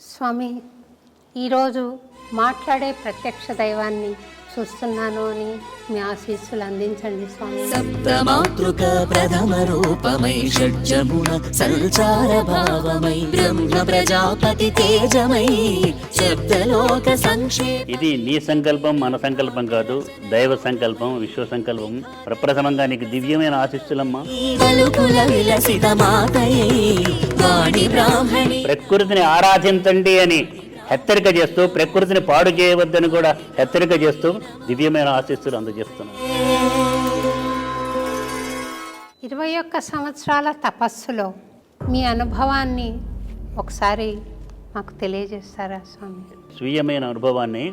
స్వామి, ఈరోజు మాట్లాడే ప్రత్యక్ష దైవాన్ని చూస్తున్నాను అని మీ ఆశీస్సులు అందించండి స్వామి. సప్తమాతృక ప్రథమ రూపమై షడ్జమున సంచార భావమై బ్రహ్మ ప్రజాపతి తేజమై శబ్దలోక సంక్షేమ. ఇది నీ సంకల్పం, మన సంకల్పం కాదు, దైవ సంకల్పం, విశ్వ సంకల్పం. ప్రప్రథమంగా నీకు దివ్యమైన ఆశీస్సులమ్మా. పలుకుల విలసిత మాతయై వాణి బ్రాహ్మణి. ప్రకృతిని ఆరాధించండి అని హెచ్చరిక చేస్తూ, ప్రకృతిని పాడు చేయవద్దని కూడా హెచ్చరిక చేస్తూ దివ్యమైన ఆశీస్సులు అందజేస్తున్నాను. 21 సంవత్సరాల తపస్సులో మీ అనుభవాన్ని ఒకసారి మాకు తెలియజేస్తారా స్వామి? స్వీయమైన అనుభవాన్ని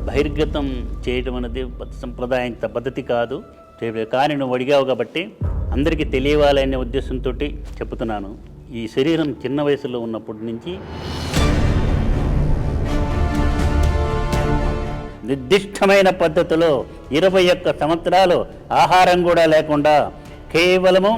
బహిర్గతం చేయడం అనేది సంప్రదాయం పద్ధతి కాదు, కానీ నువ్వు అడిగావు కాబట్టి అందరికీ తెలియవాలనే ఉద్దేశంతో చెప్తున్నాను. ఈ శరీరం చిన్న వయసులో ఉన్నప్పటి నుంచి నిర్దిష్టమైన పద్ధతిలో 21 సంవత్సరాలు ఆహారం కూడా లేకుండా కేవలము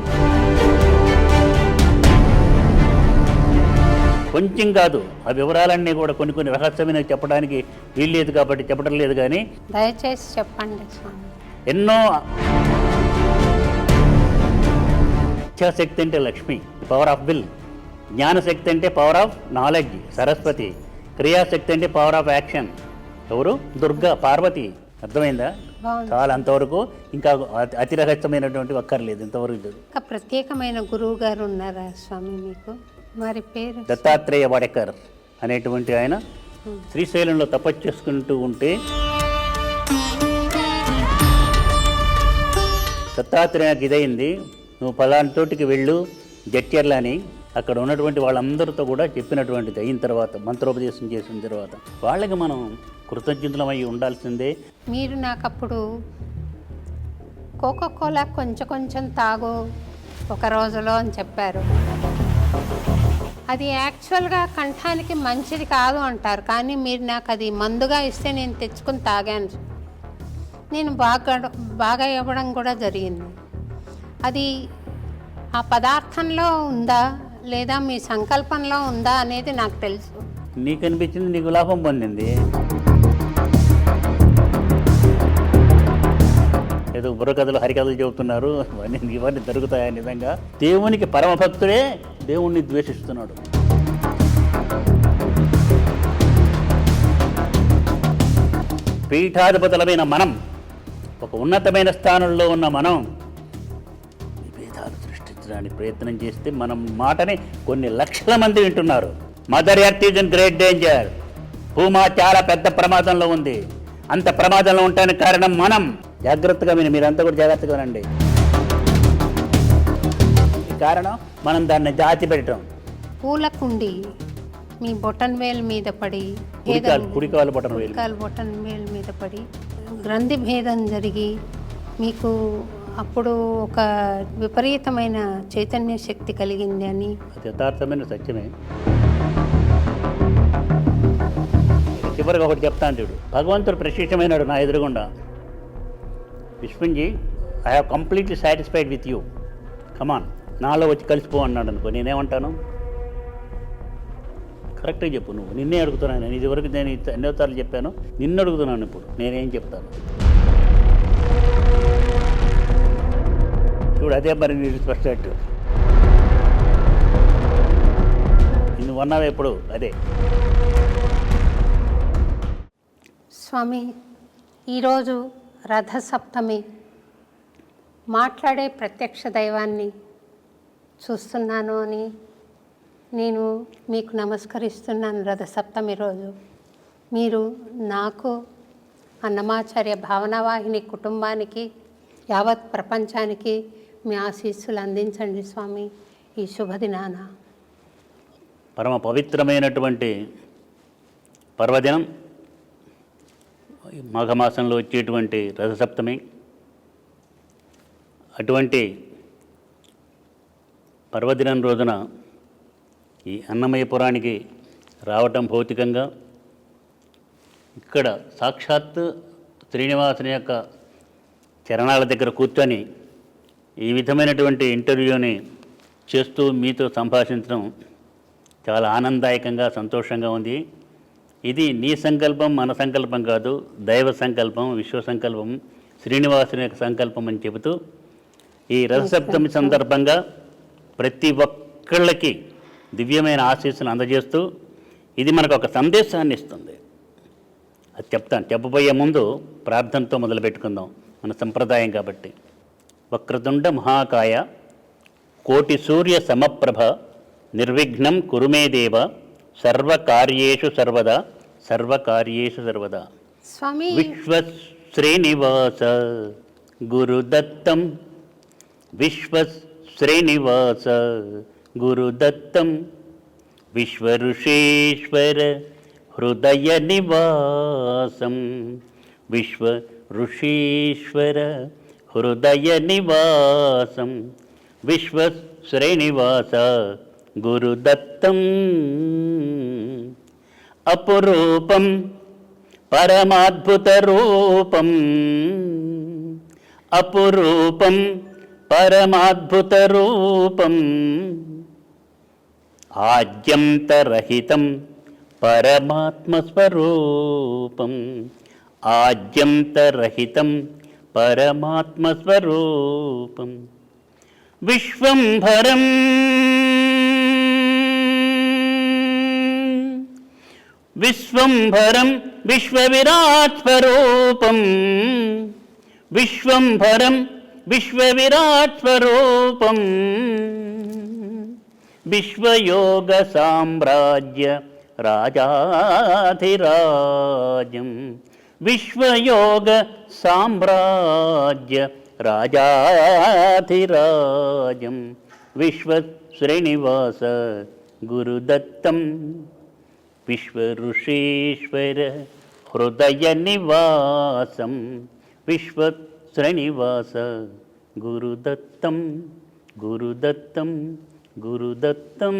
కొంచెం కాదు, ఆ వివరాలన్నీ కూడా కొన్ని రహస్యమైన చెప్పడానికి వీల్లేదు కాబట్టి చెప్పడం లేదు. కానీ దయచేసి చెప్పండి స్వామి. ఎన్నో ఇచ్ఛాశక్తి అంటే లక్ష్మి, పవర్ ఆఫ్ విల్. జ్ఞానశక్తి అంటే పవర్ ఆఫ్ నాలెడ్జ్, సరస్వతి. క్రియాశక్తి అంటే పవర్ ఆఫ్ యాక్షన్, ఎవరు? దుర్గా, పార్వతి. అర్థమైందా? చాలా అంతవరకు. ఇంకా అతి రహస్యమైనటువంటి అక్కర్లేదు ఇంతవరకు. ఒక ప్రత్యేకమైన గురువు గారు ఉన్నారా స్వామి మీకు? మరి పేరు? దత్తాత్రేయ వడేకర్ అనేటువంటి ఆయన శ్రీశైలంలో తపస్సు చేసుకుంటూ ఉంటే దత్తాత్రేయకి ఇదైంది, నువ్వు పలానా చోటికి వెళ్ళు జట్యర్ల అని. అక్కడ ఉన్నటువంటి వాళ్ళందరితో కూడా చెప్పినటువంటిది అయిన తర్వాత, మంత్రోపదేశం చేసిన తర్వాత వాళ్ళకి మనం కృతజ్ఞతలమై ఉండాల్సిందే. మీరు నాకు అప్పుడు కోకోకోలా కొంచెం తాగు ఒక రోజులో అని చెప్పారు. అది యాక్చువల్గా కంఠానికి మంచిది కాదు అంటారు, కానీ మీరు నాకు అది మందుగా ఇస్తే నేను తెచ్చుకుని తాగాను. నేను బాగా ఇవ్వడం కూడా జరిగింది. అది ఆ పదార్థంలో ఉందా లేదా మీ సంకల్పంలో ఉందా అనేది నాకు తెలుసు. నీకు అనిపించింది, నీకు లాభం పొందింది. ఏదో బుర్రకథలు, హరికథలు చెబుతున్నారు, ఇవన్నీ జరుగుతాయా? నిజంగా దేవునికి పరమభక్తుడే దేవుణ్ణి ద్వేషిస్తున్నాడు. పీఠాధిపతులమైన మనం, ఒక ఉన్నతమైన స్థానంలో ఉన్న మనం విభేదాలు సృష్టించడానికి ప్రయత్నం చేస్తే మనం మాటని కొన్ని లక్షల మంది వింటున్నారు. Mother earth is in great danger. Bhuma చాలా పెద్ద ప్రమాదంలో ఉంది. అంత ప్రమాదంలో ఉండడానికి కారణం మనం. జాగ్రత్తగా మీరంతా కూడా జాగ్రత్తగా రండి. కారణం మనం దాన్ని దాచిపెట్టడం. పూల కుండి మీ బొటన్ వేల్ మీద పడి, కుడికాలు బొటన్ వేల్ మీద పడి గ్రంథి భేదం జరిగి మీకు అప్పుడు ఒక విపరీతమైన చైతన్య శక్తి కలిగింది అని. అది యథార్థమైన సత్యమే. చివరిగా ఒకటి చెప్తాను చూడు. భగవంతుడు ప్రశిష్టమైనాడు నా ఎదురుగుండా. Vishnuji, I have completely satisfied with you, come on నాలో వచ్చి కలిసిపో అన్నాడు అనుకో, నేనేమంటాను? కరెక్ట్గా చెప్పు. నువ్వు నిన్నే అడుగుతున్నాను. నేను ఇదివరకు నేను ఎన్నోసార్లు చెప్పాను, నిన్ను అడుగుతున్నాను. ఇప్పుడు నేనేం చెప్తాను చూడు. అదే మరి మీరు స్పష్టట్టు నువ్వు అన్నావు ఎప్పుడు అదే. స్వామి, ఈరోజు రథసప్తమి. మాట్లాడే ప్రత్యక్ష దైవాన్ని చూస్తున్నాను అని నేను మీకు నమస్కరిస్తున్నాను. రథసప్తమి రోజు మీరు నాకు, అన్నమాచార్య భావనావాహిని కుటుంబానికి, యావత్ ప్రపంచానికి మీ ఆశీస్సులు అందించండి స్వామి ఈ శుభదినాన. పరమ పవిత్రమైనటువంటి పర్వదినం, మాఘమాసంలో వచ్చేటువంటి రథసప్తమి. అటువంటి పర్వదినం రోజున ఈ అన్నమయపురానికి రావటం భౌతికంగా, ఇక్కడ సాక్షాత్ శ్రీనివాసుని యొక్క చరణాల దగ్గర కూర్చొని ఈ విధమైనటువంటి ఇంటర్వ్యూని చేస్తూ మీతో సంభాషించడం చాలా ఆనందదాయకంగా సంతోషంగా ఉంది. ఇది నీ సంకల్పం మన సంకల్పం కాదు, దైవ సంకల్పం, విశ్వ సంకల్పం, శ్రీనివాసుని యొక్క సంకల్పం అని చెబుతూ ఈ రథసప్తమి సందర్భంగా ప్రతి ఒక్కళ్ళకి దివ్యమైన ఆశీస్సులు అందజేస్తూ ఇది మనకు ఒక సందేశాన్ని ఇస్తుంది. అది చెప్తాను. చెప్పబోయే ముందు ప్రార్థనతో మొదలు పెట్టుకుందాం, మన సంప్రదాయం కాబట్టి. వక్రతుండ మహాకాయ కోటి సూర్య సమప్రభ నిర్విఘ్నం కురుమే దేవ సర్వకార్యేషు సర్వదా సర్వకార్యేషు సర్వదా. స్వామి, విశ్వశ్రీనివాస గురుదత్తం విశ్వశ్రీనివాస గురుదత్తం విశ్వఋషీశ్వర హృదయ నివాసం విశ్వఋషీశ్వర హృదయ నివాసం విశ్వశ్రీనివాస గురుదత్తం అపురూపం పరమాద్భుత రూపం అపురూపం పరమాద్భుత రూపం ఆద్యంతరహితం పరమాత్మస్వరూపం ఆద్యంతరహితం పరమాత్మస్వరూపం విశ్వంభరం విశ్వంభరం విశ్వవిరాట్ స్వరూపం విశ్వంభరం విశ్వవిరాట్ స్వరూపం విశ్వయోగ సామ్రాజ్య రాజాధిరాజం విశ్వయోగ సామ్రాజ్య రాజాధిరాజం విశ్వశ్రీనివాస గురుదత్తం విశ్వఋషీశ్వర హృదయ నివాసం విశ్వశ్రీనివాస గురుదత్తం గురుదత్తం గురుదత్తం.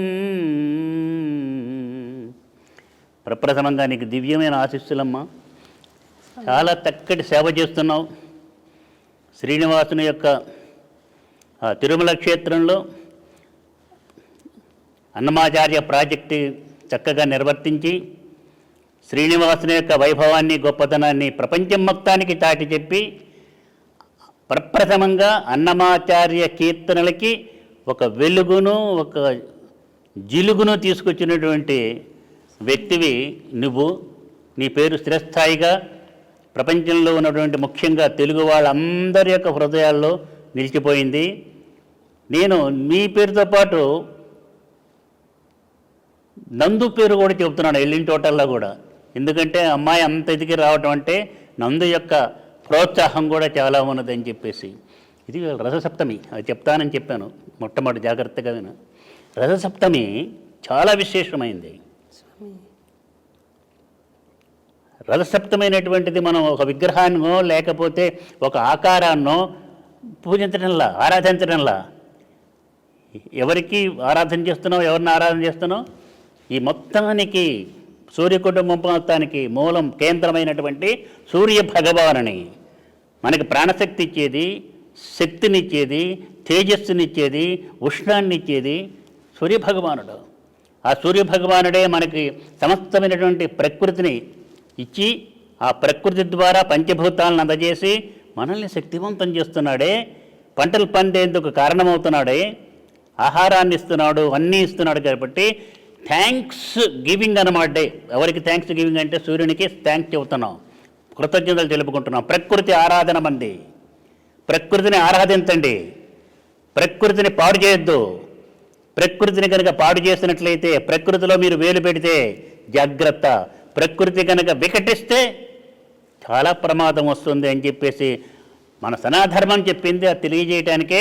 ప్రప్రథమంగా నీకు దివ్యమైన ఆశీస్సులమ్మా. చాలా చక్కటి సేవ చేస్తున్నావు. శ్రీనివాసుని యొక్క తిరుమల క్షేత్రంలో అన్నమాచార్య ప్రాజెక్టు చక్కగా నిర్వర్తించి శ్రీనివాసుని యొక్క వైభవాన్ని, గొప్పతనాన్ని ప్రపంచం మొత్తానికి చాటి చెప్పి ప్రప్రథమంగా అన్నమాచార్య కీర్తనలకి ఒక వెలుగును, ఒక జిలుగును తీసుకొచ్చినటువంటి వ్యక్తివి నువ్వు. నీ పేరు స్థిరస్థాయిగా ప్రపంచంలో ఉన్నటువంటి ముఖ్యంగా తెలుగు వాళ్ళందరి యొక్క హృదయాల్లో నిలిచిపోయింది. నేను మీ పేరుతో పాటు నందు పేరు కూడా చెబుతున్నాను వెళ్ళిన టోటల్లో కూడా. ఎందుకంటే అమ్మాయి అంత ఇదికి రావటం అంటే నందు యొక్క ప్రోత్సాహం కూడా చాలా ఉన్నదని చెప్పేసి. ఇది రథసప్తమి, అది చెప్తానని చెప్పాను మొట్టమొదటి, జాగ్రత్తగా విను. రథసప్తమి చాలా విశేషమైంది. రథసప్తమైనటువంటిది మనం ఒక విగ్రహాన్నో లేకపోతే ఒక ఆకారాన్నో పూజించడంలా, ఆరాధించడంలా. ఎవరికి ఆరాధన చేస్తున్నావు, ఎవరిని ఆరాధన చేస్తున్నావు? ఈ మొత్తానికి సూర్యకుటుంబం మొత్తానికి మూలం కేంద్రమైనటువంటి సూర్య భగవానుని, మనకి ప్రాణశక్తి ఇచ్చేది, శక్తినిచ్చేది, తేజస్సునిచ్చేది, ఉష్ణాన్నిచ్చేది సూర్యభగవానుడు. ఆ సూర్యభగవానుడే మనకి సమస్తమైనటువంటి ప్రకృతిని ఇచ్చి ఆ ప్రకృతి ద్వారా పంచభూతాలను అందజేసి మనల్ని శక్తివంతం చేస్తున్నాడే, పంటలు పండేందుకు కారణమవుతున్నాడే, ఆహారాన్ని ఇస్తున్నాడు, అన్నీ ఇస్తున్నాడు. కాబట్టి థ్యాంక్స్ గివింగ్ అన్నమాట. ఎవరికి థ్యాంక్స్ గివింగ్ అంటే సూర్యునికి థ్యాంక్స్ చెబుతున్నాం, కృతజ్ఞతలు తెలుపుకుంటున్నాం. ప్రకృతి ఆరాధన మంది. ప్రకృతిని ఆరాధించండి, ప్రకృతిని పాడు చేయొద్దు. ప్రకృతిని కనుక పాడు చేసినట్లయితే, ప్రకృతిలో మీరు వేలు పెడితే జాగ్రత్త. ప్రకృతి కనుక వికటిస్తే చాలా ప్రమాదం వస్తుంది అని చెప్పేసి మన సనాధర్మం చెప్పింది. అది తెలియజేయటానికే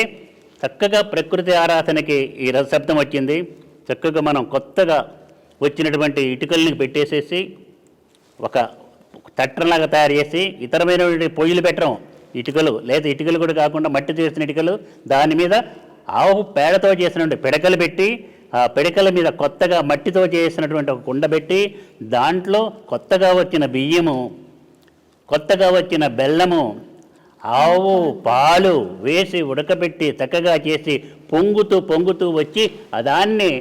చక్కగా ప్రకృతి ఆరాధనకి ఈ రథసప్తం వచ్చింది. చక్కగా మనం కొత్తగా వచ్చినటువంటి ఇటుకల్ని పెట్టేసేసి ఒక తట్టంలాగా తయారు చేసి, ఇతరమైనటువంటి పొయ్యిలు పెట్టడం, ఇటుకలు లేదా ఇటుకలు కూడా కాకుండా మట్టి చేసిన ఇటుకలు, దాని మీద ఆవు పేడతో చేసినటువంటి పిడకలు పెట్టి, ఆ పిడకల మీద కొత్తగా మట్టితో చేసినటువంటి ఒక కుండ పెట్టి, దాంట్లో కొత్తగా వచ్చిన బియ్యము, కొత్తగా వచ్చిన బెల్లము, ఆవు పాలు వేసి ఉడకబెట్టి చక్కగా చేసి పొంగుతూ పొంగుతూ వచ్చి దాన్ని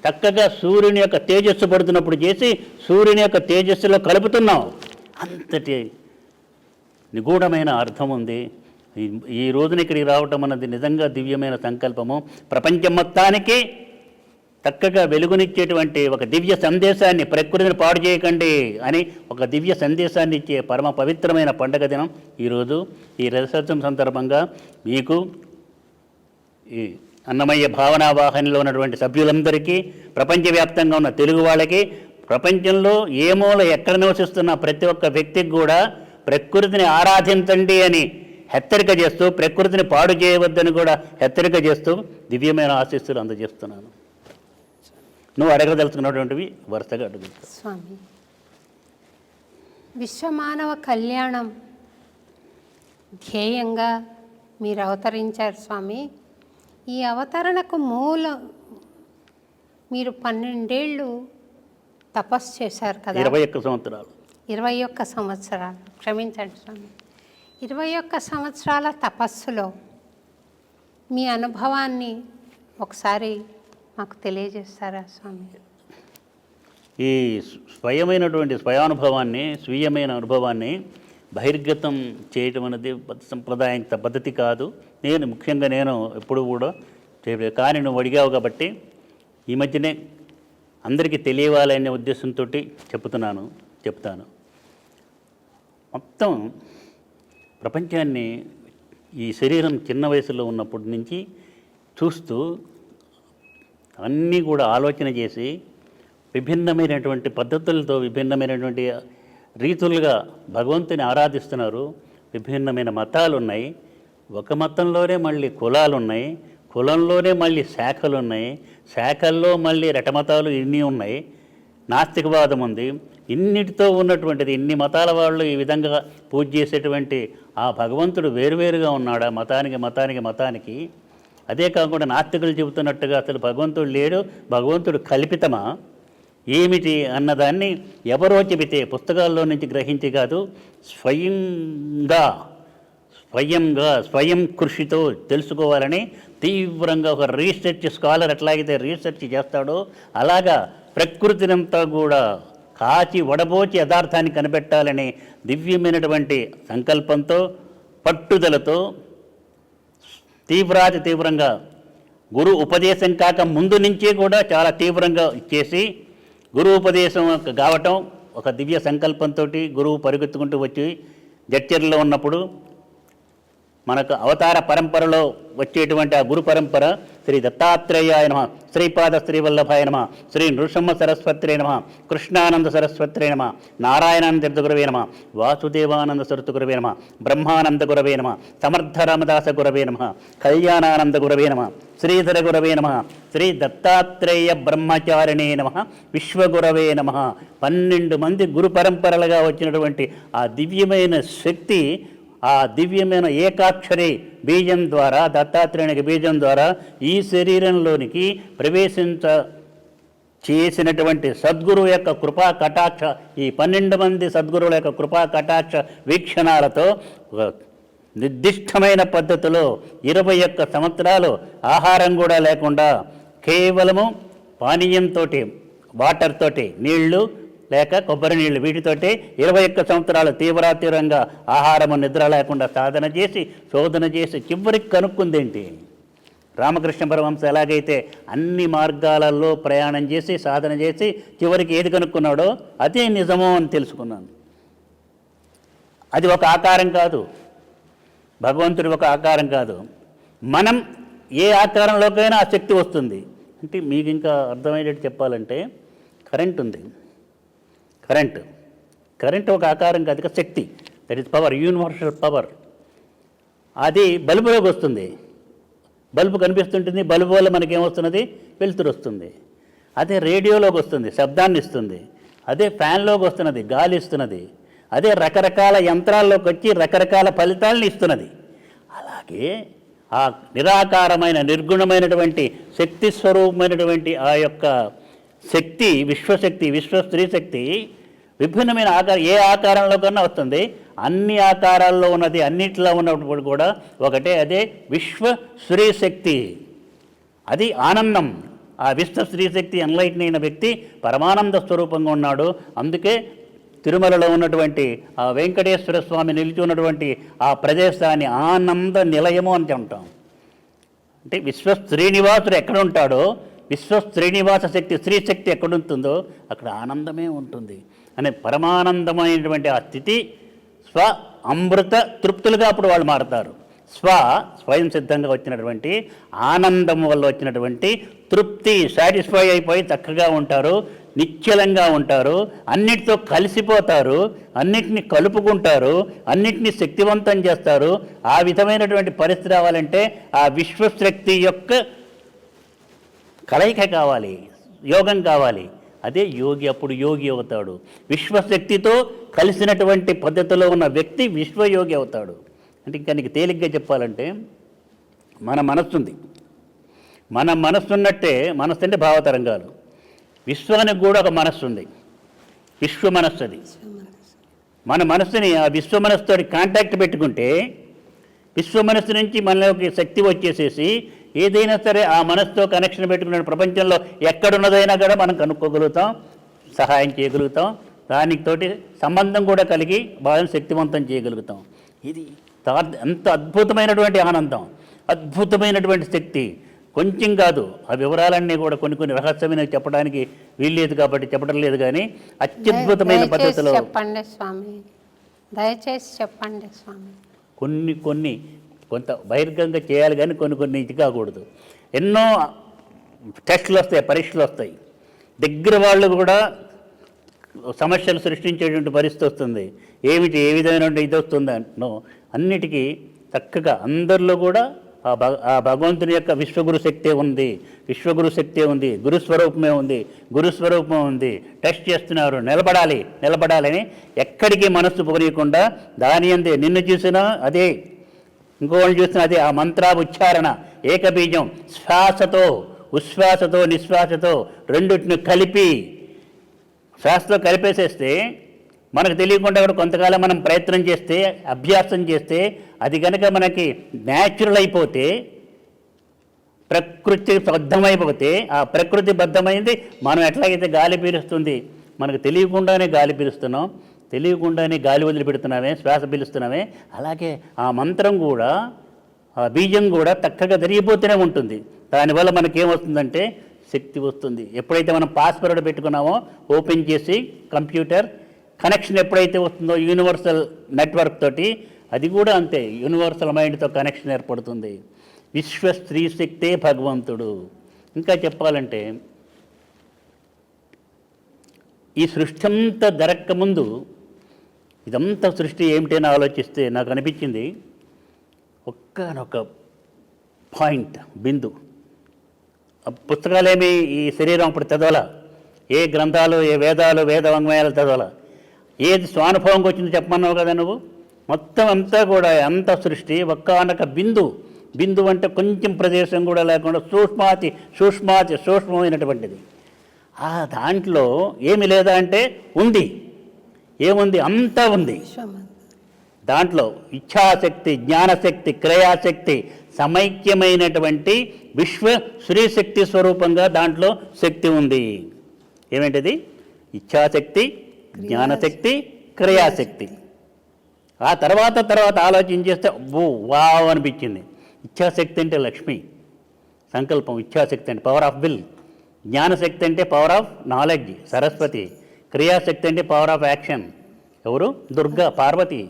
చక్కగా సూర్యుని యొక్క తేజస్సు పడుతున్నప్పుడు చేసి సూర్యుని యొక్క తేజస్సులో కలుపుతున్నాం. అంతటి నిగూఢమైన అర్థం ఉంది. ఈ రోజున ఇక్కడికి రావటం అన్నది నిజంగా దివ్యమైన సంకల్పము. ప్రపంచం మొత్తానికి చక్కగా వెలుగునిచ్చేటువంటి ఒక దివ్య సందేశాన్ని, ప్రకృతిని పాడు చేయకండి అని ఒక దివ్య సందేశాన్ని ఇచ్చే పరమ పవిత్రమైన పండగ దినం ఈరోజు. ఈ రథోత్సవం సందర్భంగా మీకు ఈ అన్నమయ్య భావనా వాహినిలో ఉన్నటువంటి సభ్యులందరికీ, ప్రపంచవ్యాప్తంగా ఉన్న తెలుగు వాళ్ళకి, ప్రపంచంలో ఏ మూల ఎక్కడ నివసిస్తున్న ప్రతి ఒక్క వ్యక్తికి కూడా ప్రకృతిని ఆరాధించండి అని హెచ్చరిక చేస్తూ, ప్రకృతిని పాడు చేయవద్దని కూడా హెచ్చరిక చేస్తూ దివ్యమైన ఆశీస్సులు అందజేస్తున్నాను. నువ్వు అడగదలుచుకున్నటువంటివి వరుసగా అడుగుతావు. స్వామి, విశ్వమానవ కళ్యాణం ధ్యేయంగా మీరు అవతరించారు స్వామి. ఈ అవతరణకు మీరు 12 ఏళ్ళు తపస్సు చేశారు కదా. 21 సంవత్సరాలు. 21 సంవత్సరాలు, క్షమించండి స్వామి. 21 సంవత్సరాల తపస్సులో మీ అనుభవాన్ని ఒకసారి మాకు తెలియజేస్తారా స్వామి? ఈ స్వీయమైన అనుభవాన్ని బహిర్గతం చేయటం అనేది సంప్రదాయం పద్ధతి కాదు. ముఖ్యంగా నేను ఎప్పుడు కూడా చేయలేదు. కానీ నువ్వు అడిగావు కాబట్టి ఈ మధ్యనే అందరికీ తెలియాలనే ఉద్దేశంతో చెప్తాను. మొత్తం ప్రపంచాన్ని ఈ శరీరం చిన్న వయసులో ఉన్నప్పటి నుంచి చూస్తూ అన్నీ కూడా ఆలోచన చేసి విభిన్నమైనటువంటి పద్ధతులతో, విభిన్నమైనటువంటి రీతులుగా భగవంతుని ఆరాధిస్తున్నారు. విభిన్నమైన మతాలు ఉన్నాయి. ఒక మతంలోనే మళ్ళీ కులాలు ఉన్నాయి, కులంలోనే మళ్ళీ శాఖలు ఉన్నాయి, శాఖల్లో మళ్ళీ రటమతాలు ఇన్ని ఉన్నాయి, నాస్తికవాదం ఉంది. ఇన్నిటితో ఉన్నటువంటిది, ఇన్ని మతాల వాళ్ళు ఈ విధంగా పూజ చేసేటువంటి ఆ భగవంతుడు వేరువేరుగా ఉన్నాడా మతానికి? అదే కాకుండా నాస్తికులు చెబుతున్నట్టుగా అసలు భగవంతుడు లేడు, భగవంతుడు కల్పితమా ఏమిటి అన్నదాన్ని ఎవరో చెబితే పుస్తకాల్లో నుంచి గ్రహించి కాదు, స్వయం కృషితో తెలుసుకోవాలని తీవ్రంగా ఒక రీసెర్చ్ స్కాలర్ ఎట్లాగైతే రీసెర్చ్ చేస్తాడో అలాగా ప్రకృతినంతా కూడా కాచి వడబోచి యథార్థాన్ని కనిపెట్టాలని దివ్యమైనటువంటి సంకల్పంతో, పట్టుదలతో తీవ్రంగా గురు ఉపదేశం కాక ముందు నుంచే కూడా చాలా తీవ్రంగా చేసి గురు ఉపదేశం కావటం ఒక దివ్య సంకల్పంతో గురువు పరిగెత్తుకుంటూ వచ్చి జడ్చర్లో ఉన్నప్పుడు మనకు అవతార పరంపరలో వచ్చేటువంటి ఆ గురు పరంపర శ్రీ దత్తాత్రేయాయ నమః, శ్రీపాద శ్రీవల్లభాయ నమః, శ్రీ నృసింహ సరస్వత్రే నమః, కృష్ణానంద సరస్వత్రే నమః, నారాయణానంద గురవే నమః, వాసుదేవానంద సరస్వతి గురవే నమః, బ్రహ్మానంద గురవే నమః, సమర్థ రామదాస గురవే నమః, కళ్యాణానంద గురవే నమః, శ్రీధర గురవే నమః, శ్రీ దత్తాత్రేయ బ్రహ్మచారిణే నమః, విశ్వగురవే నమః. 12 మంది గురు పరంపరలుగా వచ్చినటువంటి ఆ దివ్యమైన శక్తి, ఆ దివ్యమైన ఏకాక్షరి బీజం ద్వారా, దత్తాత్రేయునికి బీజం ద్వారా ఈ శరీరంలోనికి చేసినటువంటి సద్గురువు యొక్క కృపా కటాక్ష, ఈ 12 మంది సద్గురువుల యొక్క కృపా కటాక్ష వీక్షణాలతో నిర్దిష్టమైన పద్ధతిలో 21 సంవత్సరాలు ఆహారం కూడా లేకుండా కేవలము పానీయంతో, వాటర్ తోటి, నీళ్లు లేక కొబ్బరి నీళ్ళు, వీటితోటి 21 సంవత్సరాలు తీవ్రంగా ఆహారము నిద్ర లేకుండా సాధన చేసి, శోధన చేసి చివరికి కనుక్కుందేంటి? రామకృష్ణ పరమహంస ఎలాగైతే అన్ని మార్గాలలో ప్రయాణం చేసి సాధన చేసి చివరికి ఏది కనుక్కున్నాడో అదే నిజమో అని తెలుసుకున్నాను. అది ఒక ఆకారం కాదు, భగవంతుడి ఒక ఆకారం కాదు. మనం ఏ ఆకారంలోకైనా ఆ శక్తి వస్తుంది. అంటే మీకు ఇంకా అర్థమయ్యేటట్టు చెప్పాలంటే కరెంట్ ఉంది. కరెంట్ ఒక ఆకారం కాదు, ఇక శక్తి. That is power, universal power. అది బల్బులోకి వస్తుంది, బల్బు కనిపిస్తుంటుంది, బల్బు వల్ల మనకేమొస్తున్నది? వెలుతురు వస్తుంది. అదే రేడియోలోకి వస్తుంది, శబ్దాన్ని ఇస్తుంది. అదే ఫ్యాన్లోకి వస్తున్నది, గాలి ఇస్తున్నది. అదే రకరకాల యంత్రాల్లోకి వచ్చి రకరకాల ఫలితాలను ఇస్తున్నది. అలాగే ఆ నిరాకారమైన నిర్గుణమైనటువంటి శక్తి స్వరూపమైనటువంటి ఆ యొక్క శక్తి, విశ్వశక్తి, స్త్రీ శక్తి విభిన్నమైన ఏ ఆకారంలో కన్నా వస్తుంది. అన్ని ఆకారాల్లో ఉన్నది, అన్నిట్లో ఉన్నప్పుడు కూడా ఒకటే, అదే విశ్వ స్త్రీ శక్తి. అది ఆనందం. ఆ విశ్వ స్త్రీశక్తి ఎన్లైట్న్ అయిన వ్యక్తి పరమానంద స్వరూపంగా ఉన్నాడు. అందుకే తిరుమలలో ఉన్నటువంటి ఆ వెంకటేశ్వర స్వామి నిలిచి ఉన్నటువంటి ఆ ప్రదేశాన్ని ఆనంద నిలయము అని అంటాం. అంటే విశ్వ శ్రీనివాసుడు ఎక్కడ ఉంటాడో, విశ్వ శ్రీనివాస శక్తి స్త్రీశక్తి ఎక్కడుంటుందో అక్కడ ఆనందమే ఉంటుంది అనే పరమానందమైనటువంటి ఆ స్థితి స్వ అమృత తృప్తులుగా అప్పుడు వాళ్ళు మారుతారు. స్వయం సిద్ధంగా వచ్చినటువంటి ఆనందం వల్ల వచ్చినటువంటి తృప్తి, సాటిస్ఫై అయిపోయి చక్కగా ఉంటారు, నిశ్చలంగా ఉంటారు, అన్నిటితో కలిసిపోతారు, అన్నిటినీ కలుపుకుంటారు, అన్నిటినీ శక్తివంతం చేస్తారు. ఆ విధమైనటువంటి పరిస్థితి రావాలంటే ఆ విశ్వశక్తి యొక్క కలయిక కావాలి, యోగం కావాలి. అదే యోగి, అప్పుడు యోగి అవుతాడు. విశ్వశక్తితో కలిసినటువంటి పద్ధతిలో ఉన్న వ్యక్తి విశ్వయోగి అవుతాడు. అంటే ఇంకా నీకు తేలిగ్గా చెప్పాలంటే మన మనస్సు ఉంది. మన మనస్సు ఉన్నట్టే, మనస్సు అంటే భావతరంగాలు. విశ్వానికి కూడా ఒక మనస్సు ఉంది, విశ్వ మనస్సు. అది మన మనస్సుని ఆ విశ్వ మనస్సుతో కాంటాక్ట్ పెట్టుకుంటే విశ్వ మనస్సు నుంచి మనలోకి శక్తి వచ్చేసేసి ఏదైనా సరే ఆ మనస్సుతో కనెక్షన్ పెట్టుకున్న ప్రపంచంలో ఎక్కడున్నదైనా కూడా మనం కనుక్కోగలుగుతాం, సహాయం చేయగలుగుతాం, దానితోటి సంబంధం కూడా కలిగి బాగా శక్తివంతం చేయగలుగుతాం. ఇది ఎంత అద్భుతమైనటువంటి ఆనందం, అద్భుతమైనటువంటి శక్తి. కొంచెం కాదు, ఆ వివరాలన్నీ కూడా కొన్ని రహస్యమైన చెప్పడానికి వీల్లేదు కాబట్టి చెప్పడం లేదు, కానీ అత్యద్భుతమైన పద్ధతిలో చెప్పండి స్వామి, దయచేసి చెప్పండి స్వామి. కొన్ని కొంత బహిర్గంగా చేయాలి, కానీ కొన్ని ఇది కాకూడదు. ఎన్నో టెస్టులు వస్తాయి, పరీక్షలు వస్తాయి, దగ్గర వాళ్ళు కూడా సమస్యలు సృష్టించేటువంటి పరిస్థితి వస్తుంది. ఏమిటి, ఏ విధమైన ఇది వస్తుంది అంటున్నో అన్నిటికీ చక్కగా అందరిలో కూడా ఆ భగవంతుని యొక్క విశ్వగురు శక్తే ఉంది, విశ్వగురు శక్తే ఉంది, గురుస్వరూపమే ఉంది, గురుస్వరూపం ఉంది. టెస్ట్ చేస్తున్నారు, నిలబడాలని ఎక్కడికి మనస్సు పోనీయకుండా దాని అందే నిన్ను చూసినా అదే, ఇంకోళ్ళు చూసినా అదే, ఆ మంత్ర ఉచ్చారణ ఏకబీజం, శ్వాసతో ఉశ్వాసతో నిశ్వాసతో రెండింటిని కలిపి శ్వాసతో కలిపేసేస్తే మనకు తెలియకుండా కూడా కొంతకాలం మనం ప్రయత్నం చేస్తే, అభ్యాసం చేస్తే, అది కనుక మనకి న్యాచురల్ అయిపోతే, ప్రకృతి బద్ధమైపోతే, ఆ ప్రకృతి బద్ధమైంది మనం ఎట్లాగైతే గాలి పీలుస్తుంది, మనకు తెలియకుండానే గాలి పీలుస్తున్నాం, తెలియకుండానే గాలి వదిలిపెడుతున్నామే, శ్వాస పీలుస్తున్నామే, అలాగే ఆ మంత్రం కూడా, ఆ బీజం కూడా చక్కగా జరిగిపోతూనే ఉంటుంది. దానివల్ల మనకేమొస్తుందంటే శక్తి వస్తుంది. ఎప్పుడైతే మనం పాస్వర్డ్ పెట్టుకున్నామో ఓపెన్ చేసి కంప్యూటర్ కనెక్షన్ ఎప్పుడైతే వస్తుందో యూనివర్సల్ నెట్వర్క్ తోటి, అది కూడా అంతే, యూనివర్సల్ మైండ్తో కనెక్షన్ ఏర్పడుతుంది. విశ్వ స్త్రీ శక్తే భగవంతుడు. ఇంకా చెప్పాలంటే ఈ సృష్టి అంతా జరగకముందు ఇదంతా సృష్టి ఏమిటని ఆలోచిస్తే నాకు అనిపించింది, ఒక్కనొక పాయింట్, బిందు. పుస్తకాలేమి ఈ శరీరం అప్పుడు చదవాల, ఏ గ్రంథాలు, ఏ వేదాలు, వేద వాంగ్మయాలు చదవాల, ఏది స్వానుభవంకి వచ్చిందో చెప్పమన్నావు కదా నువ్వు. మొత్తం అంతా కూడా అంత సృష్టి ఒక్కనొక బిందు అంటే కొంచెం ప్రదేశం కూడా లేకుండా సూక్ష్మమైనటువంటిది. ఆ దాంట్లో ఏమి లేదా అంటే ఉంది, ఏముంది, అంతా ఉంది. దాంట్లో ఇచ్ఛాశక్తి, జ్ఞానశక్తి, క్రియాశక్తి సమైక్యమైనటువంటి విశ్వ శ్రీశక్తి స్వరూపంగా దాంట్లో శక్తి ఉంది. ఏమేంటిది? ఇచ్ఛాశక్తి, జ్ఞానశక్తి, క్రియాశక్తి. ఆ తర్వాత ఆలోచించేస్తే వావ్ అనిపించింది. ఇచ్ఛాశక్తి అంటే లక్ష్మి, సంకల్పం. ఇచ్ఛాశక్తి అంటే పవర్ ఆఫ్ విల్. జ్ఞానశక్తి అంటే పవర్ ఆఫ్ నాలెడ్జ్, సరస్వతి. క్రియాశక్తి అంటే పవర్ ఆఫ్ యాక్షన్, ఎవరు? దుర్గా, పార్వతి.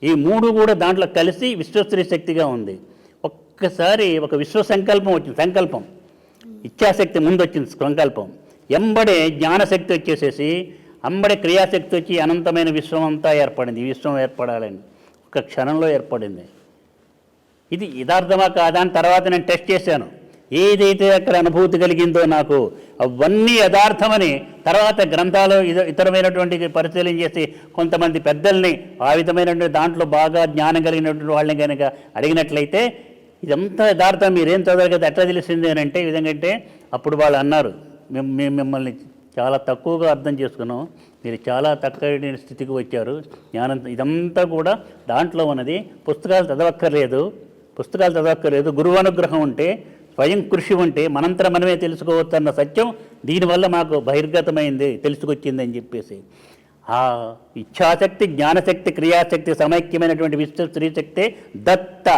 ఈ మూడు కూడా దాంట్లో కలిసి విశ్వస్త్రీ శక్తిగా ఉంది. ఒక్కసారి ఒక విశ్వ సంకల్పం వచ్చింది, సంకల్పం. ఇచ్ఛాశక్తి ముందు వచ్చింది సంకల్పం, ఎంబడే జ్ఞానశక్తి వచ్చేసేసి అంబడే క్రియాశక్తి వచ్చి అనంతమైన విశ్వం అంతా ఏర్పడింది. ఈ విశ్వం ఏర్పడాలని ఒక క్షణంలో ఏర్పడింది. ఇది యథార్థమా కాదా అని తర్వాత నేను టెస్ట్ చేశాను. ఏదైతే అక్కడ అనుభూతి కలిగిందో నాకు అవన్నీ యథార్థమని తర్వాత గ్రంథాలు ఇతరమైనటువంటి పరిశీలన చేసి కొంతమంది పెద్దల్ని ఆ విధమైనటువంటి దాంట్లో బాగా జ్ఞానం కలిగినటువంటి వాళ్ళని కనుక అడిగినట్లయితే ఇదంతా యథార్థం, మీరేం చదవరు కదా, ఎట్లా తెలిసింది అని అంటే, ఈ విధంగా అంటే అప్పుడు వాళ్ళు అన్నారు, మేము మిమ్మల్ని చాలా తక్కువగా అర్థం చేసుకున్నాం, మీరు చాలా తక్కువ స్థితికి వచ్చారు, జ్ఞానం ఇదంతా కూడా దాంట్లో ఉన్నది. పుస్తకాలు చదవక్కర్లేదు, గురువు అనుగ్రహం ఉంటే స్వయం కృషి ఉంటే మనంతర మనమే తెలుసుకోవచ్చు అన్న సత్యం దీనివల్ల మాకు బహిర్గతమైంది, తెలుసుకొచ్చిందని చెప్పేసి ఆ ఇచ్ఛాశక్తి, జ్ఞానశక్తి, క్రియాశక్తి సమైక్యమైనటువంటి విశ్వ స్త్రీశక్తే దత్త.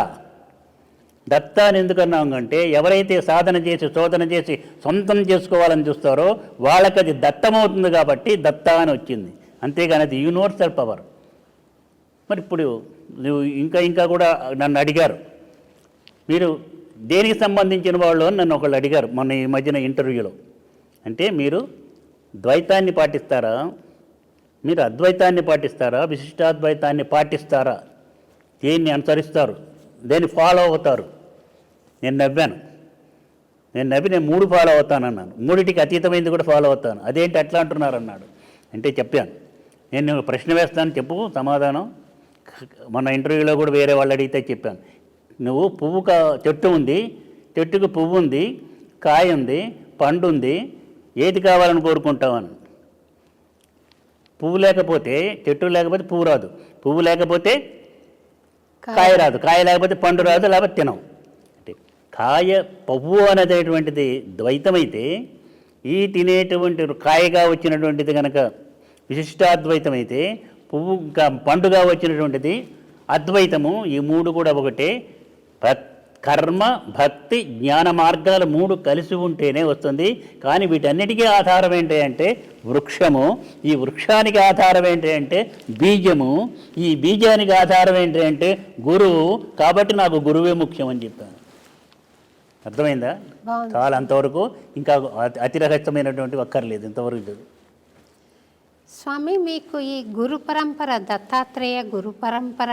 దత్త అని ఎందుకన్నాం అంటే ఎవరైతే సాధన చేసి శోధన చేసి సొంతం చేసుకోవాలని చూస్తారో వాళ్ళకి అది దత్తమవుతుంది కాబట్టి దత్త అని వచ్చింది, అంతేగాని అది యూనివర్సల్ పవర్. మరి ఇప్పుడు నువ్వు ఇంకా కూడా నన్ను అడిగారు, మీరు దేనికి సంబంధించిన వాళ్ళు అని నన్ను ఒకళ్ళు అడిగారు మొన్న ఈ మధ్యన ఇంటర్వ్యూలో. అంటే మీరు ద్వైతాన్ని పాటిస్తారా, మీరు అద్వైతాన్ని పాటిస్తారా, విశిష్టాద్వైతాన్ని పాటిస్తారా, దేన్ని అనుసరిస్తారు, దేన్ని ఫాలో అవుతారు? నేను నవ్వి నేను 3 ఫాలో అవుతానన్నాను, 3టికి అతీతమైంది కూడా ఫాలో అవుతాను. అదేంటి అట్లా అంటున్నారు అన్నాడు. అంటే చెప్పాను, నేను ప్రశ్న వేస్తాను, చెప్పు సమాధానం. మన ఇంటర్వ్యూలో కూడా వేరే వాళ్ళు అడిగితే చెప్పాను, నువ్వు చెట్టు ఉంది, చెట్టుకు పువ్వు ఉంది, కాయ ఉంది, పండు ఉంది, ఏది కావాలని కోరుకుంటామని. పువ్వు లేకపోతే, చెట్టు లేకపోతే పువ్వు రాదు, పువ్వు లేకపోతే కాయ రాదు, కాయ లేకపోతే పండు రాదు, లేకపోతే తినం. అంటే పువ్వు అనేటటువంటిది ద్వైతమైతే, ఈ తినేటువంటి కాయగా వచ్చినటువంటిది కనుక విశిష్టాద్వైతమైతే, పువ్వు పండుగా వచ్చినటువంటిది అద్వైతము. ఈ 3 కూడా ఒకటే. కర్మ, భక్తి, జ్ఞాన మార్గాలు 3 కలిసి ఉంటేనే వస్తుంది. కానీ వీటన్నిటికీ ఆధారం ఏంటి అంటే వృక్షము, ఈ వృక్షానికి ఆధారం ఏంటి అంటే బీజము, ఈ బీజానికి ఆధారం ఏంటి అంటే గురువు. కాబట్టి నాకు గురువే ముఖ్యం అని చెప్పాను. అర్థమైందా? చాలా అంతవరకు. ఇంకా అతి రహస్యమైనటువంటి అక్కర్లేదు, ఇంతవరకు లేదు. స్వామి, మీకు ఈ గురు పరంపర, దత్తాత్రేయ గురు పరంపర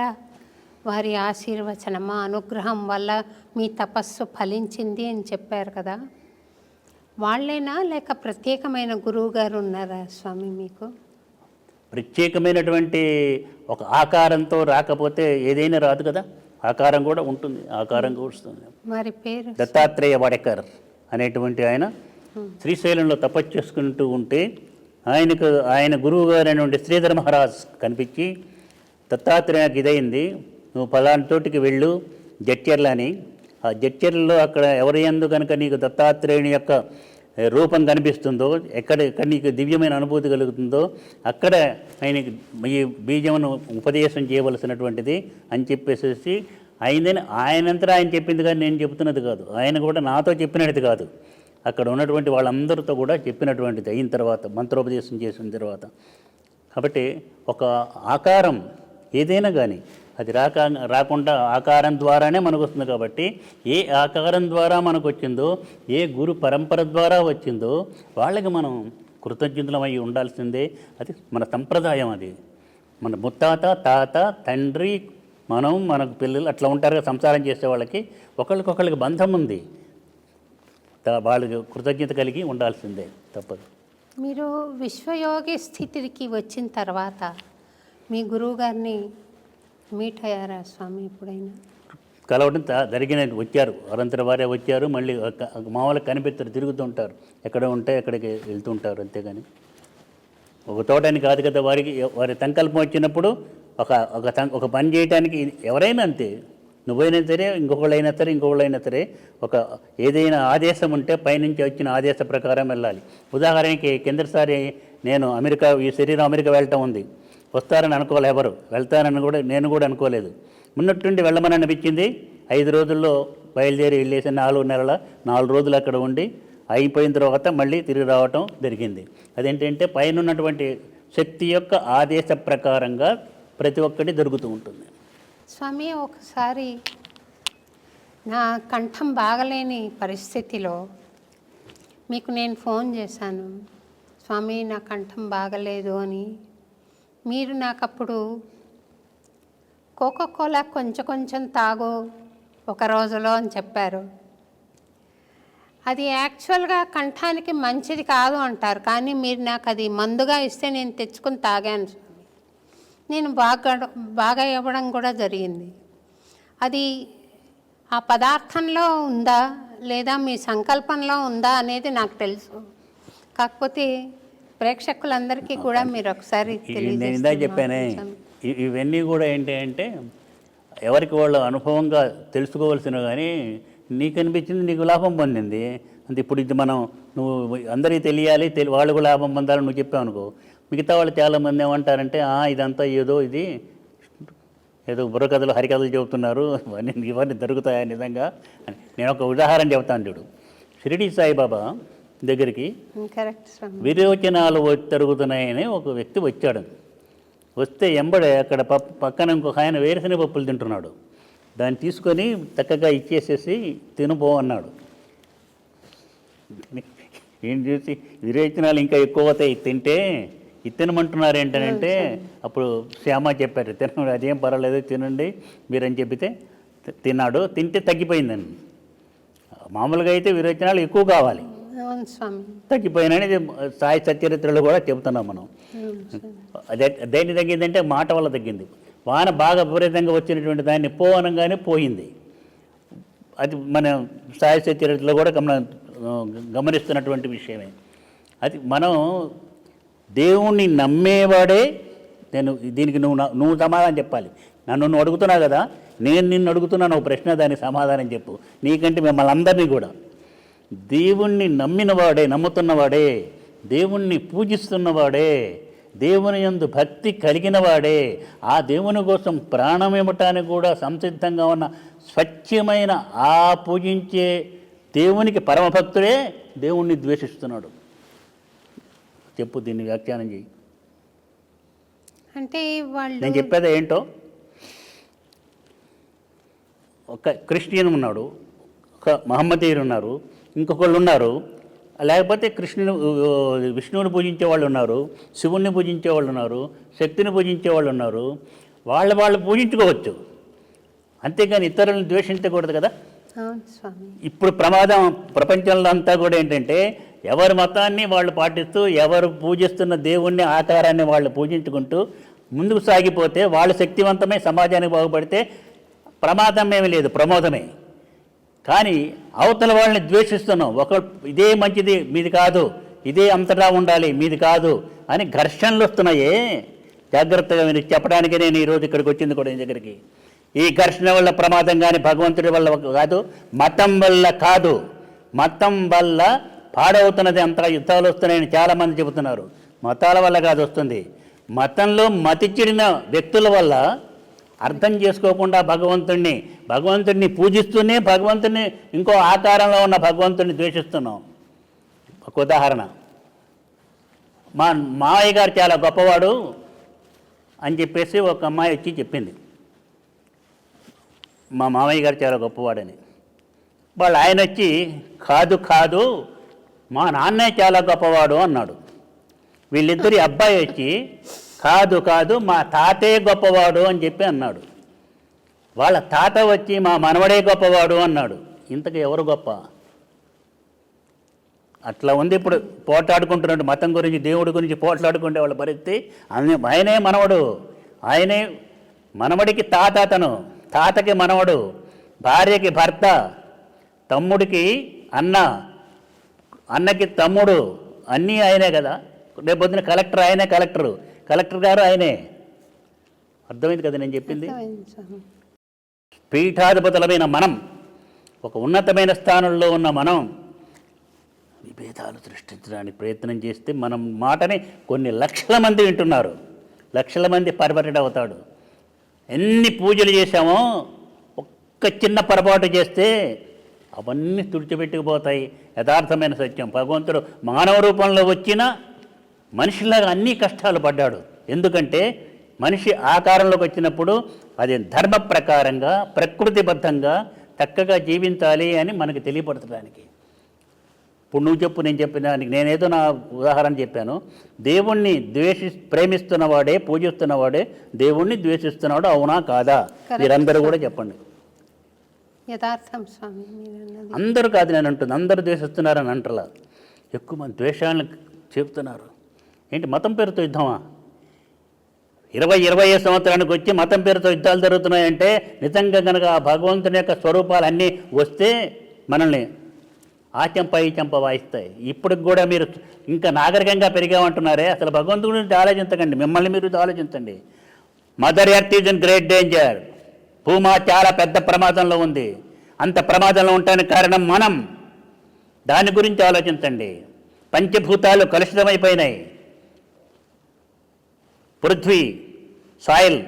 వారి ఆశీర్వచనమా, అనుగ్రహం వల్ల మీ తపస్సు ఫలించింది అని చెప్పారు కదా, వాళ్ళేనా లేక ప్రత్యేకమైన గురువు గారు ఉన్నారా స్వామి మీకు? ప్రత్యేకమైనటువంటి ఒక ఆకారంతో రాకపోతే ఏదైనా రాదు కదా, ఆకారం కూడా ఉంటుంది, ఆకారం కూడా వస్తుంది. మరి పేరు? దత్తాత్రేయ వడేకర్ అనేటువంటి ఆయన శ్రీశైలంలో తపస్సు చేసుకుంటూ ఉంటే ఆయన గురువు గారు అయినటువంటి శ్రీధర మహారాజ్ కనిపించి, దత్తాత్రేయకి ఇదైంది, నువ్వు పలానా చోటికి వెళ్ళు జడ్చర్ల అని. ఆ జడ్చర్లలో అక్కడ ఎవరి యందు కనుక నీకు దత్తాత్రేయుని యొక్క రూపం కనిపిస్తుందో, ఎక్కడ నీకు దివ్యమైన అనుభూతి కలుగుతుందో అక్కడ ఆయనకి ఈ బీజమును ఉపదేశం చేయవలసినటువంటిది అని చెప్పేసి ఆయనంతా ఆయన చెప్పింది కానీ నేను చెప్తున్నది కాదు, ఆయన కూడా నాతో చెప్పినది కాదు, అక్కడ ఉన్నటువంటి వాళ్ళందరితో కూడా చెప్పినటువంటిది అయిన తర్వాత, మంత్రోపదేశం చేసిన తర్వాత. కాబట్టి ఒక ఆకారం ఏదైనా కానీ అది రాకుండా ఆకారం ద్వారానే మనకు వస్తుంది. కాబట్టి ఏ ఆకారం ద్వారా మనకు వచ్చిందో, ఏ గురు పరంపర ద్వారా వచ్చిందో వాళ్ళకి మనం కృతజ్ఞతలమై ఉండాల్సిందే. అది మన సంప్రదాయం. అది మన ముత్తాత, తాత, తండ్రి, మనకు పిల్లలు అట్లా ఉంటారు కదా. సంసారం చేసే వాళ్ళకి ఒకళ్ళకి బంధం ఉంది, వాళ్ళకి కృతజ్ఞత కలిగి ఉండాల్సిందే, తప్పదు. మీరు విశ్వయోగి స్థితికి వచ్చిన తర్వాత మీ గురువు గారిని మీట్ అయ్యారా స్వామి ఎప్పుడైనా? కలవడం జరిగినట్టు వచ్చారు, అనంతరం వారే వచ్చారు. మళ్ళీ మామూలుగా కనిపెత్తారు, తిరుగుతూ ఉంటారు, ఎక్కడ ఉంటే అక్కడికి వెళ్తుంటారు, అంతేగాని ఒక తోటని కాదు కదా. వారి సంకల్పం వచ్చినప్పుడు ఒక పని చేయడానికి ఎవరైనా అంతే, నువ్వైనా సరే, ఇంకొకళ్ళైనా సరే ఒక ఏదైనా ఆదేశం ఉంటే పైనుంచి వచ్చిన ఆదేశ ప్రకారం వెళ్ళాలి. ఉదాహరణకి కిందసారి నేను ఈ శరీరం అమెరికా వెళ్ళటం ఉంది, వస్తారని అనుకోలే ఎవరు, వెళ్తారని కూడా నేను కూడా అనుకోలేదు. ఉన్నట్టుండి వెళ్ళమని అనిపించింది. 5 రోజుల్లో బయలుదేరి వెళ్ళేసి 4 రోజులు అక్కడ ఉండి అయిపోయిన తర్వాత మళ్ళీ తిరిగి రావటం జరిగింది. అదేంటంటే పైన ఉన్నటువంటి శక్తి యొక్క ఆదేశ ప్రకారంగా ప్రతి ఒక్కటి జరుగుతూ ఉంటుంది. స్వామి, ఒకసారి నా కంఠం బాగలేని పరిస్థితిలో మీకు నేను ఫోన్ చేశాను, స్వామి నా కంఠం బాగలేదు అని. మీరు నాకు అప్పుడు కోకోకోలా కొంచెం తాగు ఒక రోజులో అని చెప్పారు. అది యాక్చువల్గా కంఠానికి మంచిది కాదు అంటారు, కానీ మీరు నాకు అది మందుగా ఇస్తే నేను తెచ్చుకుని తాగాను స్వామి. నేను బాగా ఇవ్వడం కూడా జరిగింది. అది ఆ పదార్థంలో ఉందా లేదా మీ సంకల్పంలో ఉందా అనేది నాకు తెలుసు. కాకపోతే ప్రేక్షకులందరికీ కూడా మీరు ఒకసారి నేను ఇందాక చెప్పానే, ఇవన్నీ కూడా ఏంటి అంటే ఎవరికి వాళ్ళ అనుభవంగా తెలుసుకోవాల్సినవి. కానీ నీకు అనిపించింది, నీకు లాభం పొందింది అంటే ఇప్పుడు ఇది మనం నువ్వు అందరికీ తెలియాలి, వాళ్ళు కూడా లాభం పొందాలని నువ్వు చెప్పావు అనుకో, మిగతా వాళ్ళు చాలామంది ఏమంటారంటే ఇదంతా ఏదో బుర్రకథలు హరికథలు చెబుతున్నారు, ఇవన్నీ దొరుకుతాయా నిజంగా అని. నేను ఒక ఉదాహరణ చెబుతాను చూడు. షిరిడి సాయిబాబా దగ్గరికి కరెక్ట్ స్వామి. విరోచనాలు తరుగుతున్నాయని ఒక వ్యక్తి వచ్చాడు. వస్తే ఎంబడే అక్కడ పక్కన ఇంకొక ఆయన వేరుశనగ పప్పులు తింటున్నాడు. దాన్ని తీసుకొని చక్కగా ఇచ్చేసేసి తినుపో అన్నాడు. ఏం చూసి విరేచనాలు ఇంకా ఎక్కువ అవుతాయి తింటే, ఇది తినమంటున్నారు ఏంటంటే అప్పుడు శ్యామ చెప్పారు, తినడు అదేం పర్వాలేదు తినండి మీరని చెప్పితే తిన్నాడు. తింటే తగ్గిపోయిందండి. మామూలుగా అయితే విరేచనాలు ఎక్కువ కావాలి, అవును స్వామి, తగ్గిపోయినని సాయి సచరిత్రలో కూడా చెబుతున్నాం మనం. అదే దేని తగ్గిందంటే మాట వల్ల తగ్గింది. వాన బాగా విపరీతంగా వచ్చినటువంటి దాన్ని అనగానే పోయింది. అది మన సాయి సచరిత్రలో కూడా గమనిస్తున్నటువంటి విషయమే. అది మనం దేవుణ్ణి నమ్మేవాడే. నేను దీనికి నువ్వు సమాధానం చెప్పాలి. నన్ను అడుగుతున్నావు కదా, నేను నిన్ను అడుగుతున్నాను ఒక ప్రశ్న, దానికి సమాధానం చెప్పు. నీకంటే మిమ్మల్ని అందరినీ కూడా దేవుణ్ణి నమ్మినవాడే, నమ్ముతున్నవాడే, దేవుణ్ణి పూజిస్తున్నవాడే, దేవుని యందు భక్తి కలిగిన వాడే, ఆ దేవుని కోసం ప్రాణం ఇవ్వటానికి కూడా సంసిద్ధంగా ఉన్న స్వచ్ఛమైన ఆ పూజించే దేవునికి పరమభక్తుడే దేవుణ్ణి ద్వేషిస్తున్నాడు. చెప్పు, దీన్ని వ్యాఖ్యానం చేయి. అంటే వాళ్ళు నేను చెప్పేది ఏంటో, ఒక క్రిస్టియన్ ఉన్నాడు, ఒక మహమ్మదీయులు ఉన్నారు, ఇంకొకళ్ళు ఉన్నారు, లేకపోతే విష్ణువుని పూజించే వాళ్ళు ఉన్నారు, శివుణ్ణి పూజించే వాళ్ళు ఉన్నారు, శక్తిని పూజించే వాళ్ళు ఉన్నారు. వాళ్ళు పూజించుకోవచ్చు, అంతేగాని ఇతరులను ద్వేషించకూడదు కదా. అవును స్వామి. ఇప్పుడు ప్రమాదం ప్రపంచంలో అంతా కూడా ఏంటంటే, ఎవరి మతాన్ని వాళ్ళు పాటిస్తూ, ఎవరు పూజిస్తున్న దేవుణ్ణి ఆకారాన్ని వాళ్ళు పూజించుకుంటూ ముందుకు సాగిపోతే, వాళ్ళు శక్తివంతమై సమాజానికి బాగుపడితే ప్రమాదం ఏమీ లేదు, ప్రమోదమే. కానీ అవతల వాళ్ళని ద్వేషిస్తున్నాం. ఇదే మంచిది, మీది కాదు, ఇదే అంతటా ఉండాలి, మీది కాదు అని ఘర్షణలు వస్తున్నాయే. జాగ్రత్తగా మీరు చెప్పడానికి నేను ఈరోజు ఇక్కడికి వచ్చింది కూడా ఈ దగ్గరికి. ఈ ఘర్షణ వల్ల ప్రమాదం కానీ భగవంతుడి వల్ల కాదు, మతం వల్ల కాదు. మతం వల్ల పాడవుతున్నది, అంతగా యుద్ధాలు వస్తున్నాయని చాలామంది చెబుతున్నారు. మతాల వల్ల కాదు వస్తుంది, మతంలో మతి చెడిన వ్యక్తుల వల్ల అర్థం చేసుకోకుండా భగవంతుడిని పూజిస్తూనే భగవంతుడిని ఇంకో ఆకారంలో ఉన్న భగవంతుడిని ద్వేషిస్తున్నాం. ఒక ఉదాహరణ, మా మావయ్య గారు చాలా గొప్పవాడు అని చెప్పేసి ఒక అమ్మాయి వచ్చి చెప్పింది. మా మావయ్య గారు చాలా గొప్పవాడని. వాళ్ళు ఆయన వచ్చి కాదు మా నాన్నే చాలా గొప్పవాడు అన్నాడు. వీళ్ళిద్దరి అబ్బాయి వచ్చి కాదు మా తాతే గొప్పవాడు అని చెప్పి అన్నాడు. వాళ్ళ తాత వచ్చి మా మనవడే గొప్పవాడు అన్నాడు. ఇంతకు ఎవరు గొప్ప? అట్లా ఉంది ఇప్పుడు. పోట్లాడుకుంటున్నాడు మతం గురించి, దేవుడి గురించి పోట్లాడుకుంటే వాళ్ళ పరిస్థితి. ఆయనే మనవడు, ఆయనే మనవడికి తాత, అతను తాతకి మనవడు, భార్యకి భర్త, తమ్ముడికి అన్న, అన్నకి తమ్ముడు, అన్నీ ఆయనే కదా. రేపొద్దున కలెక్టర్ ఆయనే, కలెక్టర్ గారు ఆయనే. అర్థమైంది కదా నేను చెప్పింది? పీఠాధిపతులమైన మనం, ఒక ఉన్నతమైన స్థానంలో ఉన్న మనం విభేదాలు సృష్టించడానికి ప్రయత్నం చేస్తే మనం మాటని కొన్ని లక్షల మంది వింటున్నారు, లక్షల మంది పరిపరిట అవుతాడు. ఎన్ని పూజలు చేశామో ఒక్క చిన్న పొరపాటు చేస్తే అవన్నీ తుడిచిపెట్టుకుపోతాయి. యథార్థమైన సత్యం, భగవంతుడు మానవ రూపంలో వచ్చిన మనిషిలాగా అన్ని కష్టాలు పడ్డాడు. ఎందుకంటే మనిషి ఆకారంలోకి వచ్చినప్పుడు అది ధర్మ ప్రకారంగా ప్రకృతిబద్ధంగా చక్కగా జీవించాలి అని మనకు తెలియపరచడానికి. ఇప్పుడు నువ్వు చెప్పు, నేను చెప్పిన దానికి నేనేదో నా ఉదాహరణ చెప్పాను. దేవుణ్ణి ప్రేమిస్తున్నవాడే, పూజిస్తున్నవాడే దేవుణ్ణి ద్వేషిస్తున్నాడు, అవునా కాదా? మీరందరూ కూడా చెప్పండి. యథార్థం స్వామి. అందరూ కాదు నేను అంటుంది, అందరూ ద్వేషిస్తున్నారని అంటలా. ఎక్కువ మంది ద్వేషాలను చెప్తున్నారు. ఏంటి మతం పేరుతో యుద్ధమా? 20-25 సంవత్సరానికి వచ్చి మతం పేరుతో యుద్ధాలు జరుగుతున్నాయంటే నిజంగా కనుక ఆ భగవంతుని యొక్క స్వరూపాలు అన్నీ వస్తే మనల్ని ఆ చెంప ఈ చెంప వాయిస్తాయి. ఇప్పటికి కూడా మీరు ఇంకా నాగరికంగా పెరిగామంటున్నారే, అసలు భగవంతుడి గురించి ఆలోచించకండి, మిమ్మల్ని మీరు ఆలోచించండి. Mother earth is in great danger. Bhuma చాలా పెద్ద ప్రమాదంలో ఉంది. అంత ప్రమాదంలో ఉండడానికి కారణం మనం. దాని గురించి ఆలోచించండి. పంచభూతాలు కలుషితమైపోయినాయి. పృథ్వీ, సాయిల్,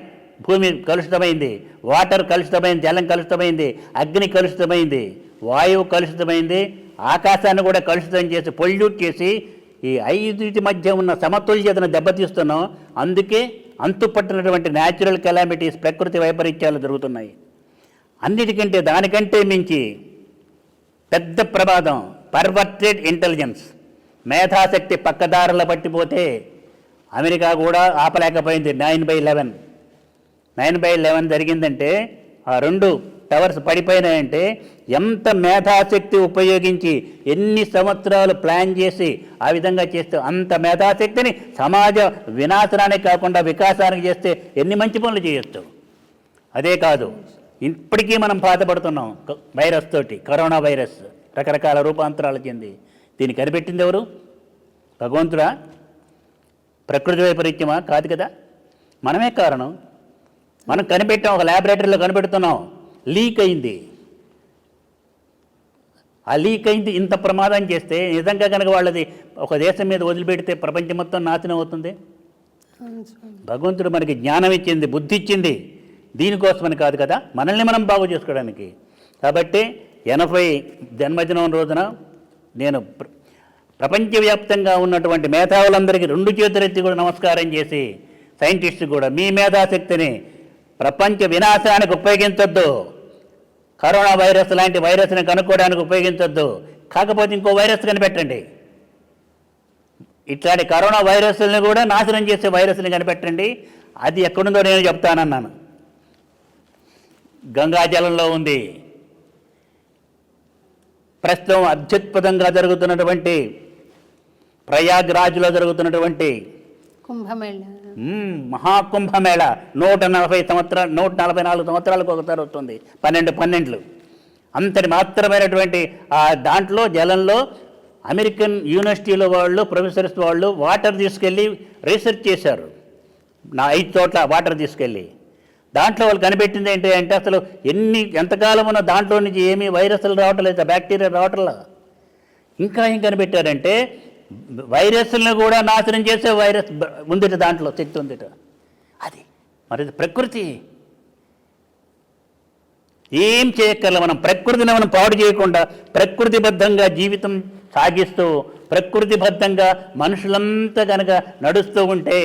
భూమి కలుషితమైంది, వాటర్ కలుషితమైంది, జలం కలుషితమైంది, అగ్ని కలుషితమైంది, వాయువు కలుషితమైంది, ఆకాశాన్ని కూడా కలుషితం చేసి పొల్యూట్ చేసి ఈ ఐదుటి మధ్య ఉన్న సమతుల్యతను దెబ్బతీస్తున్నాం. అందుకే అంతుపట్టినటువంటి న్యాచురల్ కెలామిటీస్, ప్రకృతి వైపరీత్యాలు జరుగుతున్నాయి. అన్నిటికంటే దానికంటే మించి పెద్ద ప్రమాదం పర్వర్టెడ్ ఇంటెలిజెన్స్. మేధాశక్తి పక్కదారుల పట్టిపోతే అమెరికా కూడా ఆపలేకపోయింది. 9/11 9/11 జరిగిందంటే ఆ 2 టవర్స్ పడిపోయినాయంటే ఎంత మేధాశక్తి ఉపయోగించి ఎన్ని సంవత్సరాలు ప్లాన్ చేసి ఆ విధంగా చేస్తే అంత మేధాశక్తిని సమాజ వినాశనానికి కాకుండా వికాసానికి చేస్తే ఎన్ని మంచి పనులు చేయొచ్చు. అదే కాదు, ఇప్పటికీ మనం బాధపడుతున్నాం వైరస్ తోటి. కరోనా వైరస్ రకరకాల రూపాంతరాలు చెంది దీన్ని కనిపెట్టింది ఎవరు? భగవంతుడా? ప్రకృతి వైపరీత్యమా? కాదు కదా, మనమే కారణం. మనం కనిపెట్టాం, ఒక ల్యాబొరేటరీలో కనిపెడుతున్నాం, లీక్ అయింది. ఆ లీక్ అయింది, ఇంత ప్రమాదం చేస్తే నిజంగా కనుక వాళ్ళది ఒక దేశం మీద వదిలిపెడితే ప్రపంచం మొత్తం నాశనం అవుతుంది. భగవంతుడు మనకి జ్ఞానం ఇచ్చింది, బుద్ధి ఇచ్చింది దీనికోసమని కాదు కదా, మనల్ని మనం బాగు చేసుకోవడానికి. కాబట్టి 80 జన్మదినం రోజున నేను ప్రపంచవ్యాప్తంగా ఉన్నటువంటి మేధావులందరికీ 2 చేతులెత్తి కూడా నమస్కారం చేసి, సైంటిస్టు కూడా మీ మేధాశక్తిని ప్రపంచ వినాశానికి ఉపయోగించొద్దు. కరోనా వైరస్ లాంటి వైరస్ని కనుక్కోవడానికి ఉపయోగించొద్దు. కాకపోతే ఇంకో వైరస్ కనిపెట్టండి. ఇట్లాంటి కరోనా వైరస్ని కూడా నాశనం చేసే వైరస్ని కనిపెట్టండి. అది ఎక్కడుందో నేను చెప్తానన్నాను. గంగాజలంలో ఉంది. ప్రస్తుతం అత్యద్భుతంగా జరుగుతున్నటువంటి ప్రయాగ్రాజ్లో జరుగుతున్నటువంటి కుంభమేళ, మహాకుంభమేళ 144 సంవత్సరాలకు ఒకసారి వస్తుంది. 12 అంతటి మాత్రమైనటువంటి ఆ దాంట్లో జలంలో అమెరికన్ యూనివర్సిటీలో వాళ్ళు, ప్రొఫెసర్స్ వాళ్ళు వాటర్ తీసుకెళ్ళి రీసెర్చ్ చేశారు. 5 చోట్ల వాటర్ తీసుకెళ్ళి దాంట్లో వాళ్ళు కనిపెట్టింది ఏంటి అంటే అసలు ఎంతకాలం ఉన్న దాంట్లో నుంచి ఏమీ వైరస్లు రావటం లేదు, బ్యాక్టీరియా రావటంలా. ఇంకా ఏం కనిపెట్టారంటే వైరస్లను కూడా నాశనం చేసే వైరస్ ఉందిట, దాంట్లో శక్తి ఉందిట. అది మరి ప్రకృతి ఏం చేయక్కర్లే. మనం ప్రకృతిని మనం పాడు చేయకుండా ప్రకృతిబద్ధంగా జీవితం సాగిస్తూ ప్రకృతిబద్ధంగా మనుషులంతా కనుక నడుస్తూ ఉంటే,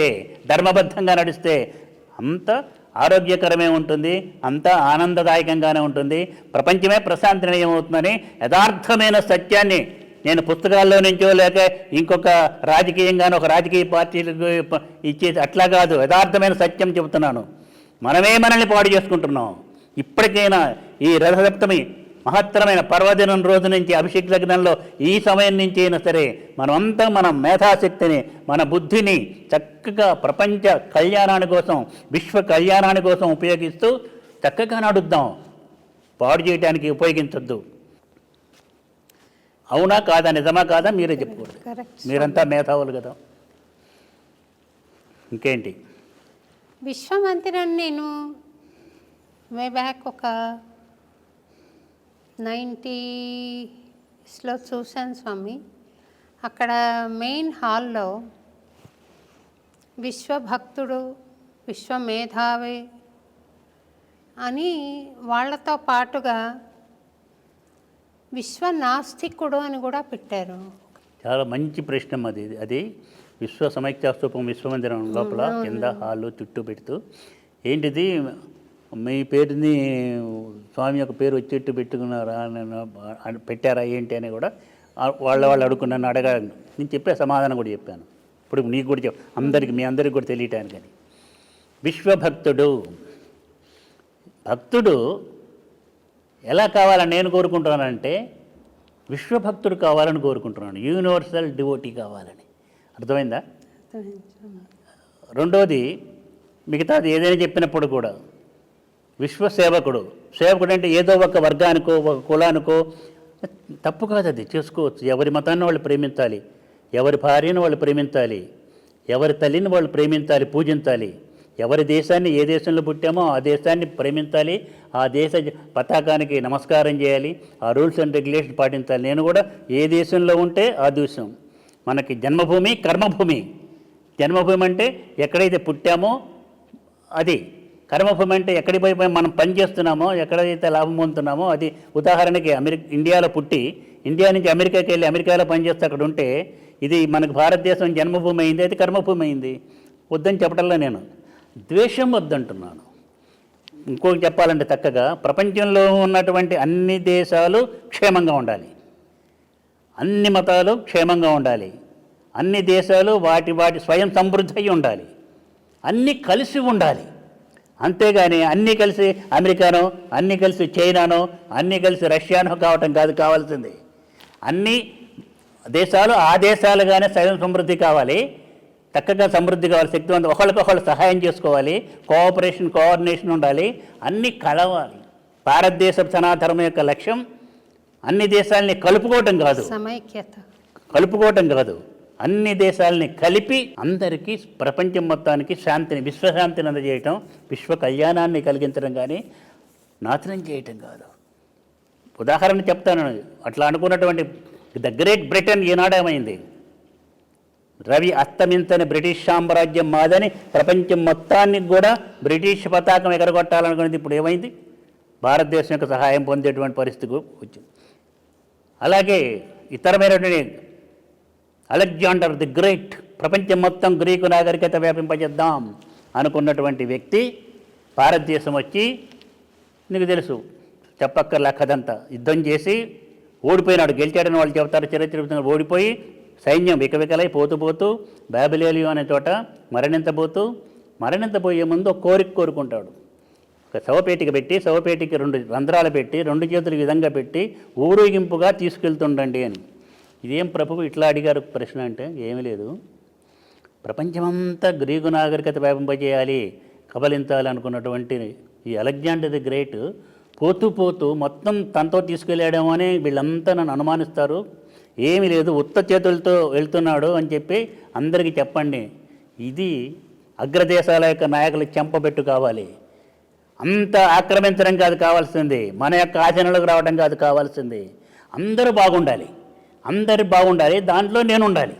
ధర్మబద్ధంగా నడిస్తే అంత ఆరోగ్యకరమే ఉంటుంది, అంతా ఆనందదాయకంగానే ఉంటుంది. ప్రపంచమే ప్రశాంతి నిలయం అవుతుందని యథార్థమైన సత్యాన్ని నేను పుస్తకాల్లో నుంచో లేక ఇంకొక రాజకీయంగానో ఒక రాజకీయ పార్టీలకు ఇచ్చేసి అట్లా కాదు, యథార్థమైన సత్యం చెబుతున్నాను. మనమే మనల్ని పాడు చేసుకుంటున్నాం. ఇప్పటికైనా ఈ రథసప్తమి మహత్తరమైన పర్వదినం రోజు నుంచి అభిషేక్ లగ్నంలో ఈ సమయం నుంచి అయినా సరే మనమంతా మన మేధాశక్తిని, మన బుద్ధిని చక్కగా ప్రపంచ కళ్యాణాని కోసం, విశ్వ కళ్యాణాని కోసం ఉపయోగిస్తూ చక్కగా నడుద్దాం. పాడు చేయడానికి ఉపయోగించొద్దు. అవునా కాదా, నిజమా కాదా మీరే చెప్పుకోండి. మీరంతా మేధావులు కదా. ఇంకేంటి? విశ్వమందిరం నేను వే బ్యాక్ ఒక 90స్లో చూశాను స్వామి. అక్కడ మెయిన్ హాల్లో విశ్వభక్తుడు, విశ్వమేధావి అని వాళ్ళతో పాటుగా విశ్వనాస్తికుడు అని కూడా పెట్టారు. చాలా మంచి ప్రశ్న అది విశ్వ సమైక్యాస్తూపం విశ్వమందిరం లోపల కింద హాల్లో చుట్టూ పెడుతూ ఏంటిది మీ పేరుని స్వామి యొక్క పేరు వచ్చేట్టు పెట్టుకున్నారా, పెట్టారా ఏంటి అని కూడా వాళ్ళు అడుగుకున్నాను. నేను చెప్పే సమాధానం కూడా చెప్పాను. ఇప్పుడు నీకు కూడా అందరికి మీ అందరికి కూడా తెలియటానికని. విశ్వభక్తుడు, భక్తుడు ఎలా కావాలని నేను కోరుకుంటున్నానంటే విశ్వభక్తుడు కావాలని కోరుకుంటున్నాను. యూనివర్సల్ డివోటీ కావాలని. అర్థమైందా? రెండోది, మిగతాది ఏదైనా చెప్పినప్పుడు కూడా విశ్వసేవకుడు. సేవకుడు అంటే ఏదో ఒక వర్గానికో ఒక కులానికో తప్పు కాదు, అది చేసుకోవచ్చు. ఎవరి మతాన్ని వాళ్ళు ప్రేమించాలి, ఎవరి భార్యను వాళ్ళు ప్రేమించాలి, ఎవరి తల్లిని వాళ్ళు ప్రేమించాలి, పూజించాలి, ఎవరి దేశాన్ని ఏ దేశంలో పుట్టామో ఆ దేశాన్ని ప్రేమించాలి, ఆ దేశ పతాకానికి నమస్కారం చేయాలి, ఆ రూల్స్ అండ్ రెగ్యులేషన్ పాటించాలి. నేను కూడా ఏ దేశంలో ఉంటే ఆ దేశం మనకి జన్మభూమి, కర్మభూమి. జన్మభూమి అంటే ఎక్కడైతే పుట్టామో అది, కర్మభూమి అంటే ఎక్కడికి పోయి మనం పని చేస్తున్నామో, ఎక్కడైతే లాభం పొందుతున్నామో అది. ఉదాహరణకి ఇండియాలో పుట్టి ఇండియా నుంచి అమెరికాకి వెళ్ళి అమెరికాలో పనిచేస్తే అక్కడ ఉంటే ఇది మనకు భారతదేశం జన్మభూమి అయింది, అది కర్మభూమి అయింది. వద్దని చెప్పడంలో నేను ద్వేషం వద్దంటున్నాను. ఇంకోటి చెప్పాలంటే చక్కగా ప్రపంచంలో ఉన్నటువంటి అన్ని దేశాలు క్షేమంగా ఉండాలి, అన్ని మతాలు క్షేమంగా ఉండాలి, అన్ని దేశాలు వాటి స్వయం సమృద్ధి అయి ఉండాలి, అన్నీ కలిసి ఉండాలి. అంతేగాని అన్నీ కలిసి అమెరికానో, అన్నీ కలిసి చైనానో, అన్నీ కలిసి రష్యానో కావటం కాదు కావాల్సింది. అన్ని దేశాలు ఆ దేశాలుగానే స్వయం సమృద్ధి కావాలి, చక్కగా సమృద్ధి కావాలి, శక్తివంతం, ఒకళ్ళకొకళ్ళు సహాయం చేసుకోవాలి, కోఆపరేషన్ కోఆర్డినేషన్ ఉండాలి, అన్నీ కలవాలి. భారతదేశ సనాతనం యొక్క లక్ష్యం అన్ని దేశాలని కలుపుకోవటం కాదు, సమైక్యత, కలుపుకోవటం కాదు, అన్ని దేశాలని కలిపి అందరికీ ప్రపంచం మొత్తానికి శాంతిని, విశ్వశాంతిని అందజేయటం, విశ్వ కళ్యాణాన్ని కలిగించడం కానీ నాశనం చేయటం కాదు. ఉదాహరణ చెప్తాను. అట్లా అనుకున్నటువంటి ద గ్రేట్ బ్రిటన్ ఈనాడేమైంది? రవి అస్తమించని బ్రిటిష్ సామ్రాజ్యం మాదని ప్రపంచం మొత్తానికి కూడా బ్రిటిష్ పతాకం ఎగరగొట్టాలనుకునేది ఇప్పుడు ఏమైంది? భారతదేశం యొక్క సహాయం పొందేటువంటి పరిస్థితి వచ్చింది. అలాగే ఇతరమైనటువంటి అలెగ్జాండర్ ది గ్రేట్, ప్రపంచం మొత్తం గ్రీకు నాగరికత వ్యాపింపజేద్దాం అనుకున్నటువంటి వ్యక్తి భారతదేశం వచ్చి, నీకు తెలుసు చెప్పక్కర్లా కథంతా, యుద్ధం చేసి ఓడిపోయినాడు. గెలిచాడని వాళ్ళు చెబుతారు, చరిత్ర ఓడిపోయి సైన్యం వికవికలై పోతూ బాబిలోనియా అనే చోట మరణించబోయే ముందు ఒక కోరిక కోరుకుంటాడు. ఒక శవపేటిక పెట్టి, శవపేటికి 2 రంధ్రాలు పెట్టి, 2 చేతులు ఈ విధంగా పెట్టి ఊరేగింపుగా తీసుకెళ్తుండండి అని. ఇదేం ప్రభువు ఇట్లా అడిగారు ప్రశ్న అంటే, ఏమీ లేదు, ప్రపంచమంతా గ్రీకు నాగరికత వ్యాపింపజేయాలి, కబలించాలి అనుకున్నటువంటి ఈ అలెగ్జాండర్ ది గ్రేట్ పోతూ మొత్తం తనతో తీసుకెళ్ళాడేమో అని వీళ్ళంతా నన్ను అనుమానిస్తారు. ఏమీ లేదు, ఉత్త చేతులతో వెళ్తున్నాడు అని చెప్పి అందరికీ చెప్పండి. ఇది అగ్రదేశాల యొక్క నాయకులు చెంపబెట్టు కావాలి. అంత ఆక్రమించడం కాదు కావాల్సింది, మన యొక్క ఆచరణలోకి రావడం కాదు కావాల్సింది. అందరూ బాగుండాలి, దాంట్లో నేను ఉండాలి.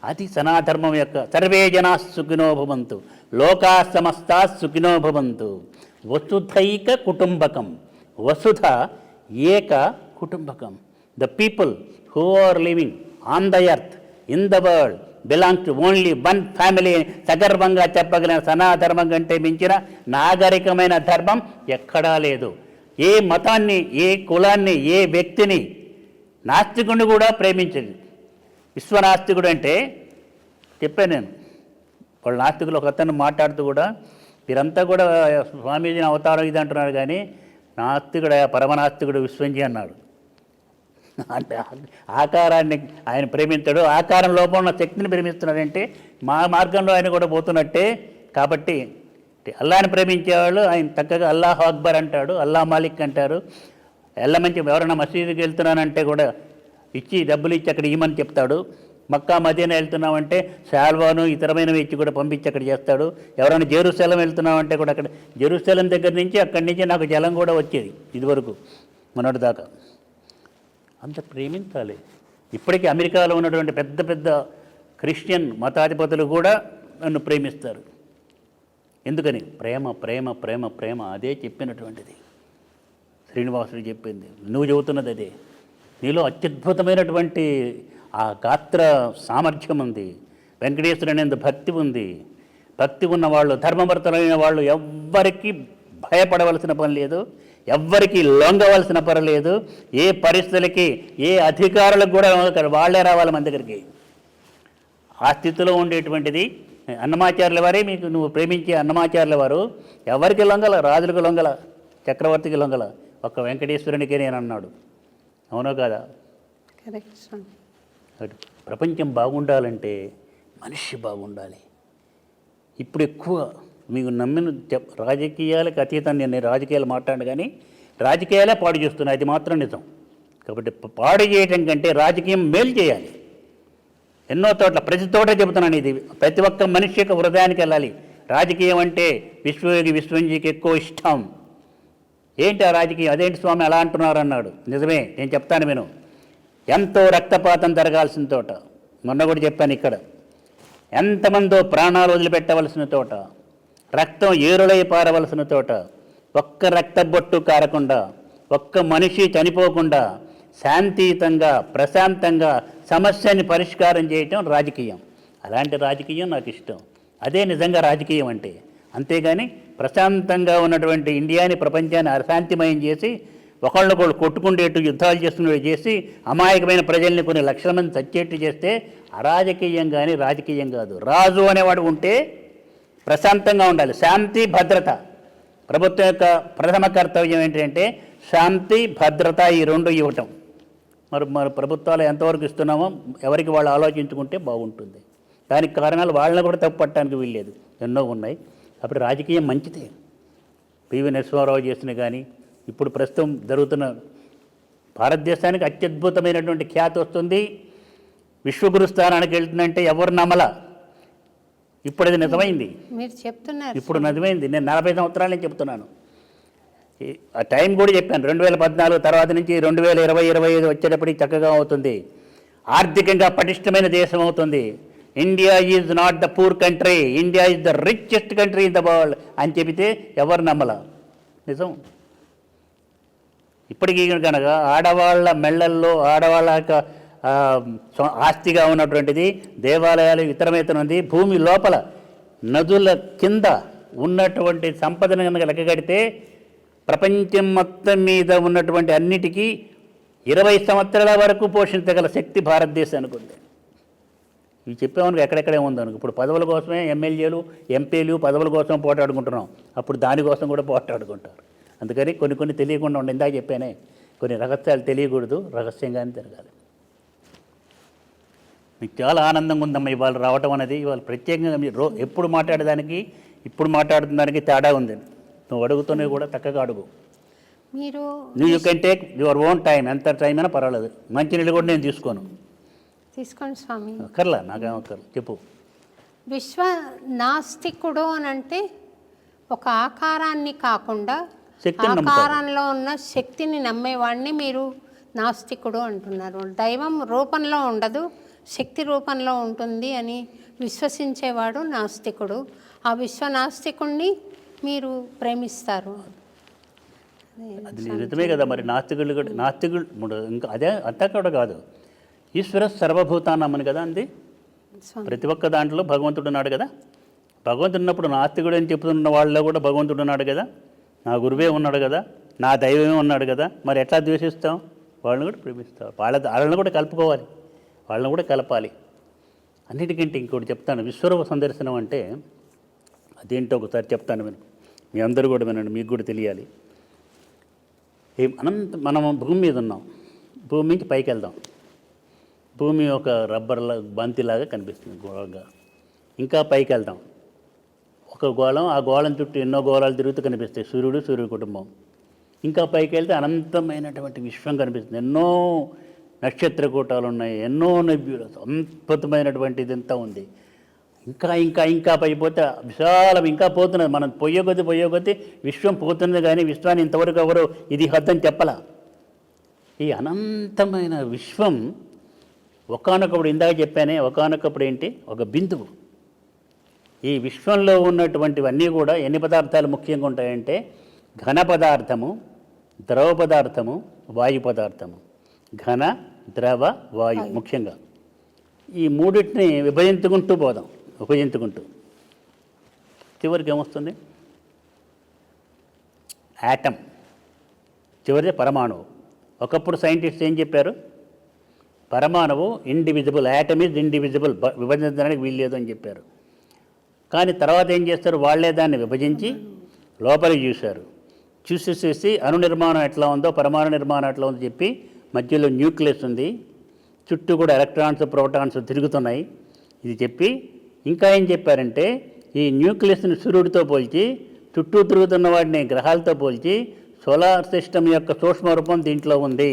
అది సనాధర్మం యొక్క సర్వే జనా సుఖినో భవంతు, లోకా సమస్తా సుఖినో భవంతు, వసుధైక కుటుంబకం, వసుధ ఏక కుటుంబకం. The people who are living on the earth in the world belongs to only one family. సగర్వంగా చెప్పగలిగిన సనాధర్మం కంటే మించిన నాగరికమైన ధర్మం ఎక్కడా లేదు. ఏ మతాన్ని, ఏ కులాన్ని, ఏ వ్యక్తిని, నాస్తికుడిని కూడా ప్రేమించదు. విశ్వనాస్తికుడు అంటే చెప్పాను నేను, వాళ్ళు నాస్తికులు ఒక అతను మాట్లాడుతూ కూడా, వీరంతా కూడా స్వామీజీని అవతారం ఇది అంటున్నారు కానీ నాస్తికుడు, పరమనాస్తికుడు విశ్వంజీ అన్నాడు. అంటే ఆకారాన్ని ఆయన ప్రేమించాడు, ఆకారం లోపల ఉన్న శక్తిని ప్రేమిస్తున్నాడంటే మా మార్గంలో ఆయన కూడా పోతున్నట్టే. కాబట్టి అల్లాని ప్రేమించేవాళ్ళు ఆయన చక్కగా అల్లాహ్ అక్బర్ అంటాడు, అల్లా మాలిక్ అంటారు. మంచి ఎవరైనా మసీదుకి వెళ్తున్నానంటే కూడా డబ్బులు ఇచ్చి అక్కడ ఇవ్వమని చెప్తాడు. మక్కా మదీనా వెళ్తున్నామంటే శాల్వాను ఇతరమైనవి ఇచ్చి కూడా పంపించి అక్కడ చేస్తాడు. ఎవరైనా జెరూసలేం వెళ్తున్నామంటే కూడా అక్కడ జెరూసలేం దగ్గర నుంచి అక్కడి నుంచి నాకు జలం కూడా వచ్చేది ఇదివరకు మొన్నటి దాకా. అంత ప్రేమించాలి. ఇప్పటికీ అమెరికాలో ఉన్నటువంటి పెద్ద పెద్ద క్రిస్టియన్ మతాధిపతులు కూడా నన్ను ప్రేమిస్తారు. ఎందుకని? ప్రేమ ప్రేమ ప్రేమ ప్రేమ. అదే చెప్పినటువంటిది శ్రీనివాసుడు చెప్పింది, నువ్వు చెబుతున్నది అదే. నీలో అత్యద్భుతమైనటువంటి ఆ గాత్ర సామర్థ్యం ఉంది, వెంకటేశ్వరుడు అనేది భక్తి ఉంది. భక్తి ఉన్న వాళ్ళు, ధర్మవర్తలైన వాళ్ళు ఎవ్వరికీ భయపడవలసిన పని లేదు, ఎవ్వరికీ లొంగవలసిన పని లేదు. ఏ పరిస్థితులకి, ఏ అధికారులకు కూడా వాళ్ళే రావాలి మన దగ్గరికి. ఆ స్థితిలో ఉండేటువంటిది అన్నమాచార్యుల వారే. మీకు నువ్వు ప్రేమించే అన్నమాచార్యుల వారు ఎవరికి లొంగల, రాజులకు లొంగల, చక్రవర్తికి లొంగల, ఒక్క వెంకటేశ్వరునికే నేను అన్నాడు. అవునో కాదా? ప్రపంచం బాగుండాలంటే మనిషి బాగుండాలి. ఇప్పుడు ఎక్కువ మీకు నమ్మిన రాజకీయాలకు అతీతం, నేను రాజకీయాలు మాట్లాడు కానీ రాజకీయాలే పాడు చేస్తున్నాయి, అది మాత్రం నిజం. కాబట్టి పాడు చేయటం కంటే రాజకీయం మేలు చేయాలి. ఎన్నో చోట్ల, ప్రతి చోట చెబుతున్నాను ఇది, ప్రతి ఒక్క మనిషి యొక్క హృదయానికి వెళ్ళాలి. రాజకీయం అంటే విశ్వయోగి విశ్వంజీకి ఎక్కువ ఇష్టం. ఏంటి ఆ రాజకీయం? అదేంటి స్వామి అలా అంటున్నారు అన్నాడు. నిజమే, నేను చెప్తాను విను. ఎంతో రక్తపాతం జరగాల్సిన తోట, మొన్న కూడా చెప్పాను ఇక్కడ, ఎంతమందో ప్రాణాలు వదిలిపెట్టవలసిన తోట, రక్తం ఏరులై పారవలసిన తోట, ఒక్క రక్తబొట్టు కారకుండా, ఒక్క మనిషి చనిపోకుండా శాంతియుతంగా ప్రశాంతంగా సమస్యని పరిష్కారం చేయటం రాజకీయం. అలాంటి రాజకీయం నాకు ఇష్టం. అదే నిజంగా రాజకీయం అంటే. అంతేగాని ప్రశాంతంగా ఉన్నటువంటి ఇండియాని ప్రపంచాన్ని అశాంతిమయం చేసి ఒకళ్ళొకళ్ళు కొట్టుకుండేట్టు యుద్ధాలు చేసుకునేట్టు చేసి అమాయకమైన ప్రజల్ని కొన్ని లక్షల మంది చచ్చేట్టు చేస్తే అరాజకీయం కానీ రాజకీయం కాదు. రాజు అనేవాడు ఉంటే ప్రశాంతంగా ఉండాలి. శాంతి భద్రత ప్రభుత్వం యొక్క ప్రథమ కర్తవ్యం ఏంటంటే శాంతి భద్రత, ఈ రెండు ఇవ్వటం. మరి ప్రభుత్వాలు ఎంతవరకు ఇస్తున్నామో ఎవరికి వాళ్ళు ఆలోచించుకుంటే బాగుంటుంది. దానికి కారణాలు వాళ్ళని కూడా తప్పు పట్టడానికి వీల్లేదు, ఎన్నో ఉన్నాయి. అప్పుడు రాజకీయం మంచిదే. పివి నరసింహారావు చేసిన కానీ ఇప్పుడు ప్రస్తుతం జరుగుతున్న భారతదేశానికి అత్యద్భుతమైనటువంటి ఖ్యాతి వస్తుంది. విశ్వగురు స్థానానికి వెళ్తుందంటే ఎవరు నమ్మల. ఇప్పుడు అది నిజమైంది. మీరు చెప్తున్నారు, ఇప్పుడు నిజమైంది. నేను 40 సంవత్సరాల నుంచి చెప్తున్నాను. ఆ టైం కూడా చెప్పాను. 2014 తర్వాత నుంచి 2020-25 వచ్చేటప్పటికి చక్కగా అవుతుంది. ఆర్థికంగా పటిష్టమైన దేశం అవుతుంది. India is not the poor country, India is the richest country in the world అని చెబితే ఎవరు నమ్మల. నిజం. ఇప్పటికీ కనుక ఆడవాళ్ళ మెళ్ళల్లో ఆడవాళ్ళ యొక్క ఆస్తిగా ఉన్నటువంటిది దేవాలయాలు ఇతరమైతున్నది. భూమి లోపల నదుల కింద ఉన్నటువంటి సంపదను కనుక లెక్కగడితే ప్రపంచం మొత్తం మీద ఉన్నటువంటి అన్నిటికీ 20 సంవత్సరాల వరకు పోషించగల శక్తి భారతదేశానికి ఉంది. ఇవి చెప్పేవానికి ఎక్కడెక్కడే ఉందనుకో. ఇప్పుడు పదవుల కోసమే ఎమ్మెల్యేలు ఎంపీలు పదవుల కోసం పోటాడుకుంటున్నాం. అప్పుడు దానికోసం కూడా పోటాడుకుంటారు. అందుకని కొన్ని తెలియకుండా ఉండి, ఇందాక చెప్పానే, కొన్ని రహస్యాలు తెలియకూడదు, రహస్యంగానే తిరగాలి. మీకు చాలా ఆనందంగా ఉందమ్మా ఇవాళ రావటం అనేది. ఇవాళ ప్రత్యేకంగా మీరు ఎప్పుడు మాట్లాడేదానికి ఇప్పుడు మాట్లాడుతున్న దానికి తేడా ఉంది. నువ్వు అడుగుతున్నవి కూడా చక్కగా అడుగు. మీరు you can take your own time, ఎంత టైం అయినా పర్వాలేదు. మంచినీళ్ళు కూడా నేను తీసుకోను. తీసుకోండి స్వామి. అక్కర్లా, నాకేం అక్కర్లా. చెప్పు. విశ్వ నాస్తికుడు అని అంటే ఒక ఆకారాన్ని కాకుండా ఆకారంలో ఉన్న శక్తిని నమ్మేవాడిని మీరు నాస్తికుడు అంటున్నారు. దైవం రూపంలో ఉండదు, శక్తి రూపంలో ఉంటుంది అని విశ్వసించేవాడు నాస్తికుడు. ఆ విశ్వనాస్తికుణ్ణి మీరు ప్రేమిస్తారు. అది నిజమే కదా. మరి నాస్తికుడు ఇంకా అదే అంతా కూడా కాదు. ఈశ్వర సర్వభూతాన్నమని కదా అంది. ప్రతి ఒక్క దాంట్లో భగవంతుడు ఉన్నాడు కదా. భగవంతుడు ఉన్నప్పుడు నాస్తికుడు అని చెప్తున్న వాళ్ళలో కూడా భగవంతుడు ఉన్నాడు కదా. నా గురువే ఉన్నాడు కదా, నా దైవమే ఉన్నాడు కదా. మరి ఎట్లా ద్వేషిస్తాం? వాళ్ళని కూడా ప్రేమిస్తాం. వాళ్ళని కూడా కలుపుకోవాలి, వాళ్ళని కూడా కలపాలి. అన్నిటికంటే ఇంకోటి చెప్తాను. విశ్వరూప సందర్శనం అంటే అదేంటో ఒకసారి చెప్తాను విను. మీ అందరూ కూడా వినండి, మీకు కూడా తెలియాలి. మనం భూమి మీద ఉన్నాం. భూమి నుంచి పైకి వెళ్దాం. భూమి ఒక రబ్బర్లా బంతిలాగా కనిపిస్తుంది గోళంగా. ఇంకా పైకి వెళ్దాం. ఒక గోళం, ఆ గోళం చుట్టూ ఎన్నో గోళాలు తిరుగుతూ కనిపిస్తాయి. సూర్యుడు కుటుంబం. ఇంకా పైకి వెళ్తే అనంతమైనటువంటి విశ్వం కనిపిస్తుంది. ఎన్నో నక్షత్ర కూటాలు ఉన్నాయి, ఎన్నో నెబ్యూలు, అద్భుతమైనటువంటి ఇదంతా ఉంది. ఇంకా ఇంకా ఇంకా పైపోతే విశాలం ఇంకా పోతున్నది. మనం పోయే కొద్దీ విశ్వం పోతున్నది. కానీ విశ్వాన్ని ఇంతవరకు ఎవరు ఇది హద్దని చెప్పలా. ఈ అనంతమైన విశ్వం ఒకానొకప్పుడు, ఇందాక చెప్పానే, ఒకానొకప్పుడు ఏంటి, ఒక బిందువు. ఈ విశ్వంలో ఉన్నటువంటివన్నీ కూడా ఎన్ని పదార్థాలు ముఖ్యంగా ఉంటాయంటే ఘన పదార్థము, ద్రవ పదార్థము, వాయు పదార్థము. ఘన, ద్రవ, వాయు ముఖ్యంగా. ఈ మూడింటిని విభజించుకుంటూ పోదాం. చివరికి ఏమొస్తుంది? యాటమ్. చివరిది పరమాణువు. ఒకప్పుడు సైంటిస్ట్ ఏం చెప్పారు? పరమాణువు ఇండివిజిబుల్, యాటమ్ ఈజ్ ఇండివిజిబుల్, విభజించడానికి వీల్లేదు అని చెప్పారు. కానీ తర్వాత ఏం చేస్తారు? వాళ్ళే దాన్ని విభజించి లోపలికి చూసి అణు నిర్మాణం ఎట్లా ఉందో, పరమాణు నిర్మాణం ఎట్లా ఉందో చెప్పి మధ్యలో న్యూక్లియస్ ఉంది, చుట్టూ కూడా ఎలక్ట్రాన్స్ ప్రోటాన్స్ తిరుగుతున్నాయి. ఇది చెప్పి ఇంకా ఏం చెప్పారంటే ఈ న్యూక్లియస్ని సూర్యుడితో పోల్చి, చుట్టూ తిరుగుతున్న వాటిని గ్రహాలతో పోల్చి సోలార్ సిస్టమ్ యొక్క సూక్ష్మ రూపం దీంట్లో ఉంది,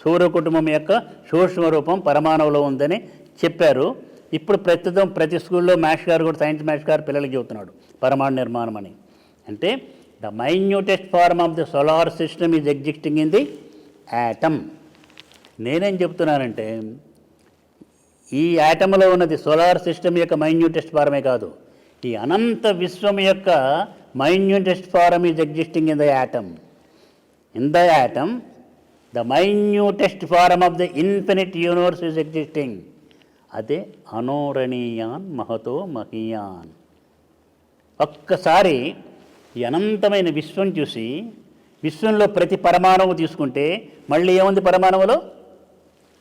సూర్య కుటుంబం యొక్క సూక్ష్మ రూపం పరమాణువులో ఉందని చెప్పారు. ఇప్పుడు ప్రస్తుతం ప్రతి స్కూల్లో మ్యాథ్స్ గారు కూడా, సైన్స్ మ్యాథ్స్ గారు పిల్లలకి చెబుతున్నాడు. పరమాణు నిర్మాణం అని. అంటే the minutest form of the solar system is existing in the atom. నేనేం చెప్తున్నానంటే ఈ యాటంలో ఉన్నది సోలార్ సిస్టమ్ యొక్క మైన్యూటెస్ట్ ఫారమే కాదు, ఈ అనంత విశ్వం యొక్క minutest form is existing in the atom. In the atom the minutest form of the infinite universe is existing. అదే అనోరణీయాన్ మహతో మహీయాన్. ఒక్కసారి ఈ అనంతమైన విశ్వం చూసి విశ్వంలో ప్రతి పరమాణువు తీసుకుంటే మళ్ళీ ఏముంది పరమాణువులో?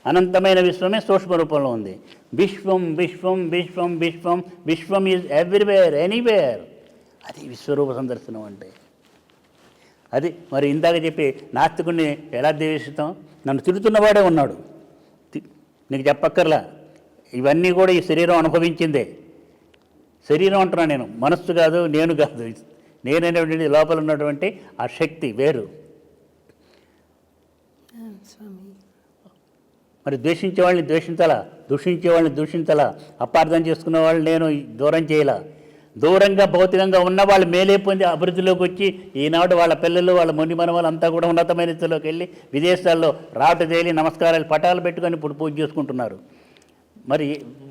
అనంతమైన విశ్వమే సూక్ష్మ రూపంలో ఉంది. విశ్వం విశ్వం విశ్వం విశ్వం విశ్వం ఈజ్ ఎవ్రీవేర్ ఎనీవేర్. అది విశ్వరూప సందర్శనం అంటే. అది మరి ఇందాక చెప్పి నాస్తికుడిని ఎలా ద్వేషిస్తాం? నన్ను తిడుతున్నవాడే ఉన్నాడు, నీకు చెప్పక్కర్లా. ఇవన్నీ కూడా ఈ శరీరం అనుభవించిందే. శరీరం అంటున్నాను నేను, మనస్సు కాదు, నేను కాదు. నేననేటువంటి లోపల ఉన్నటువంటి ఆ శక్తి వేరు. మరి ద్వేషించే వాళ్ళని ద్వేషించాలా, దూషించే వాళ్ళని దూషించాలా, అపార్థం చేసుకునే వాళ్ళని నేను దూరం చేయాలా. దూరంగా భౌతికంగా ఉన్న వాళ్ళు మేలే పొంది అభివృద్ధిలోకి వచ్చి ఈనాడు వాళ్ళ పిల్లలు వాళ్ళ మొండి మనవాళ్ళు అంతా కూడా ఉన్నతమైన స్థితిలోకి వెళ్ళి విదేశాల్లో రాటు తేలి నమస్కారాలు పటాలు పెట్టుకొని ఇప్పుడు పూజ చేసుకుంటున్నారు. మరి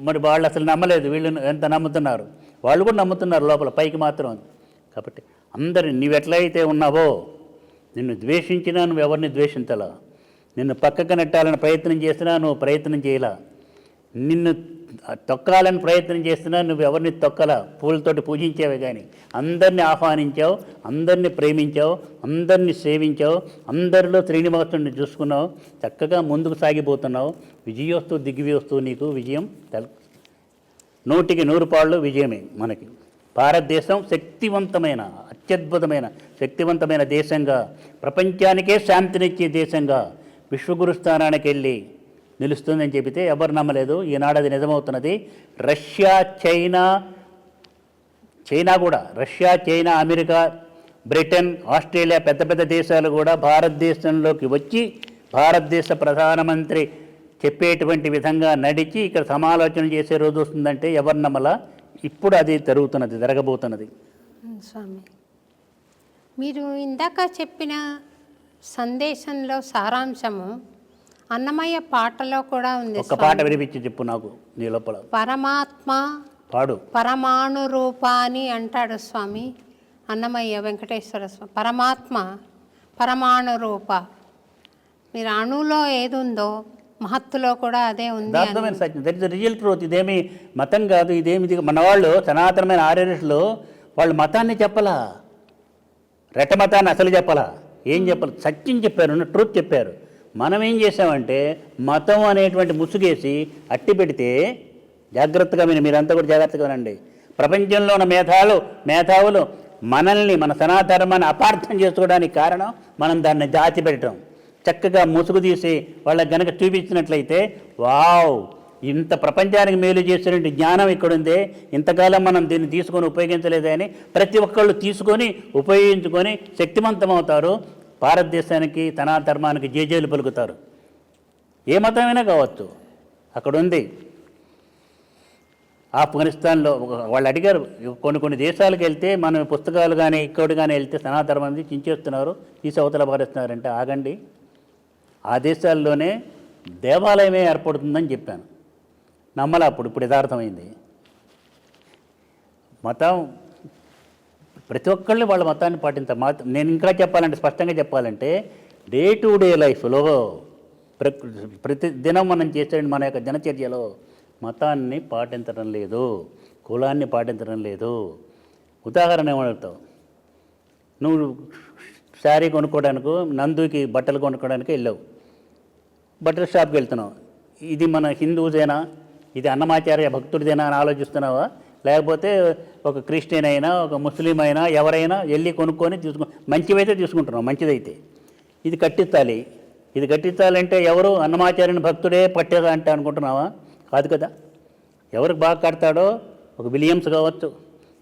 మరి వాళ్ళు అసలు నమ్మలేదు, వీళ్ళు ఎంత నమ్ముతున్నారు. వాళ్ళు కూడా నమ్ముతున్నారు లోపల, పైకి మాత్రం. కాబట్టి అందరు నీవెట్లయితే ఉన్నావో, నిన్ను ద్వేషించినా నువ్వు ఎవరిని ద్వేషించాలా, నిన్ను పక్కకు నెట్టాలని ప్రయత్నం చేసినా నువ్వు ప్రయత్నం చేయలా, నిన్ను తొక్కాలని ప్రయత్నం చేసినా నువ్వు ఎవరిని తొక్కలా, పూలతోటి పూజించావే. కానీ అందరినీ ఆహ్వానించావు, అందరినీ ప్రేమించావు, అందరినీ సేవించావు, అందరిలో శ్రీనివాసుని చూసుకున్నావు, చక్కగా ముందుకు సాగిపోతున్నావు. విజయోస్తు దిగ్వియోస్తు, నీకు విజయం 100కి 100 పాళ్ళు విజయమే. మనకి భారతదేశం శక్తివంతమైన అత్యద్భుతమైన శక్తివంతమైన దేశంగా, ప్రపంచానికే శాంతినిచ్చే దేశంగా విశ్వగురు స్థానానికి వెళ్ళి నిలుస్తుందని చెబితే ఎవరు నమ్మలేదు. ఈనాడు అది నిజమవుతున్నది. రష్యా చైనా కూడా, Russia China America Britain Australia పెద్ద పెద్ద దేశాలు కూడా భారతదేశంలోకి వచ్చి భారతదేశ ప్రధానమంత్రి చెప్పేటువంటి విధంగా నడిచి ఇక్కడ సమాలోచన చేసే రోజు వస్తుందంటే ఎవరు నమ్మలా. ఇప్పుడు అది జరగబోతున్నది. స్వామి, మీరు ఇందాక చెప్పిన సందేశంలో సారాంశము అన్నమయ్య పాటలో కూడా ఉంది. ఒక పాట వినిపించి చెప్పు నాకు, నీ లోపల. పరమాత్మ పాడు. పరమాణు రూప అని అంటాడు స్వామి అన్నమయ్య వెంకటేశ్వర స్వామి. పరమాత్మ పరమాణు రూప. మీరు అణులో ఏది ఉందో మహత్తులో కూడా అదే ఉంది. దార్థమైన సత్యం, దట్ ఇస్ రియల్ ట్రూత్. ఇదేమి మతం కాదు, ఇదేమి మన వాళ్ళు సనాతనమైన ఆర్యనులు వాళ్ళు మతాన్ని చెప్పలా, రెట్ట మతాన్ని అసలు చెప్పలా, ఏం చెప్పాలి, సత్యం చెప్పారు, ట్రూత్ చెప్పారు. మనం ఏం చేసామంటే మతం అనేటువంటి ముసుగేసి అట్టి పెడితే, జాగ్రత్తగా మీరంతా కూడా జాగ్రత్తగా వినండి. ప్రపంచంలో ఉన్న మేధావులు మనల్ని, మన సనాతనమాన్ని అపార్థం చేసుకోవడానికి కారణం మనం దాన్ని దాచి పెట్టడం. చక్కగా ముసుగు తీసి వాళ్ళకి గనక చూపించినట్లయితే, వావ్, ఇంత ప్రపంచానికి మేలు చేసినటువంటి జ్ఞానం ఇక్కడుందే, ఇంతకాలం మనం దీన్ని తీసుకొని ఉపయోగించలేదే అని ప్రతి ఒక్కళ్ళు తీసుకొని ఉపయోగించుకొని శక్తివంతమవుతారు. భారతదేశానికి తన ధర్మానికి జేజేలు పలుకుతారు. ఏ మతమైనా కావచ్చు. అక్కడ ఉంది ఆఫ్ఘనిస్తాన్లో వాళ్ళు అడిగారు, కొన్ని దేశాలకు వెళ్తే మనం పుస్తకాలు కానీ ఇక్కడ కానీ వెళ్తే సనాతనం చించేస్తున్నారు, తీసి అవతల పారేస్తున్నారంటే ఆగండి, ఆ దేశాల్లోనే దేవాలయమే ఏర్పడుతుందని చెప్పాను. నమ్మలా ఇప్పుడు యథార్థమైంది. మతం ప్రతి ఒక్కళ్ళు వాళ్ళ మతాన్ని పాటించాలి. నేను ఇంకా చెప్పాలంటే, స్పష్టంగా చెప్పాలంటే, డే టు డే లైఫ్లో ప్రతి దినం మనం చేసే మన యొక్క దినచర్యలో మతాన్ని పాటించడం లేదు, కులాన్ని పాటించడం లేదు. ఉదాహరణ ఏమడుగుతావు, నువ్వు శారీ కొనుక్కోవడానికి నందుకి బట్టలు కొనుక్కోవడానికి వెళ్ళావు, బట్టల షాప్కి వెళ్తున్నావు, ఇది మన హిందూదేనా, ఇది అన్నమాచార్య భక్తుడిదేనా అని ఆలోచిస్తున్నావా? లేకపోతే ఒక క్రిస్టియన్ అయినా ఒక ముస్లిం అయినా ఎవరైనా వెళ్ళి కొనుక్కొని మంచివైతే తీసుకుంటున్నావు, మంచిదైతే ఇది కట్టించాలి, ఇది కట్టించాలంటే ఎవరు అన్నమాచార్యుని భక్తుడే పట్టేదా అంటే అనుకుంటున్నావా? కాదు కదా. ఎవరికి బాగా కడతాడో, ఒక విలియమ్స్ కావచ్చు,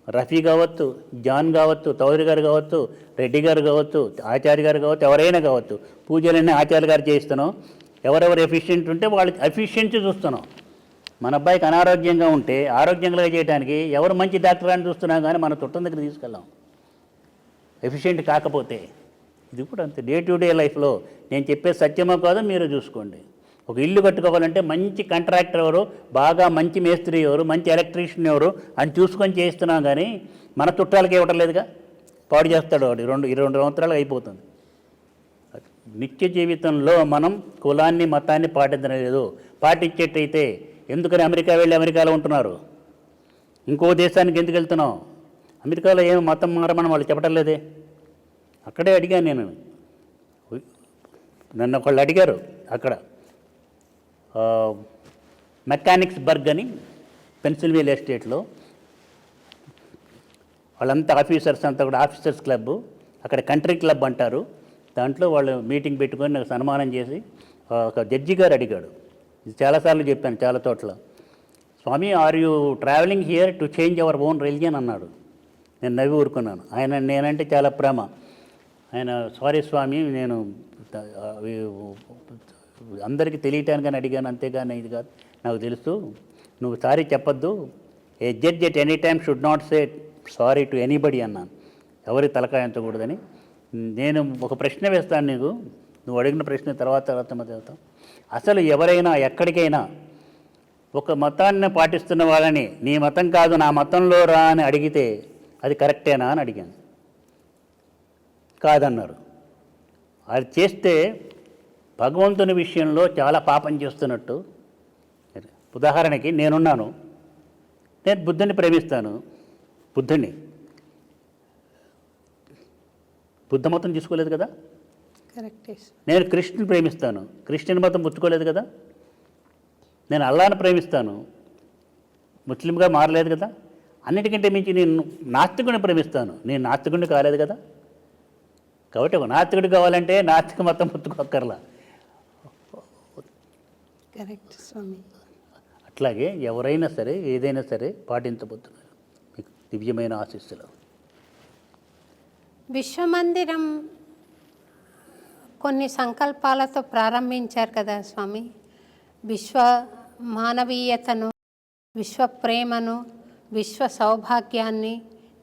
రఫీ కావచ్చు, జాన్ కావచ్చు, చౌదరి గారు కావచ్చు, రెడ్డి గారు కావచ్చు, ఆచార్య గారు కావచ్చు, ఎవరైనా కావచ్చు, పూజలన్నీ ఆచార్య గారు చేయిస్తున్నాం. ఎవరెవరు ఎఫిషియెంట్ ఉంటే వాళ్ళకి ఎఫిషియెన్సీ చూస్తున్నాం. మన అబ్బాయికి అనారోగ్యంగా ఉంటే ఆరోగ్యంగా చేయడానికి ఎవరు మంచి డాక్టర్ అని చూస్తున్నాం కానీ మన చుట్టం దగ్గర తీసుకెళ్ళాం ఎఫిషియెంట్ కాకపోతే. ఇది కూడా అంతే. డే టు డే లైఫ్లో నేను చెప్పే సత్యమో కాదో మీరు చూసుకోండి. ఒక ఇల్లు కట్టుకోవాలంటే మంచి కాంట్రాక్టర్ ఎవరు, బాగా మంచి మేస్త్రి ఎవరు, మంచి ఎలక్ట్రీషియన్ ఎవరు అని చూసుకొని చేస్తున్నాం కానీ మన చుట్టాలకి ఇవ్వటం లేదుగా. పాడు చేస్తాడు వాడు. 22 సంవత్సరాలు అయిపోతుంది. నిత్య జీవితంలో మనం కులాన్ని మతాన్ని పాటించడం లేదు. పాటించేటైతే ఎందుకని అమెరికా వెళ్ళి అమెరికాలో ఉంటున్నారు? ఇంకో దేశానికి ఎందుకు వెళ్తున్నాం? అమెరికాలో ఏం మతం మారమని వాళ్ళు చెప్పడం లేదే. అక్కడే అడిగాను నేను. నన్ను ఒకళ్ళు అడిగారు అక్కడ మెకానిక్స్బర్గ్ అని పెన్సిల్వేనియా స్టేట్లో. వాళ్ళంతా ఆఫీసర్స్ అంతా కూడా ఆఫీసర్స్ క్లబ్, అక్కడ కంట్రీ క్లబ్ అంటారు. దాంట్లో వాళ్ళు మీటింగ్ పెట్టుకొని నాకు సన్మానం చేసి ఒక జడ్జి గారు అడిగాడు. ఇది చాలాసార్లు చెప్పాను చాలా చోట్ల. Swami, are you travelling here to change our own religion అన్నాడు. నేను నవ్వి ఊరుకున్నాను. నేనంటే చాలా ప్రేమ. ఆయన సారీ స్వామి, నేను అందరికీ తెలియటానికని అడిగాను, అంతేగాని ఇది కాదు, నాకు తెలుసు, నువ్వు సారీ చెప్పొద్దు. ఏ judge at any time should not say sorry to anybody అన్నాను. ఎవరి తలకాయించకూడదని. నేను ఒక ప్రశ్న వేస్తాను నీకు, నువ్వు అడిగిన ప్రశ్న తర్వాత చదువుతాం. అసలు ఎవరైనా ఎక్కడికైనా ఒక మతాన్ని పాటిస్తున్న వాళ్ళని నీ మతం కాదు నా మతంలో రా అని అడిగితే అది కరెక్టేనా అని అడిగాను. కాదన్నారు. అది చేస్తే భగవంతుని విషయంలో చాలా పాపం చేస్తున్నట్టు. ఉదాహరణకి నేను బుద్ధుని ప్రేమిస్తాను. బుద్ధ మతం తీసుకోలేదు కదా. కరెక్ట్. నేను కృష్ణుని ప్రేమిస్తాను. క్రిస్టియన్ మతం పుచ్చుకోలేదు కదా. నేను అల్లాను ప్రేమిస్తాను. ముస్లింగా మారలేదు కదా. అన్నిటికంటే మించి నేను నాస్తికుడిని ప్రేమిస్తాను. నేను నాస్తికుడిని కాలేదు కదా. కాబట్టి ఒక నాస్తికుడు కావాలంటే నాస్తిక మతం పుచ్చుకోక్కర్లా. కరెక్ట్ స్వామి. అట్లాగే ఎవరైనా సరే ఏదైనా సరే పాటించబోతున్నారు. మీకు దివ్యమైన ఆశీస్సులు. విశ్వమందిరం కొన్ని సంకల్పాలతో ప్రారంభించారు కదా స్వామి. విశ్వ మానవీయతను, విశ్వ ప్రేమను, విశ్వ సౌభాగ్యాన్ని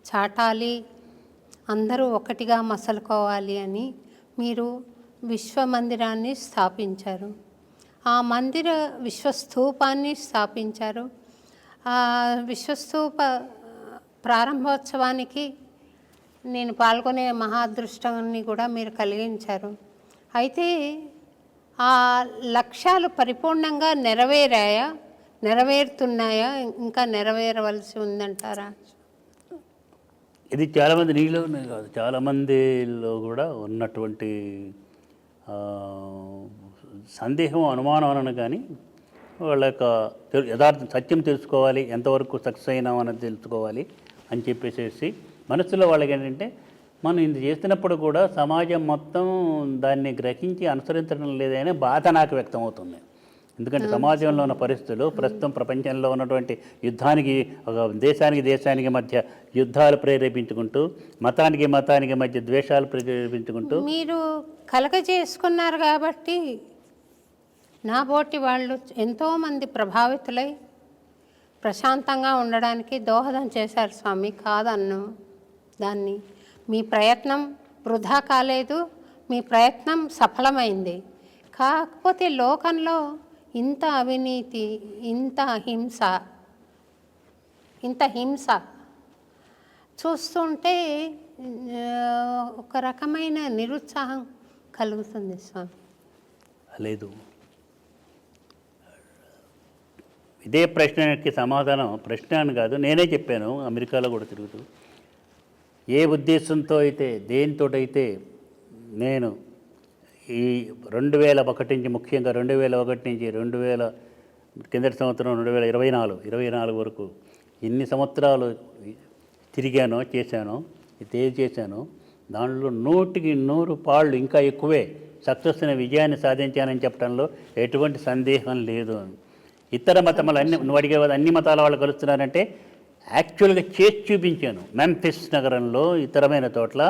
చాటాలి, అందరూ ఒకటిగా మసలుకోవాలి అని మీరు విశ్వమందిరాన్ని స్థాపించారు. ఆ మందిర విశ్వస్తూపాన్ని స్థాపించారు. ఆ విశ్వస్తూప ప్రారంభోత్సవానికి నేను పాల్గొనే మహాదృష్టాన్ని కూడా మీరు కలిగించారు. అయితే ఆ లక్ష్యాలు పరిపూర్ణంగా నెరవేరుతున్నాయా, ఇంకా నెరవేరవలసి ఉందంటారా? ఇది చాలామంది నీలో కాదు, చాలామందిలో కూడా ఉన్నటువంటి సందేహం, అనుమానం అనను కానీ వాళ్ళ యొక్క యథార్థ సత్యం తెలుసుకోవాలి, ఎంతవరకు సక్సెస్ అయినాం అన్నది తెలుసుకోవాలి అని చెప్పేసి మనసులో వాళ్ళకి ఏంటంటే మనం ఇది చేస్తున్నప్పుడు కూడా సమాజం మొత్తం దాన్ని గ్రహించి అనుసరించడం లేదనే బాధ నాకు వ్యక్తమవుతుంది. ఎందుకంటే సమాజంలో ఉన్న పరిస్థితులు ప్రస్తుతం ప్రపంచంలో ఉన్నటువంటి యుద్ధానికి, ఒక దేశానికి మధ్య యుద్ధాలు ప్రేరేపించుకుంటూ, మతానికి మధ్య ద్వేషాలు ప్రేరేపించుకుంటూ మీరు కలగజేసుకున్నారు. కాబట్టి నా బోటి వాళ్ళు ఎంతోమంది ప్రభావితులై ప్రశాంతంగా ఉండడానికి దోహదం చేశారు స్వామి. కాదన్ను దాన్ని. మీ ప్రయత్నం వృధా కాలేదు, మీ ప్రయత్నం సఫలమైంది. కాకపోతే లోకంలో ఇంత అవినీతి, ఇంత హింస చూస్తుంటే ఒక రకమైన నిరుత్సాహం కలుగుతుంది స్వామి. లేదు, ఇదే ప్రశ్నకి సమాధానం, ప్రశ్న అని కాదు, నేనే చెప్పాను అమెరికాలో కూడా తిరుగుతూ. ఏ ఉద్దేశంతో అయితే, దేనితోటైతే నేను ఈ 2001 నుంచి, ముఖ్యంగా 2001 నుంచి 2000 కిందటి సంవత్సరం 2024 వరకు ఎన్ని సంవత్సరాలు తిరిగానో చేశానో, దానిలో 100కి 100 పాళ్ళు ఇంకా ఎక్కువే సక్సెస్ అయిన విజయాన్ని సాధించానని చెప్పడంలో ఎటువంటి సందేహం లేదు. ఇతర మతములు నువ్వు అడిగే అన్ని మతాల వాళ్ళు కలుస్తున్నారంటే యాక్చువల్గా చేసి చూపించాను. మెంఫిస్ నగరంలో, ఇతరమైన చోట్ల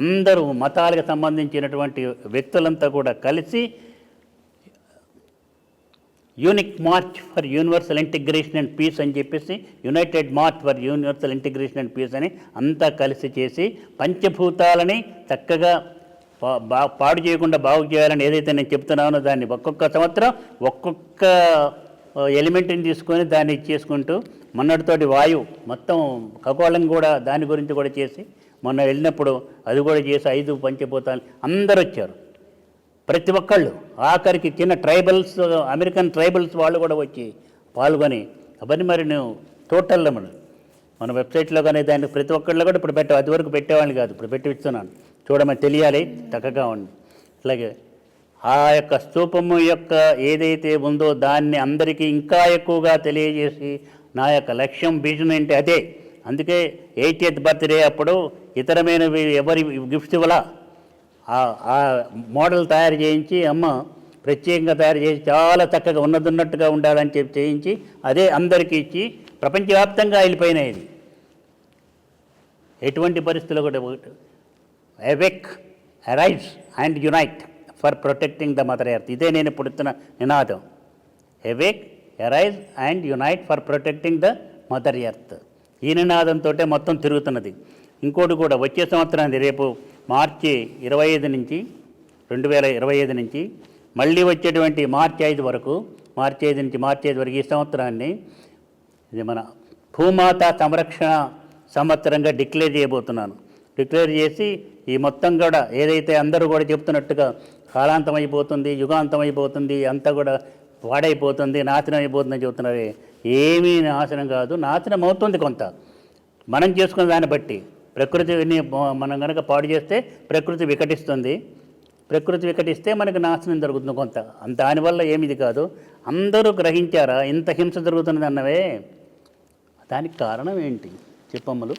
అందరూ మతాలకు సంబంధించినటువంటి వ్యక్తులంతా కూడా కలిసి unique march for universal integration and peace అని చెప్పేసి united march for universal integration and peace అని అంతా కలిసి చేసి పంచభూతాలని చక్కగా పాడు చేయకుండా బాగు చేయాలని ఏదైతే నేను చెప్తున్నానో దాన్ని ఒక్కొక్క సంవత్సరం ఒక్కొక్క ఎలిమెంట్ని తీసుకొని దాన్ని చేసుకుంటూ మొన్నటితోటి వాయువు మొత్తం ఖగోళం కూడా దాని గురించి కూడా చేసి మొన్న వెళ్ళినప్పుడు అది కూడా చేసి 5 పంచభూతాలు అందరూ వచ్చారు, ప్రతి ఒక్కళ్ళు. ఆఖరికి చిన్న ట్రైబల్స్, అమెరికన్ ట్రైబల్స్ వాళ్ళు కూడా వచ్చి పాల్గొని అవన్నీ మరి నేను టోటల్ మన వెబ్సైట్లో కానీ దాన్ని ప్రతి ఒక్కళ్ళు కూడా ఇప్పుడు అది వరకు పెట్టేవాళ్ళు కాదు, ఇప్పుడు పెట్టి ఇస్తున్నాను, చూడమని తెలియాలి, చక్కగా ఉంది. అలాగే ఆ యొక్క స్తూపము యొక్క ఏదైతే ఉందో దాన్ని అందరికీ ఇంకా ఎక్కువగా తెలియజేసి నా యొక్క లక్ష్యం, విజన్ ఏంటి అదే. అందుకే 80th బర్త్డే అప్పుడు ఇతరమైనవి ఎవరి గిఫ్ట్స్ ఇవ్వాలా, ఆ మోడల్ తయారు చేయించి అమ్మ ప్రత్యేకంగా తయారు చేసి చాలా చక్కగా ఉన్నట్టుగా ఉండాలని చెప్పి చేయించి అదే అందరికీ ఇచ్చి ప్రపంచవ్యాప్తంగా వెళ్ళిపోయినాయి. ఇది ఎటువంటి పరిస్థితుల్లో కూడా awake, arise and unite for protecting the mother earth. ఇదే నేను ఇప్పుడు ఇస్తున్న నినాదం. Awake, arise and unite for protecting the mother earth. ఈ నినాదంతో మొత్తం తిరుగుతున్నది. ఇంకోటి కూడా వచ్చే సంవత్సరానికి రేపు మార్చి 25 నుంచి 2025 నుంచి మళ్ళీ వచ్చేటువంటి మార్చి 5 వరకు, మార్చి 5 నుంచి మార్చి 5 వరకు ఈ సంవత్సరాన్ని ఇది మన భూమాత సంరక్షణ సంవత్సరంగా డిక్లేర్ చేయబోతున్నాను. డిక్లేర్ చేసి ఈ మొత్తం కూడా ఏదైతే అందరూ కూడా చెప్తున్నట్టుగా కాలాంతం అయిపోతుంది, యుగాంతం అయిపోతుంది, అంతా కూడా పాడైపోతుంది, నాశనం అయిపోతుందని చెబుతున్నారు. ఏమీ నాశనం కాదు, నాశనం అవుతుంది కొంత మనం చేసుకున్న దాన్ని బట్టి. ప్రకృతిని మనం కనుక పాడు చేస్తే ప్రకృతి వికటిస్తుంది, ప్రకృతి వికటిస్తే మనకు నాశనం జరుగుతుంది కొంత. దానివల్ల ఏమిది కాదు. అందరూ గ్రహించారా ఇంత హింస జరుగుతున్నది అన్నవే? దానికి కారణం ఏంటి చెప్పమ్మలు?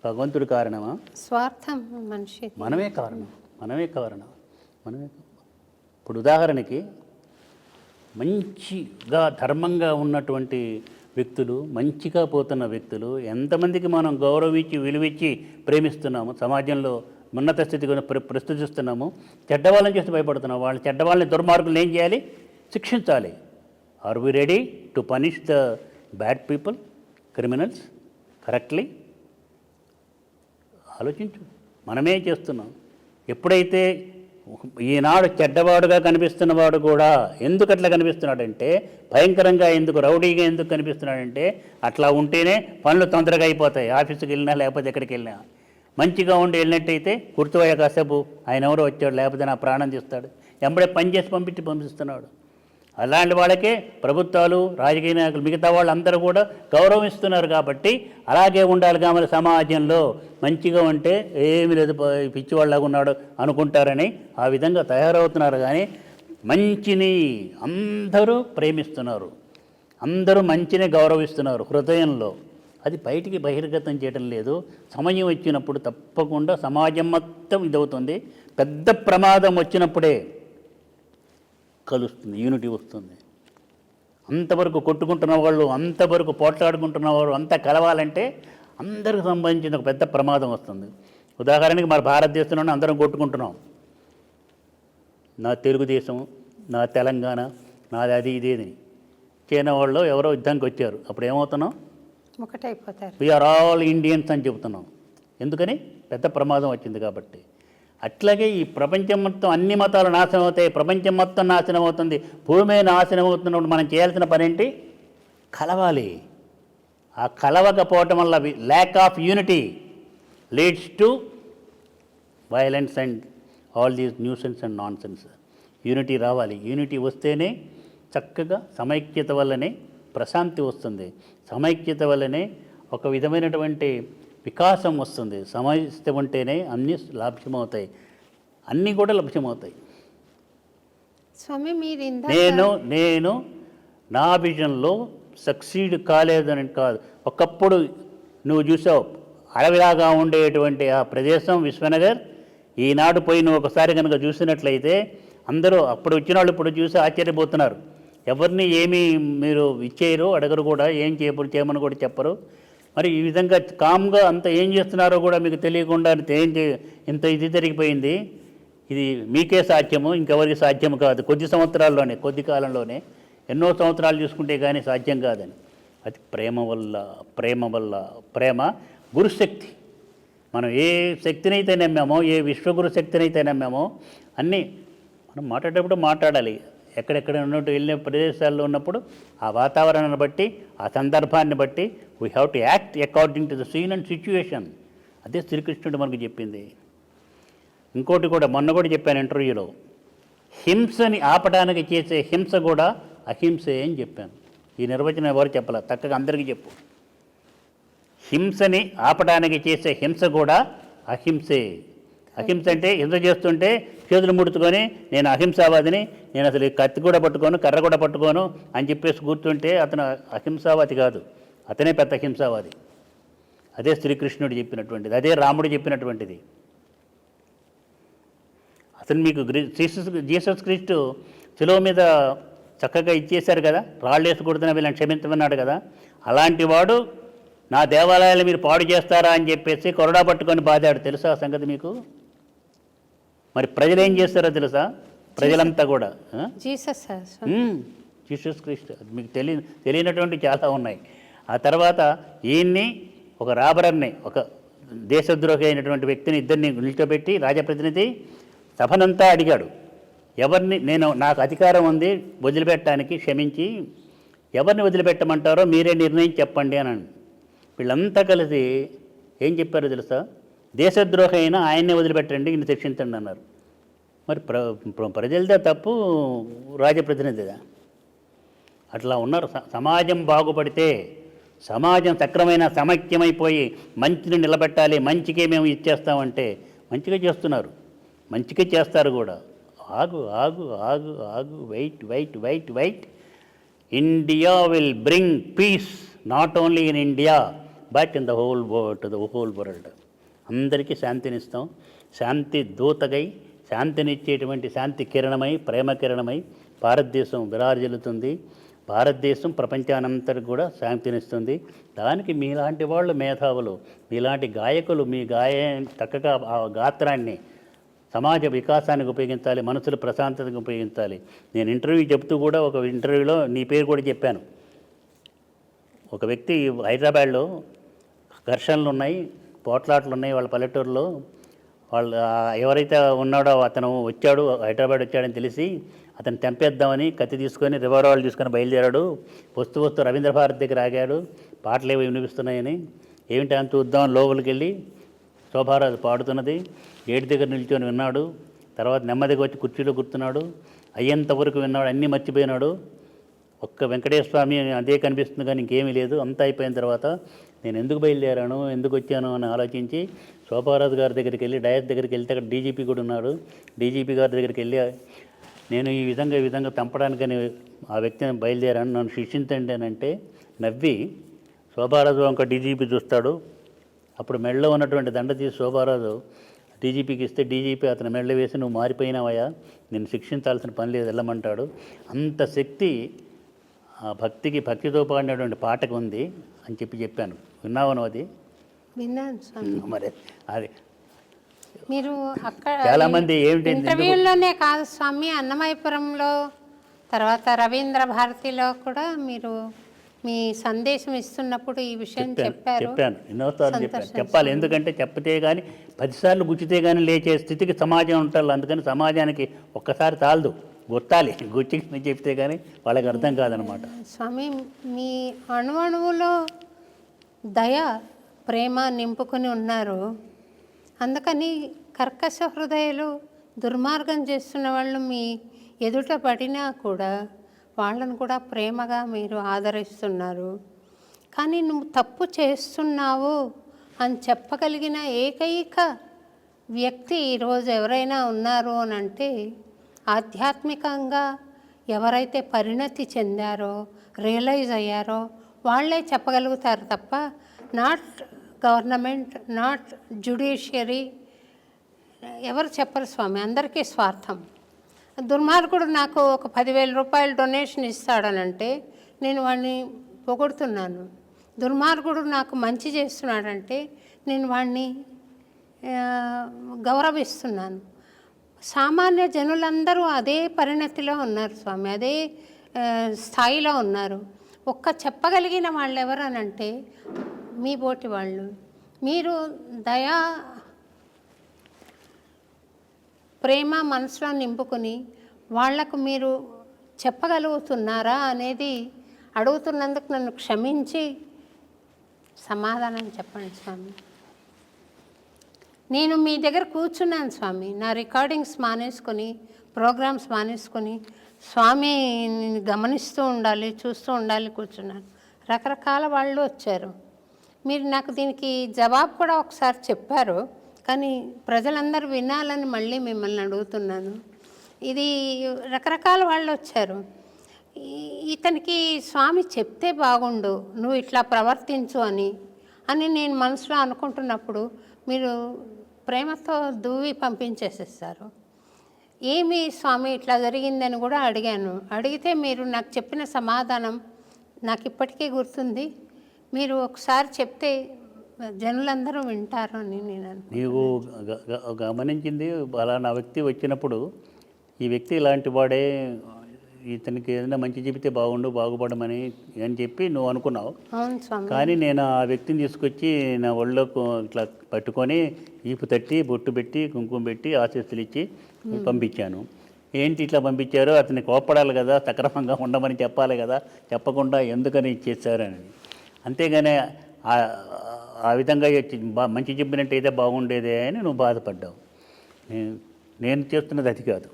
భగవంతుడి కారణమా? స్వార్థం మనిషి. మనమే కారణం. ఇప్పుడు ఉదాహరణకి మంచిగా ధర్మంగా ఉన్నటువంటి వ్యక్తులు, మంచిగా పోతున్న వ్యక్తులు ఎంతమందికి మనం గౌరవించి విలువిచ్చి ప్రేమిస్తున్నాము, సమాజంలో ఉన్నత స్థితి ప్రస్తుతిస్తున్నాము. చెడ్డవాళ్ళని చేసి భయపడుతున్నాము. వాళ్ళ చెడ్డవాళ్ళని, దుర్మార్గులను ఏం చేయాలి? శిక్షించాలి. Are we ready to punish the bad people, criminals correctly? ఆలోచించు. మనమే చేస్తున్నాం. ఎప్పుడైతే ఈనాడు చెడ్డవాడుగా కనిపిస్తున్నవాడు కూడా ఎందుకు అట్లా కనిపిస్తున్నాడంటే, భయంకరంగా ఎందుకు, రౌడీగా ఎందుకు కనిపిస్తున్నాడంటే, అట్లా ఉంటేనే పనులు తొందరగా అయిపోతాయి. ఆఫీసుకి వెళ్ళినా లేకపోతే ఎక్కడికి వెళ్ళినా మంచిగా ఉండి వెళ్ళినట్టయితే గుర్తుపోయే కాసేపు ఆయన ఎవరో వచ్చాడు, లేకపోతే నా ప్రాణం తీస్తాడు, ఎంబడే పని చేసి పంపిస్తున్నాడు. అలాంటి వాళ్ళకే ప్రభుత్వాలు, రాజకీయ నాయకులు, మిగతా వాళ్ళందరూ కూడా గౌరవం ఇస్తున్నారు. కాబట్టి అలాగే ఉండాలి. మన సమాజంలో మంచిగా ఉంటే ఏమి లేదు, పిచ్చివాళ్ళగా ఉన్నాడు అనుకుంటారని ఆ విధంగా తయారవుతున్నారు. కానీ మంచిని అందరూ ప్రేమిస్తున్నారు, అందరూ మంచిని గౌరవిస్తున్నారు హృదయంలో. అది బయటికి బహిర్గతం చేయడం లేదు. సమయం వచ్చినప్పుడు తప్పకుండా సమాజం మొత్తం ఇదవుతుంది. పెద్ద ప్రమాదం వచ్చినప్పుడే కలుస్తుంది, యూనిటీ వస్తుంది. అంతవరకు కొట్టుకుంటున్న వాళ్ళు, అంతవరకు పోట్లాడుకుంటున్న వాళ్ళు అంతా కలవాలంటే అందరికి సంబంధించిన ఒక పెద్ద ప్రమాదం వస్తుంది. ఉదాహరణకి మన భారతదేశంలోనే అందరం కొట్టుకుంటున్నాం. నా తెలుగుదేశం, నా తెలంగాణ, నాది అది ఇదేది. చైనా వాళ్ళు ఎవరో యుద్ధానికి వచ్చారు, అప్పుడు ఏమవుతున్నాం? ఒకటైపోతారు. వీఆర్ ఆల్ ఇండియన్స్ అని చెబుతున్నాం. ఎందుకని? పెద్ద ప్రమాదం వచ్చింది కాబట్టి. అట్లాగే ఈ ప్రపంచం మొత్తం అన్ని మతాలు నాశనం అవుతాయి, ప్రపంచం మొత్తం నాశనం అవుతుంది, భూమి నాశనం అవుతున్నప్పుడు మనం చేయాల్సిన పని ఏంటి? కలవాలి. ఆ కలవకపోవటం వల్ల lack of unity leads to violence and all these nuisance and non sense. Unity రావాలి. యూనిటీ వస్తేనే చక్కగా సమైక్యత వల్లనే ప్రశాంతి వస్తుంది, సమైక్యత వల్లనే ఒక విధమైనటువంటి వికాసం వస్తుంది. సమైక్యత ఉంటేనే అన్నీ లభ్యమవుతాయి, అన్నీ కూడా లభ్యమవుతాయి. స్వామి మీరు నేను నా విజన్లో సక్సీడ్ కాలేదని కాదు. ఒకప్పుడు నువ్వు చూసావు అడవిలాగా ఉండేటువంటి ఆ ప్రదేశం విశ్వనగర్. ఈనాడు పోయి నువ్వు ఒకసారి కనుక చూసినట్లయితే అందరూ అప్పుడు వచ్చిన వాళ్ళు ఇప్పుడు చూసి ఆశ్చర్యపోతున్నారు. ఎవరిని ఏమీ మీరు ఇచ్చేయరు, అడగరు కూడా, ఏం చేయమని కూడా చెప్పరు. మరి ఈ విధంగా కామ్గా అంత ఏం చేస్తున్నారో కూడా మీకు తెలియకుండా ఇంత ఇది జరిగిపోయింది. ఇది మీకే సాధ్యము, ఇంకెవరికి సాధ్యము కాదు. కొద్ది సంవత్సరాల్లోనే, కొద్ది కాలంలోనే ఎన్నో సంవత్సరాలు చూసుకుంటే కానీ సాధ్యం కాదని. అది ప్రేమ వల్ల ప్రేమ గురుశక్తి. మనం ఏ శక్తినైతే నమ్మామో, ఏ విశ్వగురు శక్తినైతే నమ్మామో అన్నీ మనం మాట్లాడేటప్పుడు మాట్లాడాలి. ఎక్కడెక్కడ ఉన్నట్టు వెళ్ళిన ప్రదేశాల్లో ఉన్నప్పుడు ఆ వాతావరణాన్ని బట్టి, ఆ సందర్భాన్ని బట్టి we have to act according to the scene and situation. అదే శ్రీకృష్ణుడు మనకు చెప్పింది. ఇంకోటి కూడా మొన్న కూడా చెప్పాను ఇంటర్వ్యూలో, హింసని ఆపడానికి చేసే హింస కూడా అహింసే అని చెప్పాను. ఈ నిర్వచనం ఎవరు చెప్పాల, చక్కగా అందరికీ చెప్పు. హింసని ఆపడానికి చేసే హింస కూడా అహింసే. అహింస అంటే హింస చేస్తుంటే చేతులు ముడుచుకొని నేను అహింసావాదిని, నేను అసలు కత్తి కూడా పట్టుకోను, కర్ర కూడా పట్టుకోను అని చెప్పేసి కూర్చుంటే అతను అహింసావాది కాదు, అతనే పెద్ద హింసావాది. అదే శ్రీకృష్ణుడు చెప్పినటువంటిది, అదే రాముడు చెప్పినటువంటిది. అసలు మీకు జీసస్ క్రీస్తు శిలువ మీద చక్కగా ఇచ్చేశారు కదా, రాళ్ళు వేసి కొడుతున్న వీళ్ళని క్షమించమన్నాడు కదా. అలాంటి వాడు నా దేవాలయాలు మీరు పాడు చేస్తారా అని చెప్పేసి కొరడా పట్టుకొని బాధాడు. తెలుసా ఆ సంగతి మీకు? మరి ప్రజలు ఏం చేస్తారో తెలుసా? ప్రజలంతా కూడా జీసస్ క్రీస్తు, అది మీకు తెలియనటువంటి చాలా ఉన్నాయి. ఆ తర్వాత ఈయన్ని ఒక రాబరర్ని, ఒక దేశద్రోహి అయినటువంటి వ్యక్తిని ఇద్దరిని నిల్చోబెట్టి రాజప్రతినిధి సభనంతా అడిగాడు, ఎవరిని నాకు అధికారం ఉంది వదిలిపెట్టడానికి, క్షమించి ఎవరిని వదిలిపెట్టమంటారో మీరే నిర్ణయం చెప్పండి అని. వీళ్ళంతా కలిసి ఏం చెప్పారో తెలుసా? దేశద్రోహి అయినా ఆయన్నే వదిలిపెట్టండి, ఈయన శిక్షించండి అన్నారు. మరి ప్రజలదే తప్పు, రాజప్రతినిధిదా? అట్లా ఉన్నారు. సమాజం బాగుపడితే, సమాజం సక్రమైన సమైక్యమైపోయి మంచిని నిలబెట్టాలి, మంచికే మేము ఇచ్చేస్తామంటే మంచిగా చేస్తున్నారు, మంచిగా చేస్తారు కూడా. ఆగు ఆగు ఆగు ఆగు, wait. India will bring peace not only in India but in the whole world. అందరికీ శాంతినిస్తాం. శాంతి దూతగై, శాంతినిచ్చేటువంటి శాంతి కిరణమై, ప్రేమ కిరణమై భారతదేశం విరాజిల్లుతుంది. భారతదేశం ప్రపంచానంతటికి కూడా శాంతినిస్తుంది. దానికి మీలాంటి వాళ్ళు మేధావులు, మీలాంటి గాయకులు మీ చక్కగా ఆ గాత్రాన్ని సమాజ వికాసానికి ఉపయోగించాలి, మనసుల ప్రశాంతతకు ఉపయోగించాలి. నేను ఇంటర్వ్యూ చెప్తూ కూడా ఒక ఇంటర్వ్యూలో నీ పేరు కూడా చెప్పాను. ఒక వ్యక్తి హైదరాబాద్లో ఘర్షణలు ఉన్నాయి, పోట్లాట్లు ఉన్నాయి వాళ్ళ పల్లెటూరులో. వాళ్ళు ఎవరైతే ఉన్నాడో అతను హైదరాబాద్ వచ్చాడని తెలిసి అతను చంపేద్దామని కత్తి తీసుకొని రివాల్వర్ తీసుకొని బయలుదేరాడు. వస్తూ రవీంద్ర భారతి దగ్గర ఆగాడు, పాటలు ఏవో వినిపిస్తున్నాయని. ఏమిటి అని చూద్దాం లోపలికి వెళ్ళి శోభారాజు పాడుతున్నది, గేటు దగ్గర నిల్చొని విన్నాడు. తర్వాత నెమ్మదిగా వచ్చి కుర్చీలో కూర్చున్నాడు. అయ్యేంతవరకు విన్నాడు, అన్నీ మర్చిపోయినాడు. ఒక్క వెంకటేశ్వర స్వామి అదే కనిపిస్తుంది కానీ ఇంకేమీ లేదు. అంతా అయిపోయిన తర్వాత నేను ఎందుకు బయలుదేరాను, ఎందుకు వచ్చాను అని ఆలోచించి శోభారాజు గారి దగ్గరికి వెళ్ళి, డయస్ దగ్గరికి వెళ్తే అక్కడ డీజీపీ కూడా ఉన్నాడు. డీజీపీ గారి దగ్గరికి వెళ్ళి నేను ఈ విధంగా చంపడానికని ఆ వ్యక్తిని బయలుదేరాను, నన్ను శిక్షించండి అని అంటే నవ్వి శోభారాజు ఒక డీజీపీ చూస్తాడు. అప్పుడు మెడలో ఉన్నటువంటి దండ తీసి శోభారాజు డీజీపీకి ఇస్తే డీజీపీ అతని మెడలో వేసి నువ్వు మారిపోయినావయ్యా, నేను శిక్షించాల్సిన పని లేదు, వెళ్ళమంటాడు. అంత శక్తి ఆ భక్తితో పాడినటువంటి పాటకు ఉంది అని చెప్పాను. విన్నావను అది? విన్నాను. మరి అది మీరు అక్కడ చాలామంది ఏమిటి ఇంటర్వ్యూలోనే కాదు స్వామి, అన్నమయపురంలో తర్వాత రవీంద్ర భారతిలో కూడా మీరు మీ సందేశం ఇస్తున్నప్పుడు ఈ విషయం చెప్పాను. ఎన్నోసార్లు చెప్పాలి. ఎందుకంటే చెప్తే కానీ 10 సార్లు గుచ్చితే కానీ లేచే స్థితికి సమాజం ఉంటారు. అందుకని సమాజానికి ఒక్కసారి చాలదు, గుర్తాలి. గుచ్చి చెప్తే కానీ వాళ్ళకి అర్థం కాదనమాట. స్వామి, మీ అణువణువులో దయ, ప్రేమ నింపుకొని ఉన్నారు. అందుకని కర్కశ హృదయాలు, దుర్మార్గం చేస్తున్న వాళ్ళు మీ ఎదుట పడినా కూడా వాళ్ళను కూడా ప్రేమగా మీరు ఆదరిస్తున్నారు. కానీ నువ్వు తప్పు చేస్తున్నావు అని చెప్పగలిగిన ఏకైక వ్యక్తి ఈరోజు ఎవరైనా ఉన్నారు అని అంటే, ఆధ్యాత్మికంగా ఎవరైతే పరిణతి చెందారో, రియలైజ్ అయ్యారో వాళ్ళే చెప్పగలుగుతారు తప్ప నాట్ గవర్నమెంట్, నాట్ జ్యుడిషియరీ ఎవరు చెప్పరు స్వామి. అందరికీ స్వార్థం. దుర్మార్గుడు నాకు ఒక 10,000 రూపాయలు డొనేషన్ ఇస్తాడనంటే నేను వాడిని పొగుడుతున్నాను. దుర్మార్గుడు నాకు మంచి చేస్తున్నాడంటే నేను వాడిని గౌరవిస్తున్నాను. సామాన్య జనులందరూ అదే పరిణతిలో ఉన్నారు స్వామి, అదే స్థాయిలో ఉన్నారు. చెప్పగలిగిన వాళ్ళు ఎవరనంటే మీ బోటి వాళ్ళు. మీరు దయా ప్రేమ మనసులో నింపుకుని వాళ్లకు మీరు చెప్పగలుగుతున్నారా అనేది అడుగుతున్నందుకు నన్ను క్షమించి సమాధానం చెప్పండి స్వామి. నేను మీ దగ్గర కూర్చున్నాను స్వామి, నా రికార్డింగ్స్ మానేసుకొని ప్రోగ్రామ్స్ మానేసుకొని స్వామిని గమనిస్తూ ఉండాలి, చూస్తూ ఉండాలి కూర్చున్నాను. రకరకాల వాళ్ళు వచ్చారు. మీరు నాకు దీనికి జవాబు కూడా ఒకసారి చెప్పారు, కానీ ప్రజలందరూ వినాలని మళ్ళీ మిమ్మల్ని అడుగుతున్నాను. ఇది రకరకాల వాళ్ళు వచ్చారు. ఇతనికి స్వామి చెప్తే బాగుండు, నువ్వు ఇట్లా ప్రవర్తించు అని నేను మనసులో అనుకుంటున్నప్పుడు మీరు ప్రేమతో దువ్వి పంపించేసేస్తారు. ఏమి స్వామి ఇట్లా జరిగిందని కూడా అడిగాను. అడిగితే మీరు నాకు చెప్పిన సమాధానం నాకు ఇప్పటికీ గుర్తుంది. మీరు ఒకసారి చెప్తే జనులందరూ వింటారు అని నేను నీవు గమనించింది అలా నా వ్యక్తి వచ్చినప్పుడు ఈ వ్యక్తి ఇలాంటి వాడే, ఇతనికి ఏదైనా మంచి చెబితే బాగుపడమని అని చెప్పి నువ్వు అనుకున్నావు. అవును స్వామి. కానీ నేను ఆ వ్యక్తిని తీసుకొచ్చి నా ఒళ్ళో ఇట్లా పట్టుకొని ఈపు తట్టి బొట్టు పెట్టి కుంకుమ పెట్టి ఆశీస్సులు ఇచ్చి పంపించాను. ఏంటి ఇట్లా పంపించారో, అతన్ని కోప్పడాలి కదా, సక్రమంగా ఉండమని చెప్పాలి కదా, చెప్పకుండా ఎందుకని ఇచ్చేసారని. అంతేగాని ఆ విధంగా మంచి చెప్పినట్టయితే బాగుండేదే అని నువ్వు బాధపడ్డావు. నేను చేస్తున్నది అది కాదు.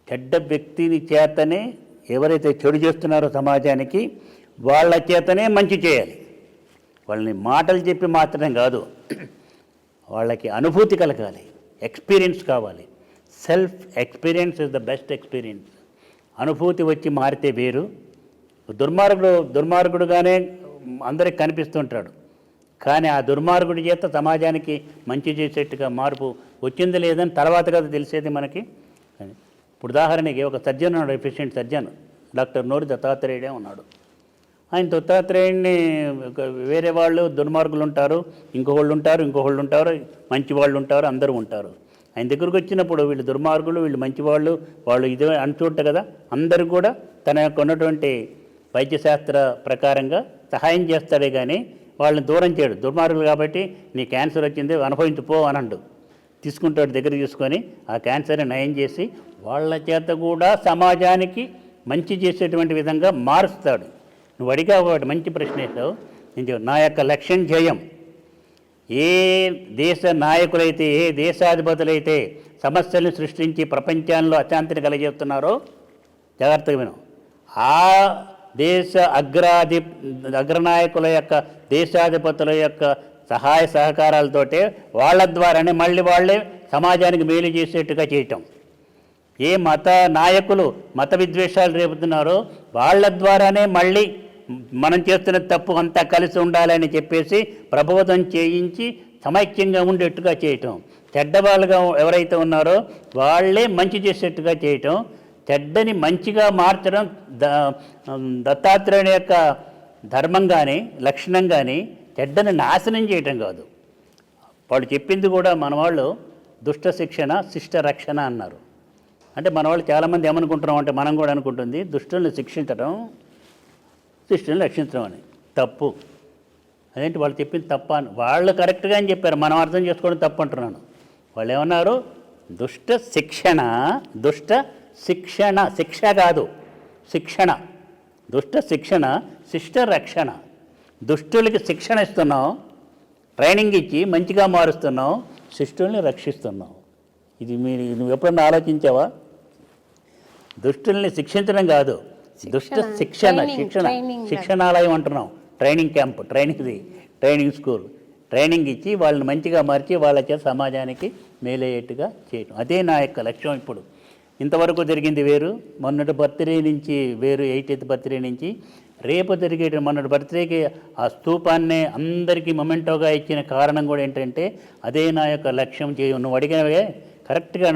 చెడ్డ వ్యక్తిని చేతనే ఎవరైతే చెడు చేస్తున్నారో సమాజానికి వాళ్ళ చేతనే మంచి చేయాలి. వాళ్ళని మాటలు చెప్పి మాత్రమే కాదు, వాళ్ళకి అనుభూతి కలగాలి, ఎక్స్పీరియన్స్ కావాలి. Self experience is the best experience. అనుభూతి వచ్చి మారితే వేరు. దుర్మార్గుడుగానే అందరికి కనిపిస్తుంటాడు, కానీ ఆ దుర్మార్గుడి చేత సమాజానికి మంచి చేసేట్టుగా మార్పు వచ్చింది లేదని తర్వాత కదా తెలిసేది మనకి. ఇప్పుడు ఉదాహరణకి ఒక సర్జన్ ఉన్నాడు, ఎఫిషియెంట్ సర్జన్, డాక్టర్ నోరి దత్తాత్రేయుడే ఉన్నాడు. ఆయన దత్తాత్రేయుడిని వేరే వాళ్ళు దుర్మార్గులు ఉంటారు, ఇంకొకళ్ళు ఉంటారు, మంచి వాళ్ళు ఉంటారు, అందరూ ఉంటారు. ఆయన దగ్గరకు వచ్చినప్పుడు వీళ్ళు దుర్మార్గులు, వీళ్ళు మంచివాళ్ళు, వాళ్ళు ఇదే అనుచూట కదా, అందరూ కూడా తన యొక్క ఉన్నటువంటి వైద్యశాస్త్ర ప్రకారంగా సహాయం చేస్తాడే కానీ వాళ్ళని దూరం చేయడు. దుర్మార్గులు కాబట్టి నీ క్యాన్సర్ వచ్చింది అనుభవించిపో అనండు. తీసుకుంటాడు, దగ్గర తీసుకొని ఆ క్యాన్సర్ని నయం చేసి వాళ్ళ చేత కూడా సమాజానికి మంచి చేసేటువంటి విధంగా మారుస్తాడు. నువ్వు అడిగా ఒకటి మంచి ప్రశ్న వేసావు. నా యొక్క లక్ష్యం ధ్యేయం, ఏ దేశ నాయకులైతే, ఏ దేశాధిపతులైతే సమస్యలను సృష్టించి ప్రపంచంలో అశాంతిని కలిగేస్తున్నారో జాగ్రత్తగా విను, ఆ దేశ అగ్రనాయకుల యొక్క, దేశాధిపతుల యొక్క సహాయ సహకారాలతోటే వాళ్ళ ద్వారానే మళ్ళీ వాళ్ళే సమాజానికి మేలు చేసేట్టుగా చేయటం. ఏ మత నాయకులు మత విద్వేషాలు రేపుతున్నారో వాళ్ళ ద్వారానే మళ్ళీ మనం చేస్తున్న తప్పు అంతా కలిసి ఉండాలని చెప్పేసి ప్రబోధం చేయించి సమైక్యంగా ఉండేట్టుగా చేయటం. చెడ్డవాళ్ళుగా ఎవరైతే ఉన్నారో వాళ్ళే మంచి చేసేట్టుగా చేయటం. చెడ్డని మంచిగా మార్చడం దత్తాత్రేయుని యొక్క ధర్మం కానీ లక్షణం కానీ, చెడ్డని నాశనం చేయటం కాదు. వాళ్ళు చెప్పింది కూడా మన వాళ్ళు దుష్ట శిక్షణ శిష్ట రక్షణ అన్నారు. అంటే మన వాళ్ళు చాలామంది ఏమనుకుంటున్నాం అంటే, మనం కూడా అనుకుంటుంది దుష్టుల్ని శిక్షించడం శిష్టుల్ని రక్షించడం అని. తప్పు. అదేంటి వాళ్ళు చెప్పింది తప్ప అని వాళ్ళు కరెక్ట్గా అని చెప్పారు, మనం అర్థం చేసుకోవడం తప్పు అంటున్నాను. వాళ్ళు ఏమన్నారు, దుష్ట శిక్షణ, దుష్ట శిక్షణ, శిక్ష కాదు శిక్షణ, దుష్ట శిక్షణ శిష్ట రక్షణ. దుష్టులకి శిక్షణ ఇస్తున్నాం, ట్రైనింగ్ ఇచ్చి మంచిగా మారుస్తున్నాం, శిష్టుల్ని రక్షిస్తున్నాం. ఇది నువ్వు ఎప్పుడన్నా ఆలోచించావా? దుష్టుల్ని శిక్షించడం కాదు, దుష్ట శిక్షణాలయం అంటున్నాం. Training camp, training school, training ఇచ్చి వాళ్ళని మంచిగా మార్చి వాళ్ళ చేత సమాజానికి మేలయ్యేట్టుగా చేయటం. అదే నా యొక్క లక్ష్యం. ఇప్పుడు ఇంతవరకు జరిగింది వేరు, మొన్నటి బర్త్డే నుంచి వేరు, 80th బర్త్డే నుంచి రేపు జరిగే మొన్నటి బర్త్డేకి ఆ స్తూపాన్నే అందరికీ మొమెంటోగా ఇచ్చిన కారణం కూడా ఏంటంటే అదే నా యొక్క లక్ష్యం. నువ్వు అడిగినవే కరెక్ట్గా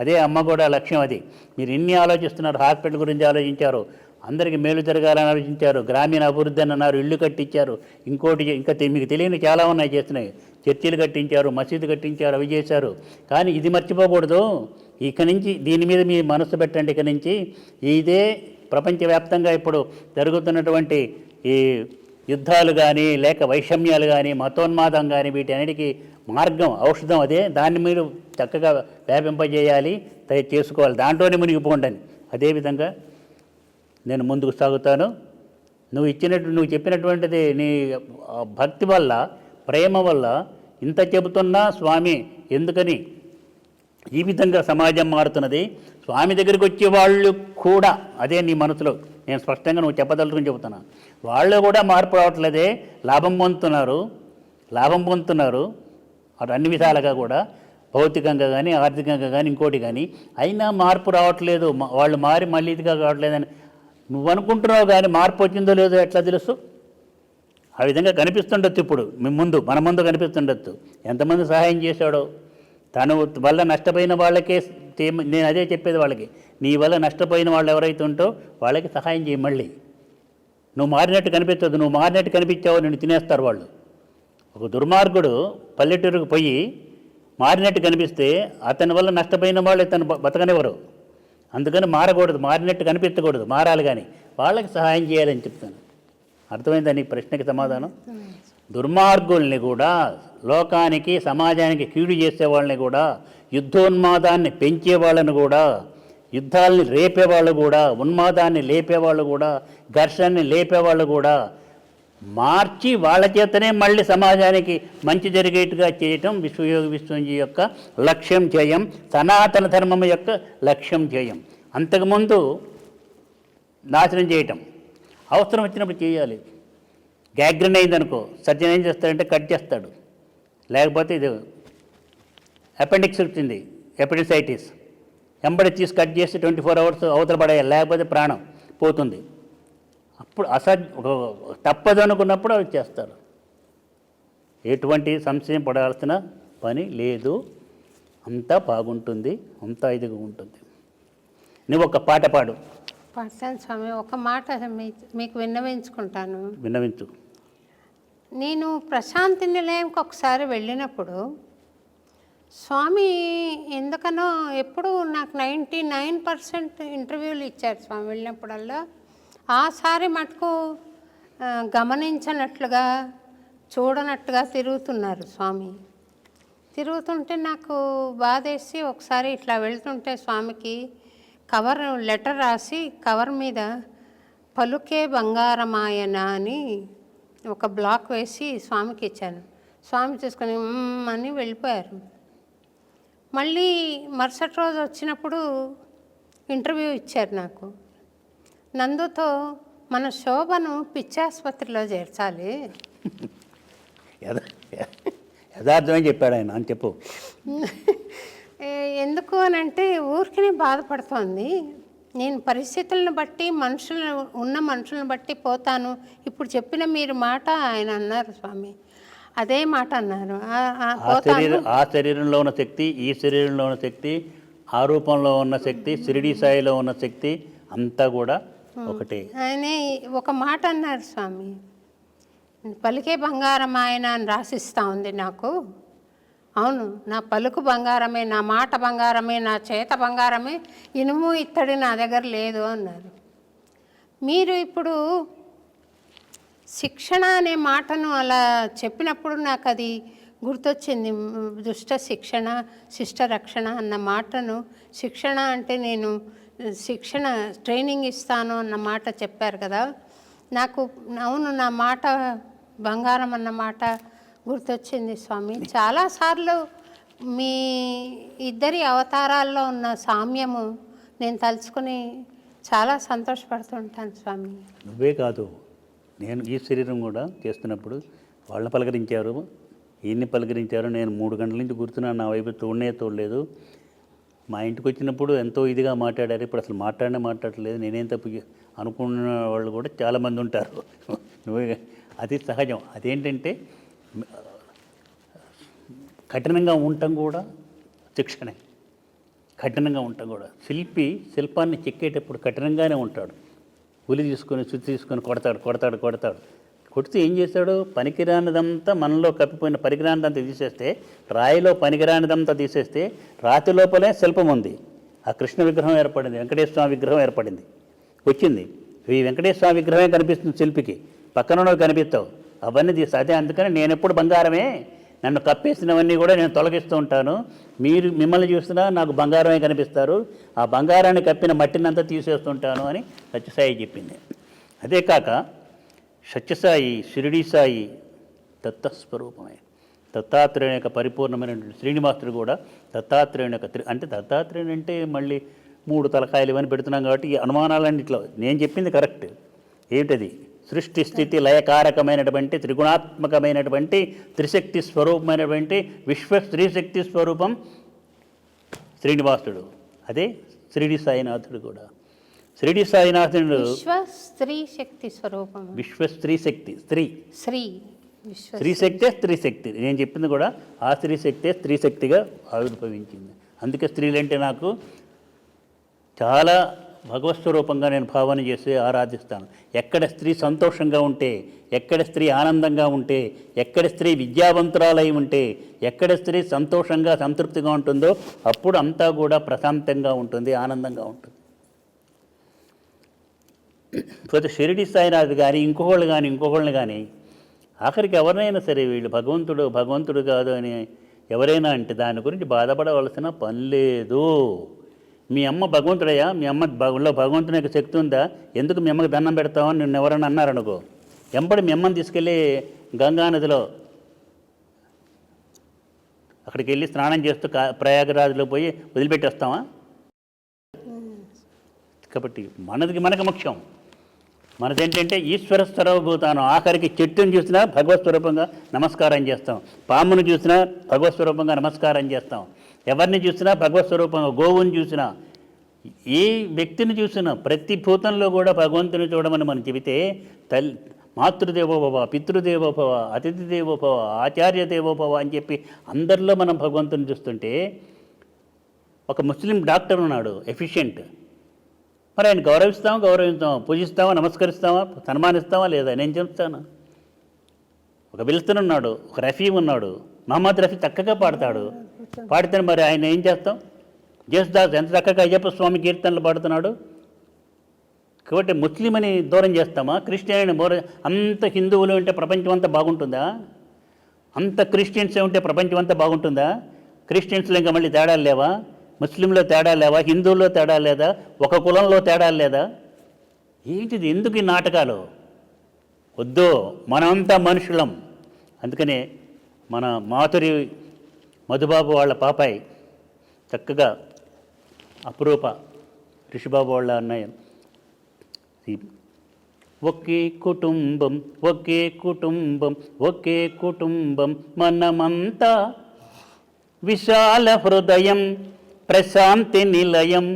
అదే అమ్మ కూడా లక్ష్యం. అది మీరు ఇన్ని ఆలోచిస్తున్నారు, హాస్పిటల్ గురించి ఆలోచించారు, అందరికీ మేలు జరగాలని ఆలోచించారు, గ్రామీణ అభివృద్ధి అని అన్నారు, ఇళ్ళు కట్టించారు, ఇంకోటి ఇంకా మీకు తెలియని చాలా ఉన్నాయి చేస్తున్నాయి. చర్చిలు కట్టించారు, మసీదు కట్టించారు, అవి చేశారు. కానీ ఇది మర్చిపోకూడదు. ఇక నుంచి దీని మీద మీ మనసు పెట్టండి. ఇక నుంచి ఇదే ప్రపంచవ్యాప్తంగా ఇప్పుడు జరుగుతున్నటువంటి ఈ యుద్ధాలు కానీ లేక వైషమ్యాలు కానీ మతోన్మాదం కానీ వీటి అన్నిటికీ మార్గం ఔషధం అదే. దాన్ని మీరు చక్కగా వ్యాపింపజేయాలి, చేసుకోవాలి, దాంట్లోనే మునిగిపోండి. అదేవిధంగా నేను ముందుకు సాగుతాను. నువ్వు చెప్పినటువంటిది నీ భక్తి వల్ల, ప్రేమ వల్ల ఇంత చెబుతున్నా స్వామి ఎందుకని ఈ విధంగా సమాజం మారుతున్నది. స్వామి దగ్గరికి వచ్చే వాళ్ళు కూడా అదే నీ మనసులో నేను స్పష్టంగా నువ్వు చెప్పదలుచుకుని చెబుతున్నా. వాళ్ళు కూడా మార్పు రావట్లేదే, లాభం పొందుతున్నారు అటు అన్ని విధాలుగా కూడా, భౌతికంగా కానీ ఆర్థికంగా కానీ ఇంకోటి కానీ. అయినా మార్పు రావట్లేదు, వాళ్ళు మారి మళ్ళీ ఇదిగా కావట్లేదని నువ్వు అనుకుంటున్నావు, కానీ మార్పు వచ్చిందో లేదో ఎట్లా తెలుసు? ఆ విధంగా కనిపిస్తుండొచ్చు. ఇప్పుడు మన ముందు కనిపిస్తుండొచ్చు. ఎంతమంది సహాయం చేశాడో, తను వల్ల నష్టపోయిన వాళ్ళకే. నేను అదే చెప్పేది వాళ్ళకి, నీ వల్ల నష్టపోయిన వాళ్ళు ఎవరైతే ఉంటో వాళ్ళకి సహాయం చేయి. మళ్ళీ నువ్వు మారినట్టు కనిపించదు, నువ్వు మారినట్టు కనిపించావో నిన్ను తినేస్తారు వాళ్ళు. ఒక దుర్మార్గుడు పల్లెటూరుకు పోయి మారినట్టు కనిపిస్తే అతని వల్ల నష్టపోయిన వాళ్ళు తను బతకనివ్వరు. అందుకని మారకూడదు, మారినట్టు కనిపించకూడదు, మారాలి. కానీ వాళ్ళకి సహాయం చేయాలని చెప్తాను. అర్థమైందా నీ ప్రశ్నకి సమాధానం? దుర్మార్గుల్ని కూడా, లోకానికి సమాజానికి కీడు చేసేవాళ్ళని కూడా, యుద్ధోన్మాదాన్ని పెంచేవాళ్ళని కూడా, యుద్ధాలని రేపేవాళ్ళు కూడా, ఉన్మాదాన్ని లేపేవాళ్ళు కూడా, ఘర్షణని లేపేవాళ్ళు కూడా మార్చి వాళ్ళ చేతనే మళ్ళీ సమాజానికి మంచి జరిగేట్టుగా చేయటం విశ్వయోగి విశ్వంజీ యొక్క లక్ష్యం, ధ్యేయం, సనాతన ధర్మం యొక్క లక్ష్యం, ధ్యేయం. అంతకుముందు నాశనం చేయటం అవసరం వచ్చినప్పుడు చేయాలి. గ్యాగ్రెన్ అయిందనుకో, సర్జన్ ఏం చేస్తాడంటే కట్ చేస్తాడు. లేకపోతే ఇది అపెండిక్స్ వచ్చింది, ఎపెండిసైటిస్, ఎంబడి తీసి కట్ చేసి 24 hours అవతల పడేయాలి, లేకపోతే ప్రాణం పోతుంది. అప్పుడు తప్పదు అనుకున్నప్పుడు అవి చేస్తారు. ఎటువంటి సంశయం పడాల్సిన పని లేదు, అంతా బాగుంటుంది, అంతా ఇదిగా ఉంటుంది. నువ్వు ఒక పాట పాడు. పాడతాను స్వామి. ఒక మాట మీకు విన్నవించుకుంటాను. విన్నవించు. నేను ప్రశాంతి నిలయంకి ఒకసారి వెళ్ళినప్పుడు స్వామి ఎందుకనో ఎప్పుడు నాకు 99% ఇంటర్వ్యూలు ఇచ్చారు స్వామి. వెళ్ళినప్పుడల్లా ఆసారి మటుకు గమనించనట్లుగా, చూడనట్టుగా తిరుగుతున్నారు స్వామి. తిరుగుతుంటే నాకు బాధేసి ఒకసారి ఇట్లా వెళ్తుంటే స్వామికి లెటర్ రాసి కవర్ మీద పలుకే బంగారమాయన అని ఒక బ్లాక్ వేసి స్వామికి ఇచ్చాను. స్వామి చూసుకొని అని వెళ్ళిపోయారు. మళ్ళీ మరుసటి రోజు వచ్చినప్పుడు ఇంటర్వ్యూ ఇచ్చారు నాకు. నందుతో మన శోభను పిచ్చాసుపత్రిలో చేర్చాలి. యథార్థమని చెప్పాడు ఆయన అని చెప్పు. ఎందుకు అని అంటే ఊరికినే బాధపడుతోంది. నేను పరిస్థితులను బట్టి మనుషులను బట్టి పోతాను. ఇప్పుడు చెప్పిన మీరు మాట ఆయన అన్నారు స్వామి, అదే మాట అన్నారు. ఆ శరీరంలో ఉన్న శక్తి, ఈ శరీరంలో ఉన్న శక్తి, ఆ రూపంలో ఉన్న శక్తి, షిరిడి సాయిలో ఉన్న శక్తి అంతా కూడా ఒకటే. ఆయనే ఒక మాట అన్నారు స్వామి, పలికే బంగారం ఆయన అని రాసిస్తూ ఉంది నాకు. అవును, నా పలుకు బంగారమే, నా మాట బంగారమే, నా చేత బంగారమే, ఇనుము ఇత్తడి నా దగ్గర లేదు అన్నారు. మీరు ఇప్పుడు శిక్షణ అనే మాటను అలా చెప్పినప్పుడు నాకు అది గుర్తొచ్చింది. దుష్ట శిక్షణ, శిష్ట రక్షణ అన్న మాటను, శిక్షణ అంటే నేను ట్రైనింగ్ ఇస్తాను అన్న మాట చెప్పారు కదా. నాకు అవును, నా మాట బంగారం అన్న మాట గుర్తొచ్చింది స్వామి. చాలాసార్లు మీ ఇద్దరి అవతారాల్లో ఉన్న సామ్యము నేను తలుచుకుని చాలా సంతోషపడుతుంటాను స్వామి. నువ్వే కాదు, నేను ఈ శరీరం కూడా చేస్తున్నప్పుడు వాళ్ళని పలకరించారు, ఈయన్ని పలకరించారు. నేను 3 గంటల నుంచి కూర్చున్నాను, నా వైపు చూడలేదు. మా ఇంటికి వచ్చినప్పుడు ఎంతో ఇదిగా మాట్లాడారు, ఇప్పుడు అసలు మాట్లాడట్లేదు. నేనేం తప్పు అనుకున్న వాళ్ళు కూడా చాలామంది ఉంటారు. నువ్వే, అది సహజం. అదేంటంటే కఠినంగా ఉండటం కూడా శిక్షణే. కఠినంగా ఉండటం కూడా, శిల్పాన్ని చెక్కేటప్పుడు కఠినంగానే ఉంటాడు. ఉలి తీసుకొని శుద్ధి తీసుకొని కొడతాడు. కొడితే ఏం చేస్తాడు? పనికిరానిదంతా మనలో కప్పిపోయిన పనికిరానిదంతా తీసేస్తే, రాయిలో పనికిరానిదంతా తీసేస్తే రాతి లోపలే శిల్పం ఉంది. ఆ కృష్ణ విగ్రహం ఏర్పడింది, వెంకటేశ్వర స్వామి విగ్రహం ఏర్పడింది. వచ్చింది. ఈ వెంకటేశ్వర స్వామి విగ్రహమే కనిపిస్తుంది శిల్పికి, పక్కన ఉన్నవి కనిపిస్తావు, అవన్నీ తీస్తా. అదే అందుకని నేను ఎప్పుడు బంగారమే, నన్ను కప్పేసినవన్నీ కూడా నేను తొలగిస్తూ ఉంటాను. మిమ్మల్ని చూసినా నాకు బంగారమే కనిపిస్తారు, ఆ బంగారాన్ని కప్పిన మట్టినంతా తీసేస్తుంటాను అని సత్యసాయి చెప్పింది. అదే కాక సత్యసాయి, షిరిడి సాయి దత్తస్వరూపమే. దత్తాత్రేయుని యొక్క పరిపూర్ణమైనటువంటి శ్రీనివాసుడు కూడా దత్తాత్రేయుని యొక్క అంటే దత్తాత్రేయుని అంటే మళ్ళీ 3 తలకాయలు ఇవన్నీ పెడుతున్నాం కాబట్టి ఈ అనుమానాలన్నింటిలో నేను చెప్పింది కరెక్ట్. ఏమిటది? సృష్టి స్థితి లయకారకమైనటువంటి త్రిగుణాత్మకమైనటువంటి త్రిశక్తి స్వరూపమైనటువంటి స్త్రీశక్తి స్వరూపం శ్రీనివాసుడు. అదే షిరిడి సాయినాథుడు కూడా. షిరిడి సాయినాథుడు స్త్రీ శక్తి స్వరూపం, స్త్రీ శక్తి, స్త్రీశక్తే స్త్రీశక్తి. నేను చెప్పింది కూడా ఆ స్త్రీశక్తే స్త్రీశక్తిగా ఆవిర్భవించింది. అందుకే స్త్రీలంటే నాకు చాలా భగవత్స్వరూపంగా నేను భావన చేసి ఆరాధిస్తాను. ఎక్కడ స్త్రీ సంతోషంగా ఉంటే, ఎక్కడ స్త్రీ ఆనందంగా ఉంటే, ఎక్కడ స్త్రీ విద్యావంతురాలై ఉంటే, ఎక్కడ స్త్రీ సంతోషంగా సంతృప్తిగా ఉంటుందో అప్పుడు అంతా కూడా ప్రశాంతంగా ఉంటుంది, ఆనందంగా ఉంటుంది. పోతే షిరిడి సాయినాథ్ కానీ ఇంకొకళ్ళని కానీ ఆఖరికి ఎవరినైనా సరే వీళ్ళు భగవంతుడు కాదు అని ఎవరైనా అంటే దాని గురించి బాధపడవలసిన పని లేదు. మీ అమ్మ భగవంతుడయ్యా, మీ అమ్మ భగవంతుని యొక్క శక్తి ఉందా, ఎందుకు మీ అమ్మకి దండం పెడతామని నిన్ను ఎవరైనా అన్నారనుకో, ఎంబడి మీ అమ్మని తీసుకెళ్ళి గంగానదిలో అక్కడికి వెళ్ళి స్నానం చేస్తూ ప్రయాగరాజులో పోయి వదిలిపెట్టేస్తామా? కాబట్టి మనకు ముఖ్యం. మనదేంటంటే ఈశ్వర స్వరూపభూతానం. ఆఖరికి చెట్టును చూసినా భగవత్ స్వరూపంగా నమస్కారం చేస్తాం, పామును చూసినా భగవత్ స్వరూపంగా నమస్కారం చేస్తాం, ఎవరిని చూసినా భగవత్ స్వరూపంగా, గోవుని చూసినా, ఏ వ్యక్తిని చూసినా ప్రతి భూతంలో కూడా భగవంతుని చూడమని మనం చెబితే మాతృదేవోభవ, పితృదేవోభవ, అతిథి దేవోభవ, ఆచార్య దేవోభవ అని చెప్పి అందరిలో మనం భగవంతుని చూస్తుంటే, ఒక ముస్లిం డాక్టర్ ఉన్నాడు ఎఫిషియెంట్, మరి ఆయన గౌరవిస్తామా, పూజిస్తామా, నమస్కరిస్తామా, సన్మానిస్తామా లేదా? నేను చెప్తాను. ఒక విల్సన్ ఉన్నాడు, ఒక రఫీ ఉన్నాడు, మహమ్మద్ రఫీ చక్కగా పాడితే మరి ఆయన ఏం చేస్తాం? జేసుదాస్ ఎంత చక్కగా అయ్యప్ప స్వామి కీర్తనలు పాడుతున్నాడు. కాబట్టి ముస్లిం అని దూరం చేస్తామా? క్రిస్టియన్ అంత హిందువులు ఉంటే ప్రపంచం అంతా బాగుంటుందా? అంత క్రిస్టియన్స్ ఉంటే ప్రపంచం అంతా బాగుంటుందా? క్రిస్టియన్స్లో ఇంకా మళ్ళీ తేడాలు లేవా? ముస్లింలో తేడా లేవా? హిందువుల్లో తేడా లేదా? ఒక కులంలో తేడా లేదా? ఏంటిది? ఎందుకు ఈ నాటకాలు? వద్దు, మనమంతా మనుషులం. అందుకనే మన మాధురి మధుబాబు వాళ్ళ పాపాయి చక్కగా అపురూప ఋషిబాబు వాళ్ళ అన్నయ్య, ఒకే కుటుంబం ఒకే కుటుంబం ఒకే కుటుంబం మనమంతా, విశాల హృదయం ప్రశాంతి నిలయం,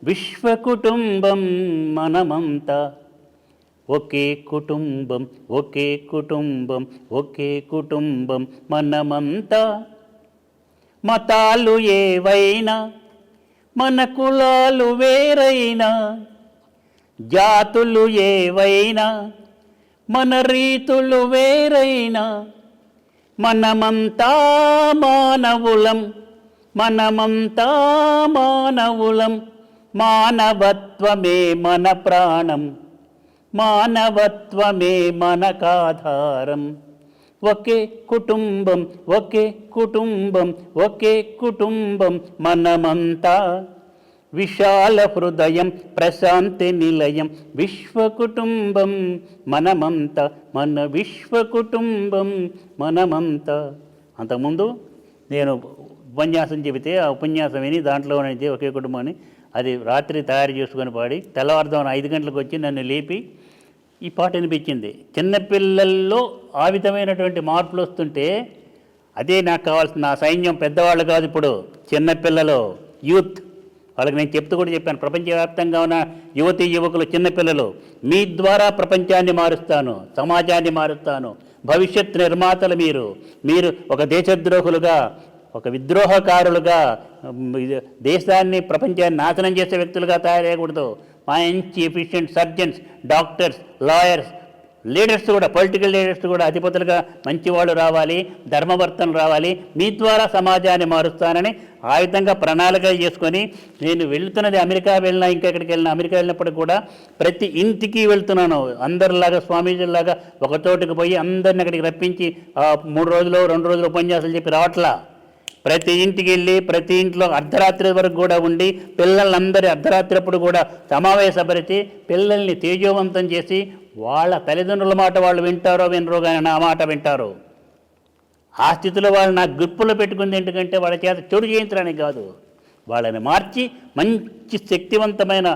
విశ్వకుటుంబం మనమంతా, ఒకే కుటుంబం ఒకే కుటుంబం ఒకే కుటుంబం మనమంతా. మతాలు ఏవైనా, మన కులాలు వేరైనా, జాతులు ఏవైనా, మన రీతులు వేరైనా, మనమంతా మానవులం, మనమంతా మానవులం. మానవత్వమే మన ప్రాణం, మానవత్వమే మనకాధారం. ఒకే కుటుంబం ఒకే కుటుంబం ఒకే కుటుంబం మనమంతా, విశాల హృదయం ప్రశాంతి నిలయం, విశ్వకుటుంబం మనమంతా, మన విశ్వకుటుంబం మనమంతా. అంతకుముందు నేను ఉపన్యాసం చెబితే ఆ ఉపన్యాసం విని దాంట్లో అనేది ఒకే కుటుంబం అని అది రాత్రి తయారు చేసుకొని పాడి తెల్లవారుదాం 5 గంటలకు వచ్చి నన్ను లేపి ఈ పాట వినిపించింది. చిన్నపిల్లల్లో ఆ విధమైనటువంటి మార్పులు వస్తుంటే అదే నాకు కావాల్సిన. నా సైన్యం పెద్దవాళ్ళు కాదు, ఇప్పుడు చిన్నపిల్లలు, యూత్. వాళ్ళకి నేను చెప్తూ కూడా చెప్పాను, ప్రపంచవ్యాప్తంగా ఉన్న యువతీ యువకులు, చిన్నపిల్లలు, మీ ద్వారా ప్రపంచాన్ని మారుస్తాను, సమాజాన్ని మారుస్తాను. భవిష్యత్ నిర్మాతలు మీరు ఒక దేశద్రోహులుగా, ఒక విద్రోహకారులుగా, దేశాన్ని ప్రపంచాన్ని నాశనం చేసే వ్యక్తులుగా తయారయ్యకూడదు. మంచి efficient surgeons, doctors, lawyers, leaders కూడా, పొలిటికల్ లీడర్స్ కూడా అధిపతులుగా మంచి వాళ్ళు రావాలి, ధర్మవర్తన రావాలి, మీ ద్వారా సమాజాన్ని మారుస్తానని ఆ విధంగా ప్రణాళిక చేసుకొని, నేను వెళ్తున్నది అమెరికా వెళ్ళినా ఇంకెక్కడికి వెళ్ళినా, అమెరికా వెళ్ళినప్పుడు కూడా ప్రతి ఇంటికి వెళ్తున్నాను. అందరిలాగా స్వామీజీలాగా ఒక చోటుకు పోయి అందరిని అక్కడికి రప్పించి 3 రోజులు 2 రోజులు ఉపన్యాసాలు చెప్పి రావట్లా. ప్రతి ఇంటికి వెళ్ళి ప్రతి ఇంట్లో అర్ధరాత్రి వరకు కూడా ఉండి పిల్లలందరి అర్ధరాత్రి అప్పుడు కూడా సమావేశపరిచి పిల్లల్ని తేజోవంతం చేసి వాళ్ళ తల్లిదండ్రుల మాట వాళ్ళు వింటారో వినరో కానీ నా మాట వింటారు. ఆ స్థితిలో వాళ్ళు నా గ్రిప్పులో పెట్టుకుంది ఎందుకంటే వాళ్ళ చేత చెడు చేయించడానికి కాదు, వాళ్ళని మార్చి మంచి శక్తివంతమైన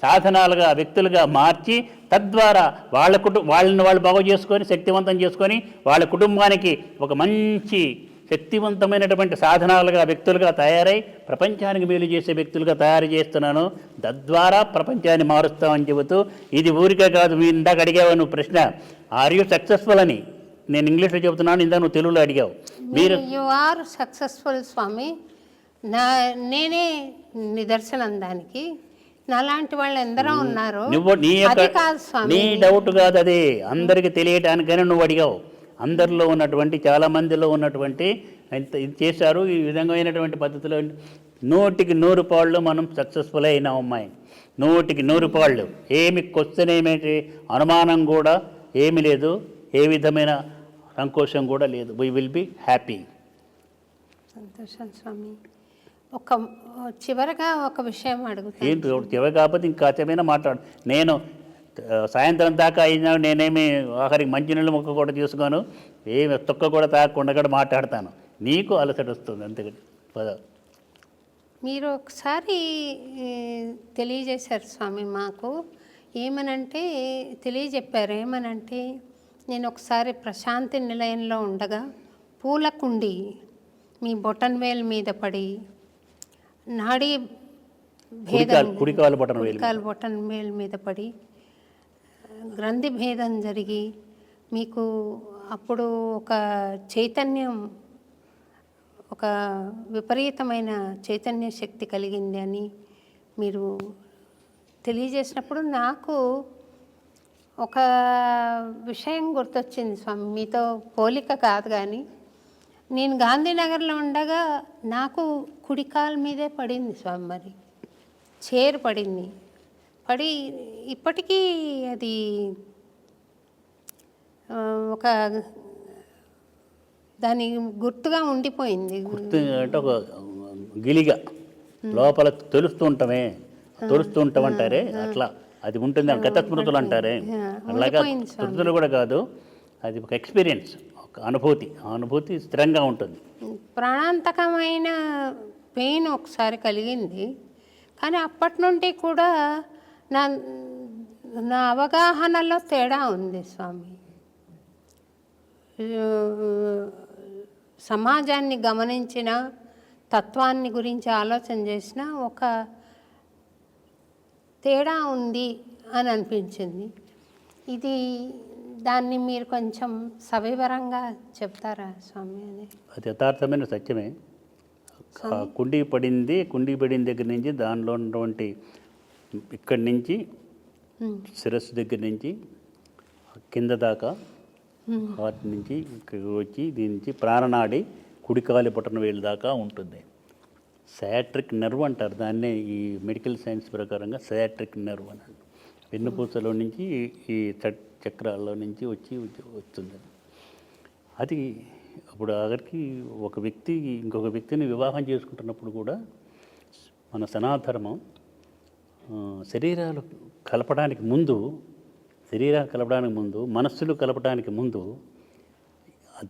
సాధనాలుగా వ్యక్తులుగా మార్చి తద్వారా వాళ్ళని వాళ్ళు బాగు చేసుకొని శక్తివంతం చేసుకొని వాళ్ళ కుటుంబానికి ఒక మంచి శక్తివంతమైనటువంటి సాధనాలుగా వ్యక్తులుగా తయారై ప్రపంచానికి మేలు చేసే వ్యక్తులుగా తయారు చేస్తున్నాను. తద్వారా ప్రపంచాన్ని మారుస్తామని చెబుతూ, ఇది ఊరికే కాదు. మీరు ఇందాక అడిగావు నువ్వు ప్రశ్న, ఆర్ యూ సక్సెస్ఫుల్ అని. నేను ఇంగ్లీష్లో చెబుతున్నాను, ఇందాక నువ్వు తెలుగులో అడిగావు. మీరు యు ఆర్ సక్సెస్ఫుల్ స్వామి. నేనే నిదర్శనం దానికి. నాలాంటి వాళ్ళు ఎందరో ఉన్నారు. నువ్వు అది కాదు స్వామి, నీ డౌట్ కాదు, అది అందరికి తెలియటానికైనా నువ్వు అడిగావు. అందరిలో ఉన్నటువంటి చాలామందిలో ఉన్నటువంటి ఇది చేశారు. ఈ విధమైనటువంటి పద్ధతిలో 100కి 100 పాళ్ళు మనం సక్సెస్ఫుల్ అయినాం అమ్మాయి. 100కి 100 పాళ్ళు. ఏమి క్వశ్చన్ ఏమిటి, అనుమానం కూడా ఏమి లేదు, ఏ విధమైన సంకోచం కూడా లేదు. We will be happy. సంతోషం స్వామి. చివరగా ఒక విషయం అడుగుతాను. ఏంటి చివరి కాకపోతే ఇంకా కాసేమైనా మాట్లాడు. నేను సాయంత్రం దాకా అయినా నేనేమి ఆఖరికి మంచినీళ్ళు మొక్క కూడా తీసుకొని ఏమి తొక్క కూడా తాగకుండా కూడా మాట్లాడతాను. నీకు అలసట వస్తుంది అంతేకాదు. మీరు ఒకసారి తెలియజేశారు స్వామి మాకు. తెలియజెప్పారు ఏమనంటే, నేను ఒకసారి ప్రశాంతి నిలయంలో ఉండగా పూల కుండి మీ బొటన్ వేలు మీద పడి నాడీ భేదం కుడికాలు బొటన్ వేలు మీద పడి గ్రంథి భేదం జరిగి మీకు అప్పుడు ఒక చైతన్యం, ఒక విపరీతమైన చైతన్య శక్తి కలిగింది అని మీరు తెలియజేసినప్పుడు నాకు ఒక విషయం గుర్తొచ్చింది స్వామి. మీతో పోలిక కాదు కానీ, నేను గాంధీనగర్లో ఉండగా నాకు కుడికాల మీదే పడింది స్వామి. మరి చైర్ పడి ఇప్పటికీ అది ఒక దాని గుర్తుగా ఉండిపోయింది. అంటే ఒక గిలిగా లోపల తెలుస్తూ ఉంటామంటారే అట్లా అది ఉంటుంది. గత స్మృతులు అంటారే అలాగా. స్మృతులు కూడా కాదు, అది ఒక ఎక్స్పీరియన్స్, ఒక అనుభూతి స్థిరంగా ఉంటుంది. ప్రాణాంతకమైన పెయిన్ ఒకసారి కలిగింది. కానీ అప్పటి నుండి కూడా నా అవగాహనలో తేడా ఉంది స్వామి. సమాజాన్ని గమనించిన, తత్వాన్ని గురించి ఆలోచన చేసిన ఒక తేడా ఉంది అని అనిపించింది. దాన్ని మీరు కొంచెం సవివరంగా చెప్తారా స్వామి? అది యథార్థమైన సత్యమే. కుండీ పడింది దగ్గర నుంచి దానిలో ఉన్నటువంటి ఇక్కడి నుంచి శిరస్సు దగ్గర నుంచి కింద దాకా, వాటి నుంచి వచ్చి దీని నుంచి ప్రాణనాడి కుడికాలి బొటన వేలు దాకా ఉంటుంది. సయాట్రిక్ నర్వ్ అంటారు దాన్నే. ఈ మెడికల్ సైన్స్ ప్రకారంగా సయాట్రిక్ నర్వ్ అని వెన్నుపూసలో నుంచి ఈ చక్రాల్లో నుంచి వస్తుంది. అది అప్పుడు ఆఖరికి ఒక వ్యక్తి ఇంకొక వ్యక్తిని వివాహం చేసుకుంటున్నప్పుడు కూడా మన సనాతనం శరీరాలు కలపడానికి ముందు, మనస్సులు కలపడానికి ముందు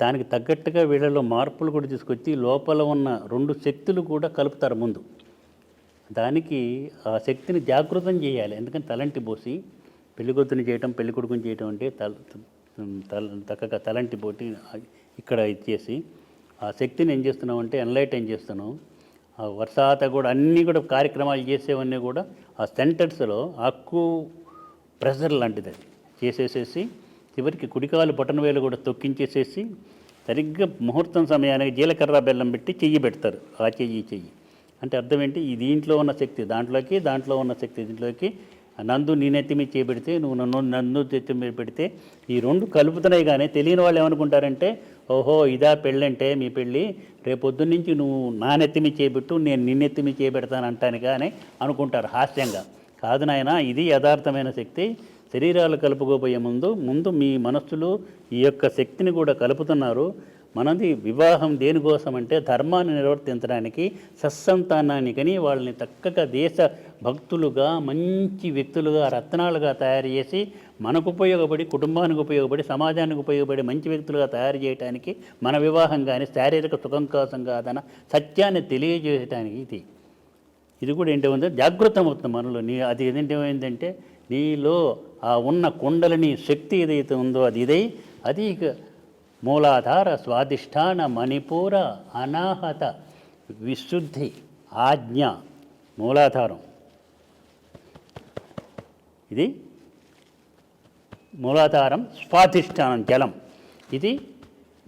దానికి తగ్గట్టుగా వీళ్ళలో మార్పులు కూడా తీసుకొచ్చి లోపల ఉన్న 2 శక్తులు కూడా కలుపుతారు ముందు. దానికి ఆ శక్తిని జాగృతం చేయాలి. ఎందుకంటే తలంటి పోసి పెళ్ళికొద్దుని చేయటం, పెళ్ళికొడుకుని చేయటం అంటే చక్కగా తలంటి పోటీ ఇక్కడ ఇచ్చేసి ఆ శక్తిని ఏం చేస్తున్నామంటే ఎన్లైటైన్ చేస్తున్నాం. ఆ వర్షాత కూడా అన్నీ కూడా కార్యక్రమాలు చేసేవన్నీ కూడా ఆ సెంటర్స్లో అక్కు ప్రెషర్ లాంటిది అది చేసేసేసి చివరికి కుడికాలు బొటన వేలు కూడా తొక్కించేసేసి సరిగ్గా ముహూర్తం సమయానికి జీలకర్ర బెల్లం పెట్టి చెయ్యి పెడతారు. ఆ చెయ్యి అంటే అర్థం ఏంటి, ఈ దీంట్లో ఉన్న శక్తి దాంట్లో ఉన్న శక్తి దీంట్లోకి నందు నీ నెత్తి మీద చేపెడితే నువ్వు నందు నెత్తి మీద పెడితే ఈ రెండు కలుపుతున్నాయి. కానీ తెలియని వాళ్ళు ఏమనుకుంటారంటే, ఓహో ఇదా పెళ్ళంటే మీ పెళ్ళి, రేపొద్దున్న నుంచి నువ్వు నా నెత్తి మీద చేపెట్టు, నేను నీ నెత్తి మీద చేపెడతాను అంటాను కానీ అనుకుంటారు హాస్యంగా. కాదు నాయన, ఇది యథార్థమైన శక్తి. శరీరాలు కలుపుకోబోయే ముందు మీ మనస్సులు ఈ యొక్క శక్తిని కూడా కలుపుతున్నారు. మనది వివాహం దేనికోసం అంటే ధర్మాన్ని నిర్వర్తించడానికి, సత్సంతానానికని వాళ్ళని చక్కగా దేశ భక్తులుగా, మంచి వ్యక్తులుగా, రత్నాలుగా తయారు చేసి మనకు ఉపయోగపడి, కుటుంబానికి ఉపయోగపడి, సమాజానికి ఉపయోగపడి మంచి వ్యక్తులుగా తయారు చేయడానికి మన వివాహం కానీ శారీరక సుఖం కోసం కాదన్న సత్యాన్ని తెలియజేయటానికి ఇది కూడా ఏంటంటే జాగృతం అవుతుంది మనలో. అది ఏంటంటే నీలో ఆ ఉన్న కుండలిని శక్తి ఏదైతే ఉందో అది మూలాధార, స్వాధిష్టాన, మణిపూర, అనాహత, విశుద్ధి, ఆజ్ఞ, మూలాధారం. ఇది మూలాధారం, స్వాధిష్టానం జలం, ఇది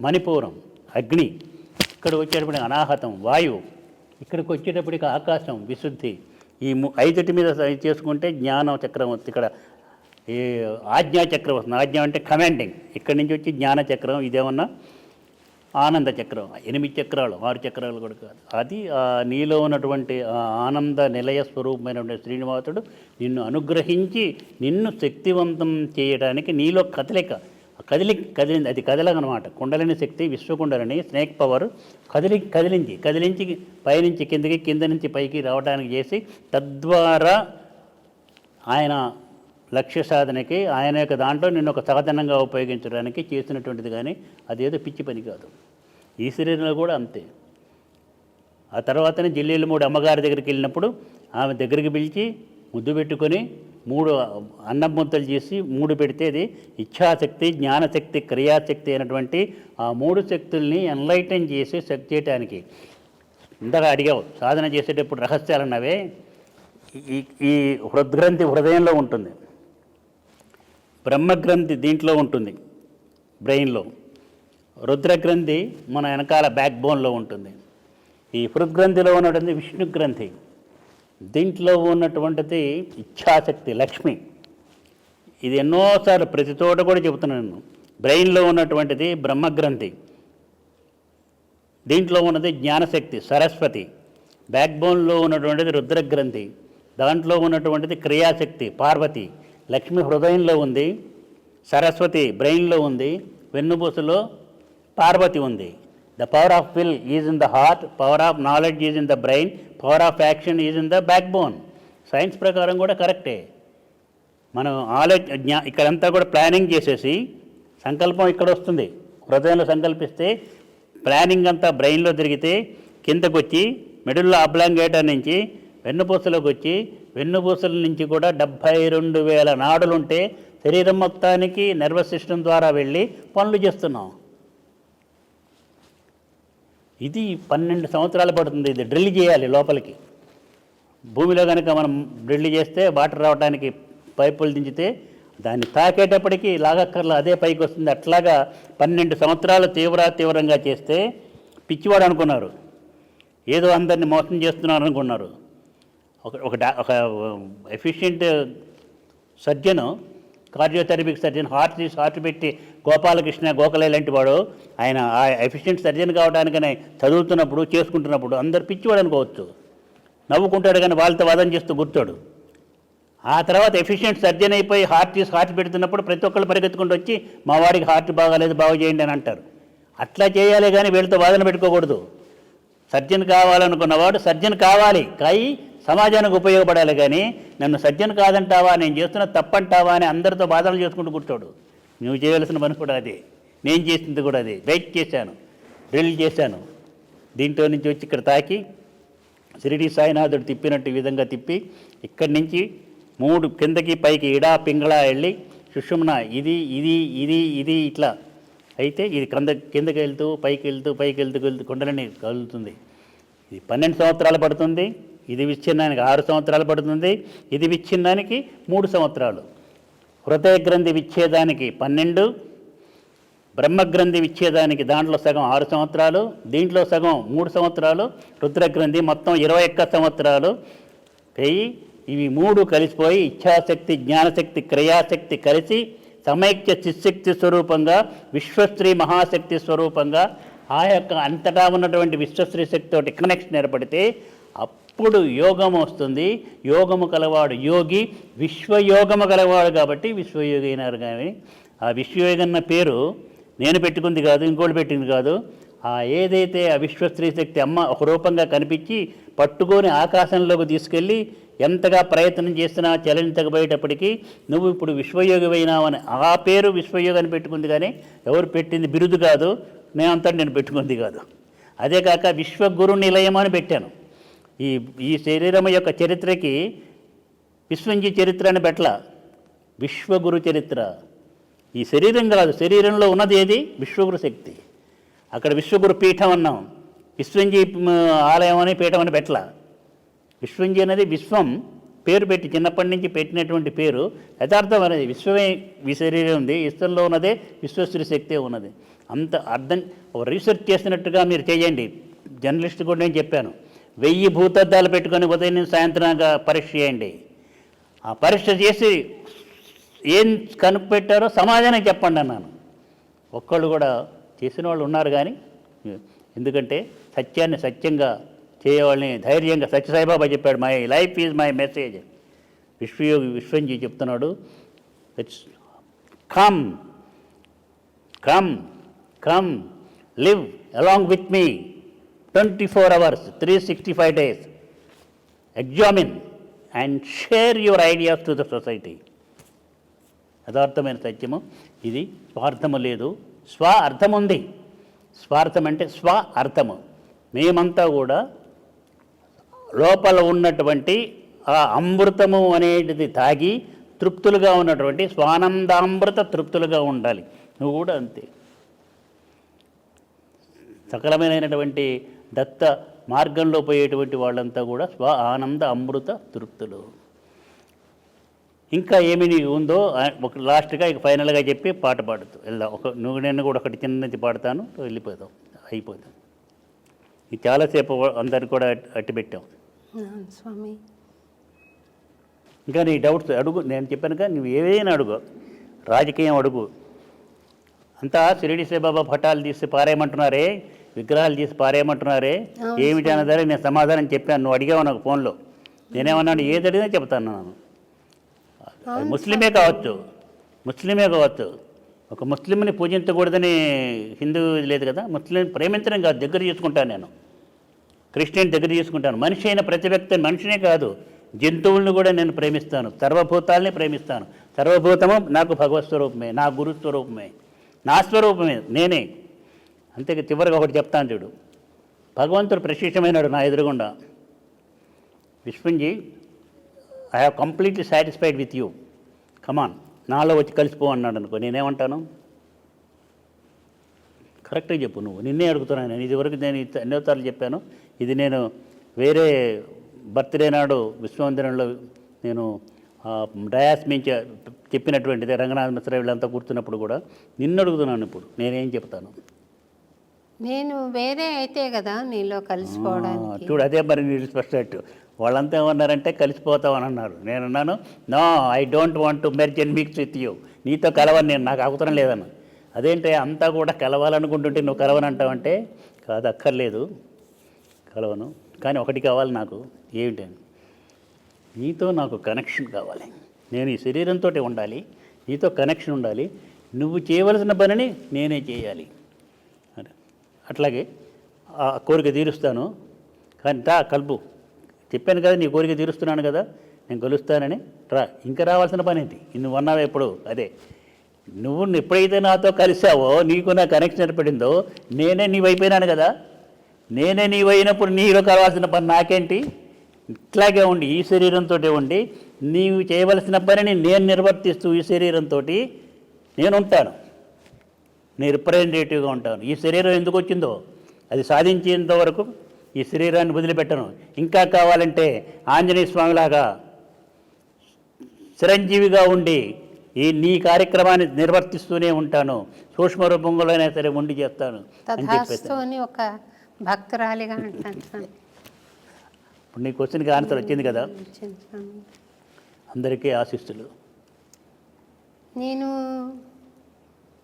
మణిపూరం అగ్ని, ఇక్కడ వచ్చేటప్పటికి అనాహతం వాయువు, ఇక్కడికి వచ్చేటప్పటికి ఆకాశం విశుద్ధి. ఈ ఐదుటి మీద చేసుకుంటే జ్ఞాన చక్రం వస్తుంది. ఇక్కడ ఈ ఆజ్ఞా చక్రం వస్తుంది. ఆజ్ఞ అంటే కమాండింగ్, ఇక్కడి నుంచి వచ్చి జ్ఞాన చక్రం, ఇదేమన్నా ఆనంద చక్రం. 8 చక్రాలు 6 చక్రాలు కూడా కాదు. అది నీలో ఉన్నటువంటి ఆనంద నిలయ స్వరూపమైనటువంటి శ్రీనివాసుడు నిన్ను అనుగ్రహించి నిన్ను శక్తివంతం చేయడానికి నీలో కదిలింది. అది కదలనమాట. కుండలిని శక్తి, విశ్వకుండలిని, స్నేక్ పవర్ కదిలించి పైనుంచి కిందకి, కింద నుంచి పైకి రావడానికి చేసి, తద్వారా ఆయన లక్ష్య సాధనకి, ఆయన యొక్క దాంట్లో నిన్ను ఒక సాధనంగా ఉపయోగించడానికి చేసినటువంటిది. కానీ అదేదో పిచ్చి పని కాదు. ఈ శరీరంలో కూడా అంతే. ఆ తర్వాతనే జిల్లేలు 3 అమ్మగారి దగ్గరికి వెళ్ళినప్పుడు ఆమె దగ్గరికి పిలిచి ముద్దు పెట్టుకొని 3 అన్నం ముద్దలు చేసి 3 పెడితే అది ఇచ్ఛాశక్తి, జ్ఞానశక్తి, క్రియాశక్తి అయినటువంటి ఆ 3 శక్తుల్ని ఎన్లైటన్ చేసి చేయటానికి. ఇందాక అడిగావు సాధన చేసేటప్పుడు రహస్యాలు అన్నవే. ఈ హృద్గ్రంథి హృదయంలో ఉంటుంది, బ్రహ్మగ్రంథి దీంట్లో ఉంటుంది బ్రెయిన్లో, రుద్రగ్రంథి మన వెనకాల బ్యాక్ బోన్లో ఉంటుంది. ఈ హృద్గ్రంథిలో ఉన్నటువంటి విష్ణుగ్రంథి, దీంట్లో ఉన్నటువంటిది ఇచ్ఛాశక్తి లక్ష్మి. ఇది ఎన్నోసార్లు ప్రతి చోట కూడా చెబుతున్నాను. బ్రెయిన్లో ఉన్నటువంటిది బ్రహ్మగ్రంథి, దీంట్లో ఉన్నది జ్ఞానశక్తి సరస్వతి, బ్యాక్ బోన్లో ఉన్నటువంటిది రుద్రగ్రంథి, దాంట్లో ఉన్నటువంటిది క్రియాశక్తి పార్వతి. లక్ష్మి హృదయంలో ఉంది, సరస్వతి బ్రెయిన్లో ఉంది, వెన్నుపూసలో పార్వతి ఉంది. The power of will is in the heart, power of knowledge is in the brain, power of action is in the back bone. Science ప్రకారం కూడా కరెక్టే. మనం ఇక్కడంతా కూడా ప్లానింగ్ చేసేసి సంకల్పం ఇక్కడ వస్తుంది. హృదయంలో సంకల్పిస్తే ప్లానింగ్ అంతా బ్రెయిన్లో తిరిగితే కిందకు వచ్చి మిడిల్లో అబ్లాంగేటర్ నుంచి వెన్నుపూసలోకి వచ్చి, వెన్నుపూసల నుంచి కూడా 72,000 నాడులుంటే శరీరం మొత్తానికి నర్వస్ సిస్టమ్ ద్వారా వెళ్ళి పనులు చేస్తున్నాం. ఇది 12 సంవత్సరాలు పడుతుంది. ఇది డ్రిల్ చేయాలి లోపలికి. భూమిలో కనుక మనం డ్రిల్ చేస్తే వాటర్ రావడానికి పైపులు దించితే దాన్ని తాకేటప్పటికి లాగక్కర్లా అదే పైకి వస్తుంది. అట్లాగా 12 సంవత్సరాలు తీవ్రంగా చేస్తే పిచ్చివాడు అనుకున్నారు, ఏదో అందరిని మోసం చేస్తున్నారు అనుకున్నారు. ఒక ఎఫిషియెంట్ సర్జను, కార్డియోథెరపిక్ సర్జన్, హార్ట్ పెట్టి గోపాలకృష్ణ గోఖలే లాంటి వాడు, ఆయన ఆ ఎఫిషియెంట్ సర్జన్ కావడానికనే చదువుతున్నప్పుడు చేసుకుంటున్నప్పుడు అందరు పిచ్చివాడు అనుకోవచ్చు, నవ్వుకుంటాడు కానీ వాళ్ళతో వాదన చేస్తూ గుర్తాడు. ఆ తర్వాత ఎఫిషియెంట్ సర్జన్ అయిపోయి హార్ట్ పెడుతున్నప్పుడు ప్రతి ఒక్కళ్ళు పరిగెత్తుకుంటూ వచ్చి మా వాడికి హార్ట్ బాగాలేదు బాగు చేయండి అని అంటారు. అట్లా చేయాలి కానీ వీళ్ళతో వాదన పెట్టుకోకూడదు. సర్జన్ కావాలనుకున్నవాడు సర్జన్ కావాలి, కాయి సమాజానికి ఉపయోగపడాలి. కానీ నన్ను సర్జన్ కాదంటావా, నేను చేస్తున్న తప్పంటావా అని అందరితో బాధలు చేసుకుంటూ కూర్చోడు. నువ్వు చేయవలసిన పని కూడా అదే, నేను చేసింది కూడా అదే. వెయిట్ చేశాను, డ్రిల్ చేశాను, దీంట్లో నుంచి వచ్చి ఇక్కడ తాకి షిరిడి సాయినాథుడు తిప్పినట్టు ఈ విధంగా తిప్పి ఇక్కడి నుంచి 3 కిందకి పైకి ఇడా పింగళ వెళ్ళి సుషుమ్న ఇది ఇది ఇది ఇది ఇట్లా అయితే ఇది కిందకి వెళ్తూ పైకి వెళ్తూ కుండలని కదులుతుంది. ఇది 12 సంవత్సరాలు పడుతుంది. ఇది విచ్ఛిన్నానికి 6 సంవత్సరాలు పడుతుంది. ఇది విచ్ఛిన్నానికి 3 సంవత్సరాలు. హృదయ గ్రంథి విచ్ఛేదానికి 12, బ్రహ్మగ్రంథి విచ్ఛేదానికి దాంట్లో సగం 6 సంవత్సరాలు, దీంట్లో సగం 3 సంవత్సరాలు, రుద్రగ్రంథి మొత్తం 21 సంవత్సరాలు. ఇవి మూడు కలిసిపోయి ఇచ్ఛాశక్తి, జ్ఞానశక్తి, క్రియాశక్తి కలిసి సమైక్య చిశక్తి స్వరూపంగా విశ్వశ్రీ మహాశక్తి స్వరూపంగా ఆ యొక్క అంతటా ఉన్నటువంటి విశ్వశ్రీ శక్తితోటి కనెక్షన్ ఏర్పడితే అప్పుడు యోగం వస్తుంది. యోగము కలవాడు యోగి, విశ్వయోగము కలవాడు కాబట్టి విశ్వయోగి అయినారు. కానీ ఆ విశ్వయోగి అన్న పేరు నేను పెట్టుకుంది కాదు, ఇంకోటి పెట్టింది కాదు. ఆ ఏదైతే ఆ విశ్వశ్రీ శక్తి అమ్మ ఒక రూపంగా కనిపించి పట్టుకొని ఆకాశంలోకి తీసుకెళ్ళి ఎంతగా ప్రయత్నం చేసినా చలించకపోయేటప్పటికీ నువ్వు ఇప్పుడు విశ్వయోగి అయినావని ఆ పేరు విశ్వయోగి అని పెట్టుకుంది. కానీ ఎవరు పెట్టింది బిరుదు కాదు, నేను పెట్టుకుంది కాదు. అదే కాక విశ్వగురు నిలయం అని పెట్టాను. ఈ శరీరం యొక్క చరిత్రకి విశ్వంజీ చరిత్ర అని పెట్టల, విశ్వగురు చరిత్ర. ఈ శరీరం కాదు, శరీరంలో ఉన్నది ఏది? విశ్వగురు శక్తి. అక్కడ విశ్వగురు పీఠం అన్నాం, విశ్వంజీ ఆలయం అని పీఠం అని పెట్టల. విశ్వంజీ అనేది విశ్వం పేరు పెట్టి చిన్నప్పటి నుంచి పెట్టినటువంటి పేరు. యథార్థం అనేది విశ్వమే ఈ శరీరం ఉంది, విశ్వంలో ఉన్నదే విశ్వశ్రీ శక్తే ఉన్నది. అంత అర్థం ఒక రీసెర్చ్ చేసినట్టుగా మీరు చేయండి. జర్నలిస్ట్ కూడా నేను చెప్పాను, 1000 భూతద్దాలు పెట్టుకొని ఉదయం నుంచి సాయంత్రంగా పరీక్ష చేయండి. ఆ పరీక్ష చేసి ఏం కనుక్పెట్టారో సమాధానం చెప్పండి అన్నాను. ఒక్కళ్ళు కూడా చేసిన వాళ్ళు ఉన్నారు. కానీ ఎందుకంటే సత్యాన్ని సత్యంగా చేయవాళ్ళని ధైర్యంగా సత్యసాయిబాబా చెప్పాడు, my life is my message. Vishwayogi Vishwamji చెప్తున్నాడు, it's come come come live along with me 24 hours, 365 days. Examine and share your ideas to the society. యథార్థమైన సత్యము ఇది. స్వార్థము లేదు, స్వ అర్థం ఉంది. స్వార్థం అంటే స్వ అర్థము. మేమంతా కూడా లోపల ఉన్నటువంటి ఆ అమృతము అనేటిది తాగి తృప్తులుగా ఉన్నటువంటి స్వానందామృత తృప్తులుగా ఉండాలి. నువ్వు కూడా అంతే. సకలమైనటువంటి దత్త మార్గంలో పోయేటువంటి వాళ్ళంతా కూడా స్వ ఆనంద అమృత తృప్తులు. ఇంకా ఏమి నీకు ఉందో ఒక లాస్ట్గా ఇక ఫైనల్గా చెప్పి పాట పాడుతూ వెళ్దాం. నువ్వు నేను కూడా ఒకటి చిన్నది పాడతాను, వెళ్ళిపోదాం, అయిపోతాం. ఇది చాలాసేపు అందరికి కూడా అట్టి పెట్టాం. స్వామి ఇంకా నీ డౌట్స్ అడుగు. నేను చెప్పాను కదా, నువ్వు ఏదైనా అడుగు, రాజకీయం అడుగు. అంతా షిరిడి సాయిబాబా పటాలు తీసి పారేయమంటున్నారే, విగ్రహాలు తీసి పారేయమంటున్నారే, ఏమిటి అన్నదారే నేను సమాధానం చెప్పాను. నువ్వు అడిగావు నాకు ఫోన్లో. నేనేమన్నాను, ఏది అడిగినా చెప్తాను. ముస్లిమే కావచ్చు, ఒక ముస్లింని పూజించకూడదని హిందూ లేదు కదా. ముస్లిం ప్రేమించడం కాదు, దగ్గర చేసుకుంటాను నేను. క్రిస్టియన్ దగ్గర చేసుకుంటాను. మనిషి అయిన ప్రతి వ్యక్తి, మనిషినే కాదు జంతువులను కూడా నేను ప్రేమిస్తాను, సర్వభూతాలని ప్రేమిస్తాను. సర్వభూతము నాకు భగవత్ స్వరూపమే, నా గురు స్వరూపమే, నా స్వరూపమే నేనే. అంతే. చివరిగా ఒకటి చెప్తాను చూడు. భగవంతుడు ప్రశిష్టమైనాడు నా ఎదురుగుండా. Vishwamji, I have completely satisfied with you, come on నాలో వచ్చి కలిసిపో అన్నాడు అనుకో, నేనేమంటాను? కరెక్ట్గా చెప్పు. నువ్వు నిన్నే అడుగుతున్నాను నేను. ఇదివరకు నేను ఎన్నోసార్లు చెప్పాను. ఇది నేను వేరే బర్త్డే నాడు విశ్వవందనంలో నేను డయాస్ మించి చెప్పినటువంటిది. రంగనాథ మిశ్రా వీళ్ళంతా కూర్చున్నప్పుడు కూడా నిన్ను అడుగుతున్నాను. ఇప్పుడు నేనేం చెప్తాను? నేను వేరే అయితే కదా నీలో కలిసిపోవడానికి. చూడు, అదే మరి మీరు స్పష్టట్టు. వాళ్ళంతా ఏమన్నారంటే కలిసిపోతామని అన్నారు. నేనున్నాను, no, I don't want to merge and mix with you. నీతో కలవని నేను, నాకు అవసరం లేదన్న. అదేంటే అంతా కూడా కలవాలనుకుంటుంటే నువ్వు కలవనంటావంటే, కాదు, అక్కర్లేదు, కలవను. కానీ ఒకటి కావాలి నాకు. ఏమిటని? నీతో నాకు కనెక్షన్ కావాలి. నేను ఈ శరీరంతో ఉండాలి, నీతో కనెక్షన్ ఉండాలి. నువ్వు చేయవలసిన పనిని నేనే చేయాలి. అట్లాగే ఆ కోరిక తీరుస్తాను. కానీ రా కలుపు. చెప్పాను కదా, నీ కోరిక తీరుస్తున్నాను కదా, నేను కలుస్తానని రా. ఇంకా రావాల్సిన పని ఏంటి? నువ్వు అన్నావే ఎప్పుడు అదే. నువ్వు ఎప్పుడైతే నాతో కలిసావో, నీకు నా కనెక్షన్ ఏర్పడిందో, నేనే నీవైపోయినాను కదా. నేనే నీవైనప్పుడు నీలో కావాల్సిన పని నాకేంటి? ఇట్లాగే ఉండి, ఈ శరీరంతో ఉండి నీవు చేయవలసిన పనిని నేను నిర్వర్తిస్తూ ఈ శరీరంతో నేను ఉంటాను. నేను రిప్రజెంటేటివ్గా ఉంటాను. ఈ శరీరం ఎందుకు వచ్చిందో అది సాధించేంత వరకు ఈ శరీరాన్ని వదిలిపెట్టను. ఇంకా కావాలంటే ఆంజనేయ స్వామిలాగా చిరంజీవిగా ఉండి నీ కార్యక్రమాన్ని నిర్వర్తిస్తూనే ఉంటాను. సూక్ష్మ రూపంలోనే సరే ఉండి చేస్తాను అని చెప్పేసి ఒక భక్తురాలిగా అంటాను. ఇప్పుడు నీ క్వశ్చన్కి ఆన్సర్ వచ్చింది కదా. వచ్చింది స్వామి. అందరికీ ఆశిస్తులు. నేను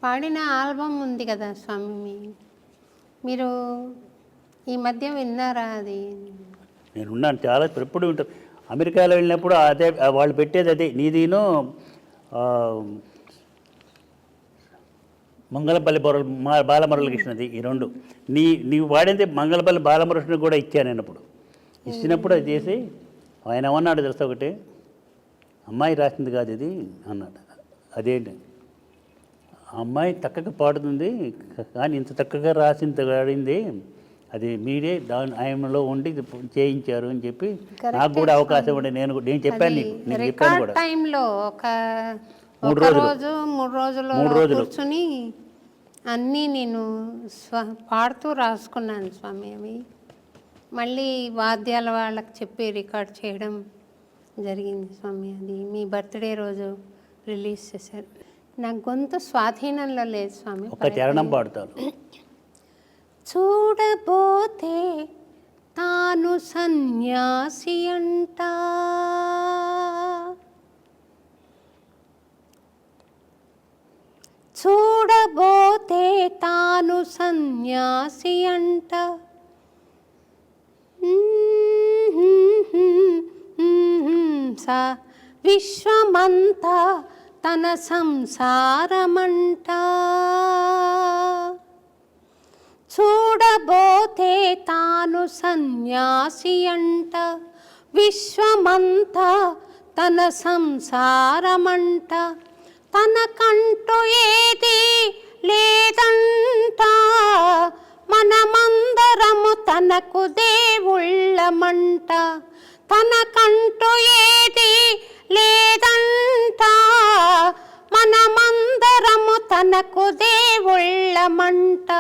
పాడిన ఆల్బమ్ ఉంది కదా స్వామి, మీరు ఈ మధ్య విన్నారా అది? నేను ఉన్నాను చాలా, ఎప్పుడు ఉంటాను. అమెరికాలో వెళ్ళినప్పుడు అదే వాళ్ళు పెట్టేది అదే. నీదిను మంగళపల్లి బాలమురళకృష్ణది, ఈ రెండు. నీవు వాడింది మంగళపల్లి బాలమురకృష్ణ కూడా ఇచ్చాను నేను. అప్పుడు ఇచ్చినప్పుడు అది చేసి ఆయన ఏమన్నాడు తెలుసా, ఒకటి అమ్మాయి రాసింది కాదు ఇది అన్నాడు. అదేంటి, ఆ అమ్మాయి చక్కగా పాడుతుంది కానీ ఇంత చక్కగా వాడింది అది మీరే ఆయనలో ఉండి చేయించారు అని చెప్పి నాకు కూడా అవకాశం ఉండే. నేను చెప్పాను నీకు, నేను చెప్పాను కూడా. టైంలో ఒక 3 రోజులు కూర్చుని అన్నీ నేను పాడుతూ రాసుకున్నాను స్వామి. అవి మళ్ళీ వాద్యాల వాళ్ళకి చెప్పి రికార్డ్ చేయడం జరిగింది స్వామి. అది మీ బర్త్డే రోజు రిలీజ్ చేశారు. నా గొంతు స్వాధీనంలో లేదు స్వామి. ఒక చరణం పాడుతాను. చూడబోతే తాను సన్యాసి అంట, చూడబోతే తాను సన్యాసి అంట, విశ్వమంతా తన సంసారమంట, చూడబోతే తాను సన్యాసి అంట, విశ్వమంతా తన సంసారమంట, తనకంటూ ఏది లేదంట, మనమందరము తనకు దేవుళ్ళమంట, తనకంటూ ఏది లేదంట, మనమందరము తనకు దేవుళ్ళమంట.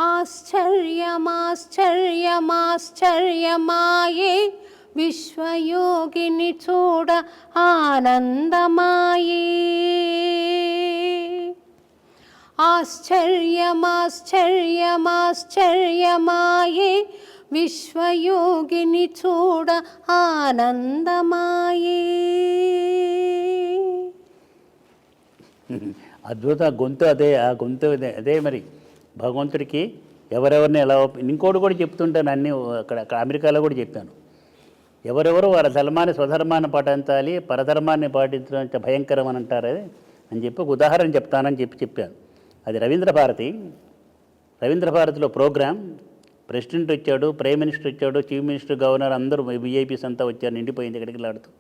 ఆశ్చర్యమాశ్చర్యమాశ్చర్యమాయే విశ్వయోగిని చూడ ఆనందమాయే, ఆశ్చర్యమాశ్చర్యమాశ్చర్యమాయే విశ్వయోగిని చూడ ఆనందమాయే. అద్భుత గొంతు అదే, ఆ గొంతు అదే. మరి భగవంతుడికి ఎవరెవరిని ఎలా ఇంకోటి కూడా చెప్తుంటాను, అన్నీ అక్కడ అమెరికాలో కూడా చెప్పాను. ఎవరెవరు వారి ధర్మాన్ని స్వధర్మాన్ని పాటించాలి, పరధర్మాన్ని పాటించడం భయంకరం అని అంటారు అని చెప్పి ఒక ఉదాహరణ చెప్తానని చెప్పాను. అది రవీంద్ర భారతిలో ప్రోగ్రాం. ప్రెసిడెంట్ వచ్చాడు, ప్రైమ్ మినిస్టర్ వచ్చాడు, చీఫ్ మినిస్టర్, గవర్నర్ అందరూ విఐపీస్ అంతా వచ్చారు. నిండిపోయింది ఎక్కడికి.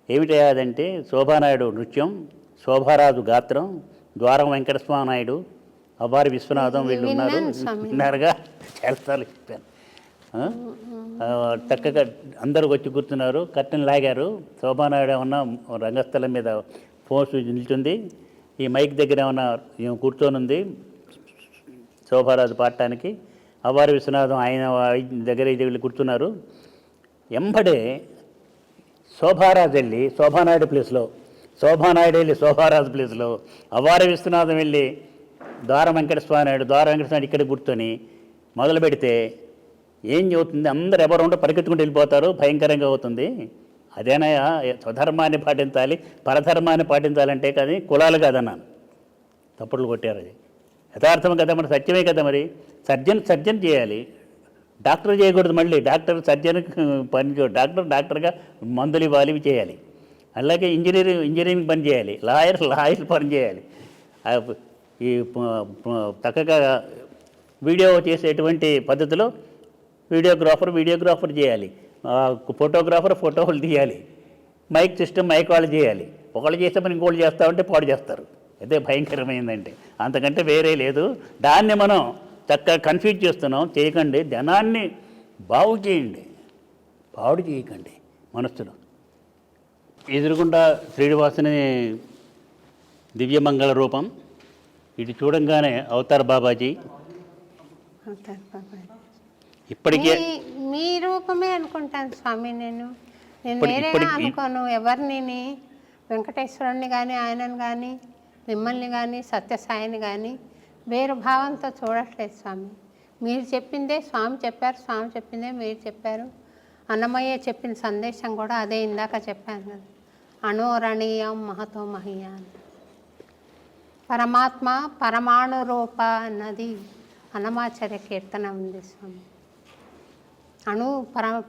ఏమిటయ్యాదంటే శోభానాయుడు నృత్యం, శోభారాజు గాత్రం, ద్వారం వెంకటస్వామి నాయుడు, అవ్వారి విశ్వనాథం వీళ్ళు ఉన్నారుగా. చాలాసార్లు చెప్పాను. చక్కగా అందరూ వచ్చి కూర్చున్నారు, కర్టెన్ లాగారు. శోభానాయుడు ఏమన్నా రంగస్థలం మీద ఫోన్స్ నిల్చుంది, ఈ మైక్ దగ్గర ఏమన్నా కూర్చొని ఉంది శోభారాజు పాడటానికి. అవ్వారి విశ్వనాథం ఆయన దగ్గర వెళ్ళి కూర్చున్నారు. ఎంబడే శోభారాజు వెళ్ళి శోభానాయుడు ప్లేస్లో, శోభానాయుడు వెళ్ళి శోభారాజు ప్లేస్లో, అవ్వారి విశ్వనాథం వెళ్ళి ద్వారం వెంకటస్వామి నాయుడు ఇక్కడ కూర్చొని మొదలు పెడితే ఏం అవుతుంది, అందరు ఎవరు ఉంటే పరిగెత్తుకుంటూ వెళ్ళిపోతారు, భయంకరంగా అవుతుంది. అదేనయ్యా స్వధర్మాన్ని పాటించాలి, పరధర్మాన్ని పాటించాలంటే కానీ కులాలు కాదన్నాను. తప్పులు కొట్టారు. అది యథార్థం కదా, మరి సత్యమే కదా. మరి సర్జన్ చేయాలి, డాక్టర్ చేయకూడదు. మళ్ళీ డాక్టర్ సర్జన్ పని, డాక్టర్గా మందులు ఇవ్వాలి, ఇవి చేయాలి. అలాగే ఇంజనీరింగ్ పని చేయాలి, లాయర్ పని చేయాలి. ఈ చక్కగా వీడియో చేసేటువంటి పద్ధతిలో వీడియోగ్రాఫర్ చేయాలి, ఫోటోగ్రాఫర్ ఫోటోలు తీయాలి, మైక్ సిస్టమ్ మైక్ వాళ్ళు చేయాలి. ఒకళ్ళు చేస్తే పని ఇంకోళ్ళు చేస్తామంటే పాడు చేస్తారు. అదే భయంకరమైందంటే, అంతకంటే వేరే లేదు. దాన్ని మనం చక్కగా కన్ఫ్యూజ్ చేస్తున్నాం. చేయకండి, జనాన్ని బాగు చేయండి, పాడు చేయకండి. మనస్సులో ఎదురుగుండా శ్రీనివాసుని దివ్యమంగళ రూపం, ఇటు చూడంగానే అవతార్ బాబాజీ. ఇప్పటికే మీ రూపమే అనుకుంటాను స్వామి. నేను వేరేగా అనుకోను ఎవరిని, వెంకటేశ్వరుని కానీ ఆయనను కానీ మిమ్మల్ని కానీ సత్యసాయిని కానీ వేరు భావంతో చూడట్లేదు స్వామి. మీరు చెప్పిందే స్వామి చెప్పారు, స్వామి చెప్పిందే మీరు చెప్పారు. అన్నమయ్య చెప్పిన సందేశం కూడా అదే, ఇందాక చెప్పాను కదా, అణోరణీయం మహతో మహీయాన్. పరమాత్మ పరమాణు రూప అన్నది అన్నమాచార్య కీర్తన ఉంది స్వామి.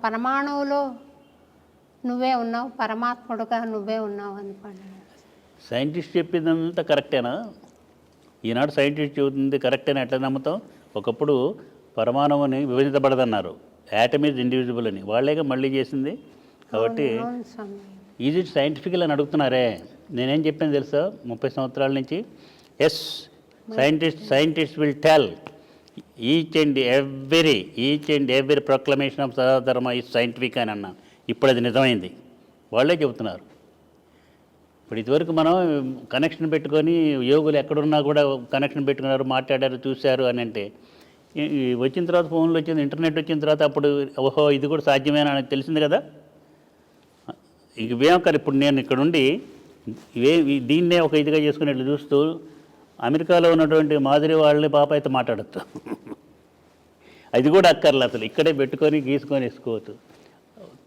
పరమాణువులో నువ్వే ఉన్నావు, పరమాత్ముడుగా నువ్వే ఉన్నావు అనుకోండి. సైంటిస్ట్ చెప్పిందంతా కరెక్టేనా? ఈనాడు సైంటిస్ట్ చెబుతుంది కరెక్టేనా ఎట్లా నమ్ముతాం? ఒకప్పుడు పరమాణువుని విభజించబడదన్నారు, యాటమ్ ఈజ్ ఇండివిజిబుల్ అని, వాళ్ళేగా మళ్ళీ చేసింది. కాబట్టి అవును స్వామి. ఈజ్ ఇట్ సైంటిఫికల్ అని అడుగుతున్నారే. నేనేం చెప్పాను తెలుసా 30 సంవత్సరాల నుంచి? Yes, scientist will tell each and every proclamation of సర్వధర్మ ఈజ్ సైంటిఫిక్ అని అన్నా. ఇప్పుడు అది నిజమైంది, వాళ్ళే చెబుతున్నారు. ఇప్పుడు ఇదివరకు మనం కనెక్షన్ పెట్టుకొని యోగులు ఎక్కడున్నా కూడా కనెక్షన్ పెట్టుకున్నారు, మాట్లాడారు, చూశారు అని అంటే, వచ్చిన తర్వాత ఫోన్లు వచ్చింది, ఇంటర్నెట్ వచ్చిన తర్వాత అప్పుడు ఓహో ఇది కూడా సాధ్యమేనా అని తెలిసింది కదా. ఇవేం కాదు. ఇప్పుడు నేను ఇక్కడ ఉండి దీన్నే ఒక ఇదిగా చేసుకునేట్లు చూస్తూ అమెరికాలో ఉన్నటువంటి మాదిరి వాళ్ళని పాప అయితే మాట్లాడచ్చు. అది కూడా అక్కర్లేదు, అసలు ఇక్కడే పెట్టుకొని గీసుకొని వేసుకోవచ్చు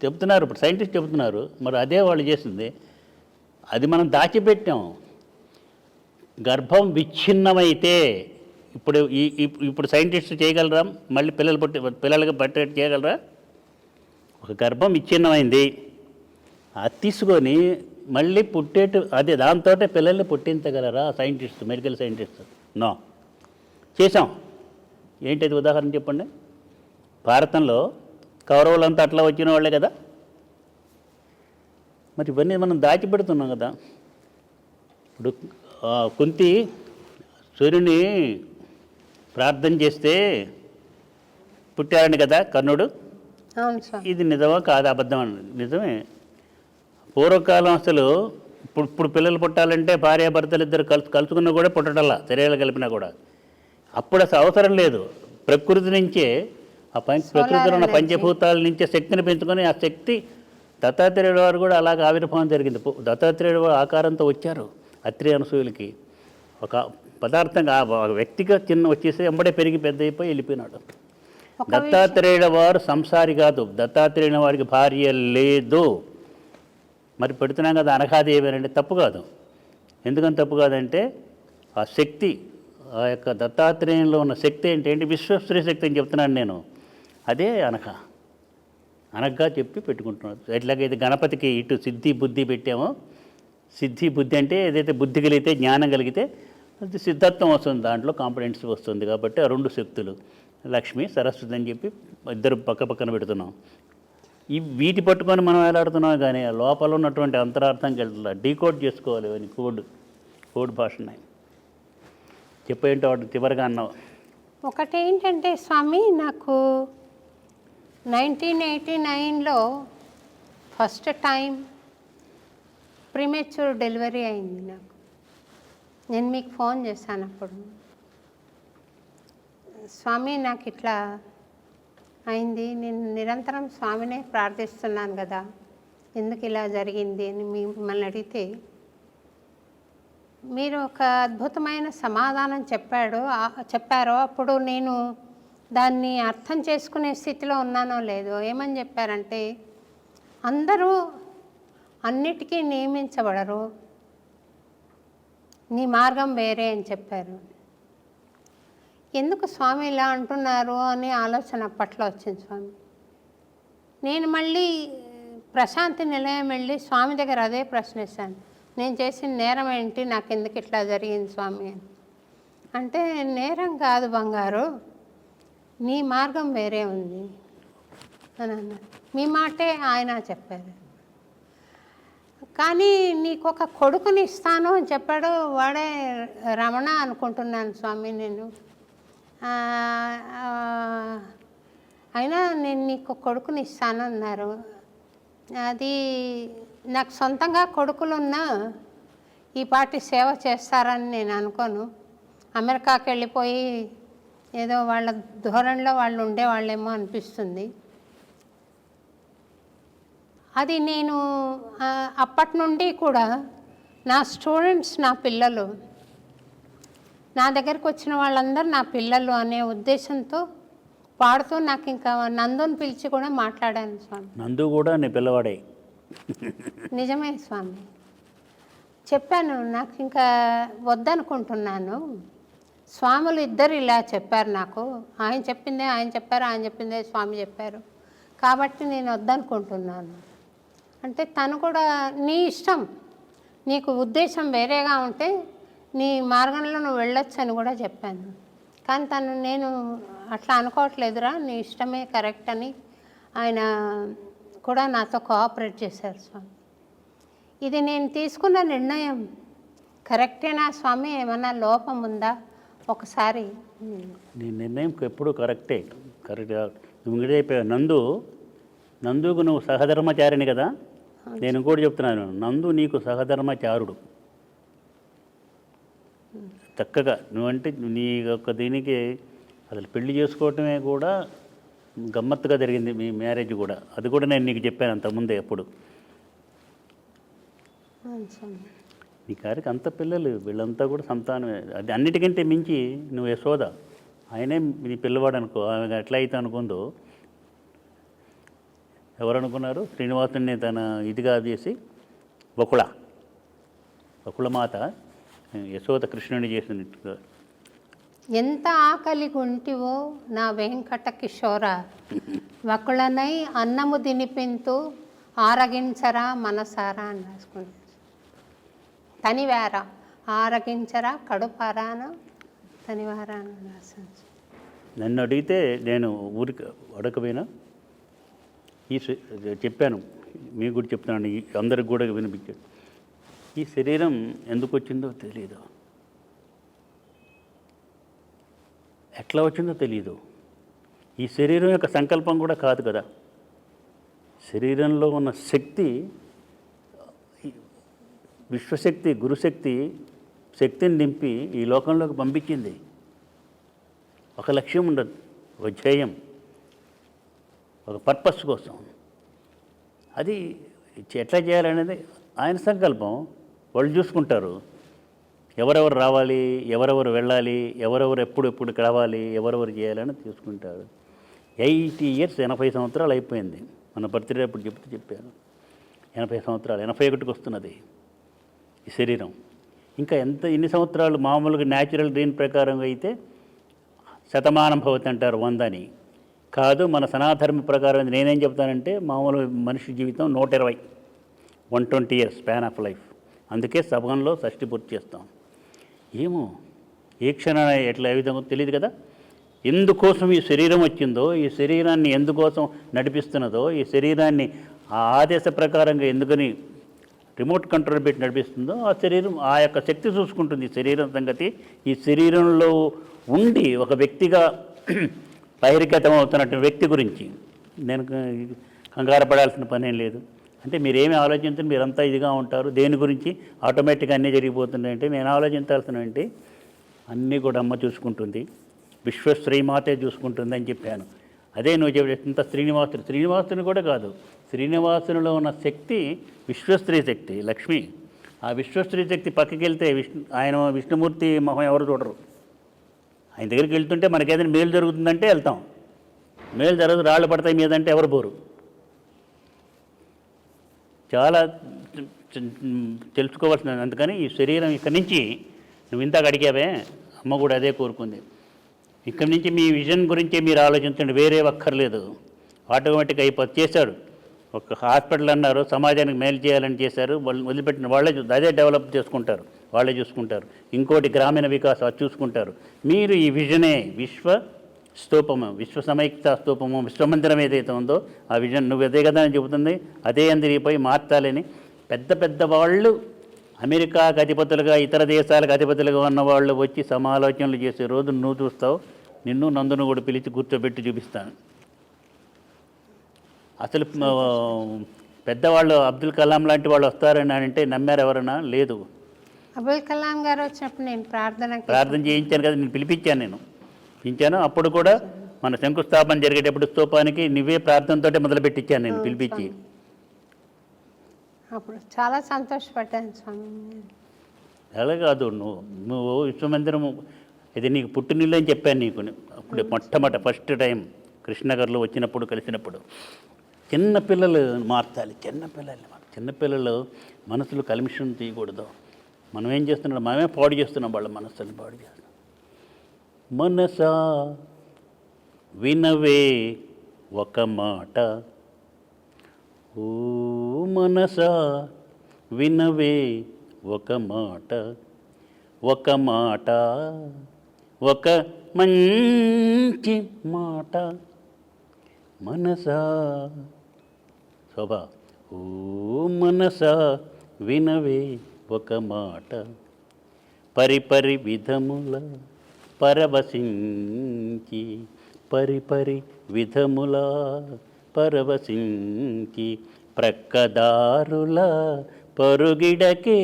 చెప్తున్నారు. ఇప్పుడు సైంటిస్ట్ చెబుతున్నారు, మరి అదే వాళ్ళు చేసింది. అది మనం దాచిపెట్టాం. గర్భం విచ్ఛిన్నమైతే ఇప్పుడు సైంటిస్ట్ చేయగలరా? మళ్ళీ పిల్లలకి పట్టేట్టు చేయగలరా? ఒక గర్భం విచ్ఛిన్నమైంది, అది తీసుకొని మళ్ళీ అదే దాంతో పిల్లల్ని పుట్టించగలరా సైంటిస్ట్, మెడికల్ సైంటిస్ట్? నో. చేసాం. ఏంటది ఉదాహరణ చెప్పండి. భారతంలో కౌరవులంతా అట్లా వచ్చిన వాళ్ళే కదా. మరి ఇవన్నీ మనం దాచిపెడుతున్నాం కదా. ఇప్పుడు కుంతి సూర్యుని ప్రార్థన చేస్తే పుట్టారని కదా కర్ణుడు. ఇది నిజమా కాదు, అబద్ధం అని? నిజమే. పూర్వకాలం అసలు ఇప్పుడు పిల్లలు పుట్టాలంటే భార్యాభర్తలు ఇద్దరు కలుసుకున్నా కూడా పుట్టడల్లా, శరీరాలు కలిపినా కూడా. అప్పుడు అసలు అవసరం లేదు. ప్రకృతి నుంచే ప్రకృతిలో ఉన్న పంచభూతాల నుంచే శక్తిని పెంచుకొని, ఆ శక్తి దత్తాత్రేయుడు వారు కూడా అలాగ ఆవిర్భావం జరిగింది. దత్తాత్రేయుడు వారు ఆకారంతో వచ్చారు అత్రి అనసూయులకి. ఒక పదార్థంగా వ్యక్తిగా చిన్న వచ్చేసి ఎంబడే పెరిగి పెద్ద అయిపోయి వెళ్ళిపోయినాడు. దత్తాత్రేయుడు వారు సంసారి కాదు, దత్తాత్రేయుడు వారికి భార్య లేదు. మరి పెడుతున్నాం కదా అనఘాదేవి అంటే తప్పు కాదు. ఎందుకని తప్పు కాదంటే ఆ శక్తి, ఆ యొక్క దత్తాత్రేయంలో ఉన్న శక్తి ఏంటి విశ్వశ్రీ శక్తి అని చెప్తున్నాను నేను. అదే అనగ్గా చెప్పి పెట్టుకుంటున్నాడు. ఎట్లాగైతే గణపతికి ఇటు సిద్ధి బుద్ధి పెట్టామో, సిద్ధి బుద్ధి అంటే ఏదైతే బుద్ధి కలిగితే జ్ఞానం కలిగితే అది సిద్ధత్వం వస్తుంది, దాంట్లో కాంపిటెన్స్ వస్తుంది. కాబట్టి ఆ రెండు శక్తులు లక్ష్మి సరస్వతి అని చెప్పి ఇద్దరు పక్కన పెడుతున్నాం. వీటి పట్టుకొని మనం వేలాడుతున్నాం, కానీ లోపల ఉన్నటువంటి అంతరార్థంకి వెళ్తున్నా డీకోడ్ చేసుకోవాలి. అని కోడ్ భాషని చెప్పేంటో వాటి చివరిగా అన్నావు. ఒకటి ఏంటంటే స్వామి, నాకు 1989లో ఫస్ట్ టైం ప్రీమెచ్యూర్ డెలివరీ అయింది నాకు. నేను మీకు ఫోన్ చేశాను అప్పుడు, స్వామి నాకు ఇట్లా అయింది, నేను నిరంతరం స్వామినే ప్రార్థిస్తున్నాను కదా, ఎందుకు ఇలా జరిగింది అని మిమ్మల్ని అడిగితే మీరు ఒక అద్భుతమైన సమాధానం చెప్పారు. అప్పుడు నేను దాన్ని అర్థం చేసుకునే స్థితిలో ఉన్నానో లేదో. ఏమని చెప్పారంటే, అందరూ అన్నిటికీ నియమించబడరు, నీ మార్గం వేరే అని చెప్పారు. ఎందుకు స్వామి ఇలా అంటున్నారు అని ఆలోచన అప్పట్లో వచ్చింది స్వామి. నేను మళ్ళీ ప్రశాంతి నిలయం వెళ్ళి స్వామి దగ్గర అదే ప్రశ్నిస్తాను, నేను చేసిన నేరం ఏంటి, నాకు ఎందుకు ఇట్లా జరిగింది స్వామి అని. అంటే నేరం కాదు బంగారు, నీ మార్గం వేరే ఉంది అని అన్నారు. మీ మాటే ఆయన చెప్పారు. కానీ నీకు ఒక కొడుకుని ఇస్తాను అని చెప్పాడు, వాడే రమణ అనుకుంటున్నాను స్వామి నేను. అయినా నేను నీకు కొడుకుని ఇస్తాను అన్నారు. అది నాకు సొంతంగా కొడుకులున్నా ఈ పాటి సేవ చేస్తారని నేను అనుకోను. అమెరికాకి వెళ్ళిపోయి ఏదో వాళ్ళ ధోరణిలో వాళ్ళు ఉండేవాళ్ళేమో అనిపిస్తుంది. అది నేను అప్పటి నుండి కూడా నా స్టూడెంట్స్ నా పిల్లలు, నా దగ్గరికి వచ్చిన వాళ్ళందరూ నా పిల్లలు అనే ఉద్దేశంతో పాడుతూ నాకు ఇంకా నందుని పిలిచి కూడా మాట్లాడాను స్వామి. నందు కూడా నీ పిల్లవాడే. నిజమే స్వామి. చెప్పాను నాకు ఇంకా వద్దనుకుంటున్నాను. స్వాములు ఇద్దరు ఇలా చెప్పారు నాకు. ఆయన చెప్పిందే ఆయన చెప్పారు, ఆయన చెప్పిందే స్వామి చెప్పారు, కాబట్టి నేను వద్దనుకుంటున్నాను అంటే తను కూడా నీ ఇష్టం, నీకు ఉద్దేశం వేరేగా ఉంటే నీ మార్గంలో నువ్వు వెళ్ళొచ్చు అని కూడా చెప్పాను. కానీ తను నేను అట్లా అనుకోవట్లేదురా, నీ ఇష్టమే కరెక్ట్ అని ఆయన కూడా నాతో కోఆపరేట్ చేశారు స్వామి. ఇది నేను తీసుకున్న నిర్ణయం కరెక్టేనా స్వామి? ఏమన్నా లోపం ఉందా? ఒకసారి నీ నిర్ణయం ఎప్పుడు కరెక్టే. కరెక్ట్గా నువ్వు చెప్పావు. నందుకు నువ్వు సహధర్మచారిని కదా. నేను ఇంకోటి చెప్తున్నాను, నందు నీకు సహధర్మచారుడు. చక్కగా నువ్వంటే నీ యొక్క దీనికి అసలు పెళ్లి చేసుకోవటమే కూడా గమ్మత్తుగా జరిగింది మీ మ్యారేజ్ కూడా. అది కూడా నేను నీకు చెప్పాను అంతకుముందే. ఎప్పుడు నీ గారికి అంత పిల్లలు, వీళ్ళంతా కూడా సంతానమే. అది అన్నిటికంటే మించి నువ్వు యశోద, ఆయనే నీ పిల్లవాడు అనుకో. ఆమె ఎట్లా అయితే అనుకుందో, ఎవరు అనుకున్నారు? శ్రీనివాసుని తన ఇదిగా చేసి బకుళమాత యశోద కృష్ణుని చేసినట్టుగా. ఎంత ఆకలి గుంటివో నా వెంకట కిషోర, వకుళనై అన్నము తినిపింతు ఆరగించరా మనసారా అని రాసుకుంటారు. తనివార ఆరగించరా కడుపారాన తనివార అని రాశాను. నన్ను అడిగితే నేను ఊరికి అడగపోయినా చెప్పాను, మీకు కూడా చెప్తున్నాను, అందరికి కూడా వినిపించాను. ఈ శరీరం ఎందుకు వచ్చిందో తెలియదు, ఎట్లా వచ్చిందో తెలియదు. ఈ శరీరం యొక్క సంకల్పం కూడా కాదు కదా. శరీరంలో ఉన్న శక్తి, విశ్వశక్తి, గురుశక్తి శక్తిని నింపి ఈ లోకంలోకి పంపించింది. ఒక లక్ష్యం ఉండదు, ఒక ధ్యేయం, ఒక పర్పస్ కోసం. అది ఎట్లా చేయాలనేది ఆయన సంకల్పం. వాళ్ళు చూసుకుంటారు ఎవరెవరు రావాలి, ఎవరెవరు వెళ్ళాలి, ఎవరెవరు ఎప్పుడు రావాలి, ఎవరెవరు చేయాలని చూసుకుంటారు. 80 years 80 సంవత్సరాలు అయిపోయింది. మన బర్త్డే అప్పుడు చెప్పాను 80 సంవత్సరాలు, 81కి వస్తున్నది ఈ శరీరం. ఇంకా ఎన్ని సంవత్సరాలు మామూలుగా న్యాచురల్ దీని ప్రకారం అయితే శతమానం భవతి అంటారు, 100 అని కాదు. మన సనాధర్మ ప్రకారం నేనేం చెప్తానంటే మామూలు మనిషి జీవితం 120, 120 years స్పాన్ ఆఫ్ లైఫ్. అందుకే సభంలో షష్ఠి పూర్తి చేస్తాం. ఏమో ఏ క్షణాన ఎట్లా ఏ విధంగా తెలియదు కదా. ఎందుకోసం ఈ శరీరం వచ్చిందో, ఈ శరీరాన్ని ఎందుకోసం నడిపిస్తున్నదో, ఈ శరీరాన్ని ఆ ఆదేశ ప్రకారంగా ఎందుకని రిమోట్ కంట్రోల్ పెట్టి నడిపిస్తుందో, ఆ శరీరం ఆ యొక్క శక్తి చూసుకుంటుంది. ఈ శరీరం సంగతి ఈ శరీరంలో ఉండి ఒక వ్యక్తిగా బహిర్గతం అవుతున్నటువంటి వ్యక్తి గురించి నేను కంగారు పడాల్సిన పనేం లేదు. అంటే మీరేమి ఆలోచించండి, మీరంతా ఇదిగా ఉంటారు. దేని గురించి ఆటోమేటిక్గా అన్నీ జరిగిపోతున్నాయంటే నేను ఆలోచించాల్సిన ఏంటి, అన్నీ కూడా అమ్మ చూసుకుంటుంది, విశ్వశ్రీమాతే చూసుకుంటుంది అని చెప్పాను. అదే నువ్వు చెప్పేంత శ్రీనివాసుని కూడా కాదు, శ్రీనివాసునిలో ఉన్న శక్తి విశ్వస్త్రీ శక్తి, లక్ష్మి. ఆ విశ్వస్త్రీ శక్తి పక్కకి వెళ్తే ఆయన విష్ణుమూర్తి మొహం ఎవరు చూడరు. ఆయన దగ్గరికి వెళ్తుంటే మనకేదైనా మేలు జరుగుతుందంటే వెళ్తాం, మేలు జరగదు రాళ్ళు పడతాయి మీదంటే ఎవరు పోరు. చాలా తెలుసుకోవాల్సింది. అందుకని ఈ శరీరం ఇక్కడి నుంచి నువ్వు ఇంతకు అడిగావే, అమ్మ కూడా అదే కోరుకుంది. ఇక్కడి నుంచి మీ విజన్ గురించి మీరు ఆలోచించండి, వేరే ఒక్కర్లేదు. ఆటోమేటిక్గా చేశాడు. ఒక హాస్పిటల్ అన్నారు, సమాజానికి మేలు చేయాలని చేశారు. వాళ్ళు వదిలిపెట్టిన వాళ్ళే అదే డెవలప్ చేసుకుంటారు, వాళ్ళే చూసుకుంటారు. ఇంకోటి గ్రామీణ వికాసం అది చూసుకుంటారు. మీరు ఈ విజనే విశ్వ స్తూపము, విశ్వ సమైక్త స్తూపము, విశ్వమందిరం ఏదైతే ఉందో ఆ విజన్ నువ్వు అదే కదా అని చెబుతుంది. అదే అందరిపోయి మార్చాలని పెద్ద వాళ్ళు అమెరికాకు అధిపతులుగా, ఇతర దేశాలకు అధిపతులుగా ఉన్న వాళ్ళు వచ్చి సమాలోచనలు చేసే రోజు నువ్వు చూస్తావు. నిన్ను నందును కూడా పిలిచి కూర్చోబెట్టి చూపిస్తాను. అసలు పెద్దవాళ్ళు అబ్దుల్ కలాం లాంటి వాళ్ళు వస్తారని అంటే నమ్మారు ఎవరన్నా? లేదు. అబ్దుల్ కలాం గారు వచ్చినప్పుడు నేను ప్రార్థన చేయించాను కదా, నేను పిలిపించాను. అప్పుడు కూడా మన శంకుస్థాపన జరిగేటప్పుడు స్తూపానికి నువ్వే ప్రార్థనతోటే మొదలుపెట్టించాను నేను పిలిపించి. అప్పుడు చాలా సంతోషపడ్డాను స్వామి. అలా కాదు, నువ్వు విశ్వమందిరం ఇది నీకు పుట్టినిల్లు అని చెప్పాను నీకు. అప్పుడు మొట్టమొదటి ఫస్ట్ టైం కృష్ణనగర్లో వచ్చినప్పుడు కలిసినప్పుడు, చిన్నపిల్లలు మార్చాలి, చిన్నపిల్లలు మనసులు కల్మిషం తీయకూడదు. మనం ఏం చేస్తున్నాం, మనమే పాడు చేస్తున్నాం, వాళ్ళ మనస్సుని పాడు చేస్తున్నాం. మనసా వినవే ఒక మాట, ఓ మనసా వినవే ఒక మాట, ఒక మాట, ఒక మంచి మాట, మనసా శోభా, ఓ మనసా వినవే ఒక మాట, పరిపరి విధముల పరవశించి, పరిపరి విధముల పరవశించి, ప్రక్కదారుల పరుగిడకే,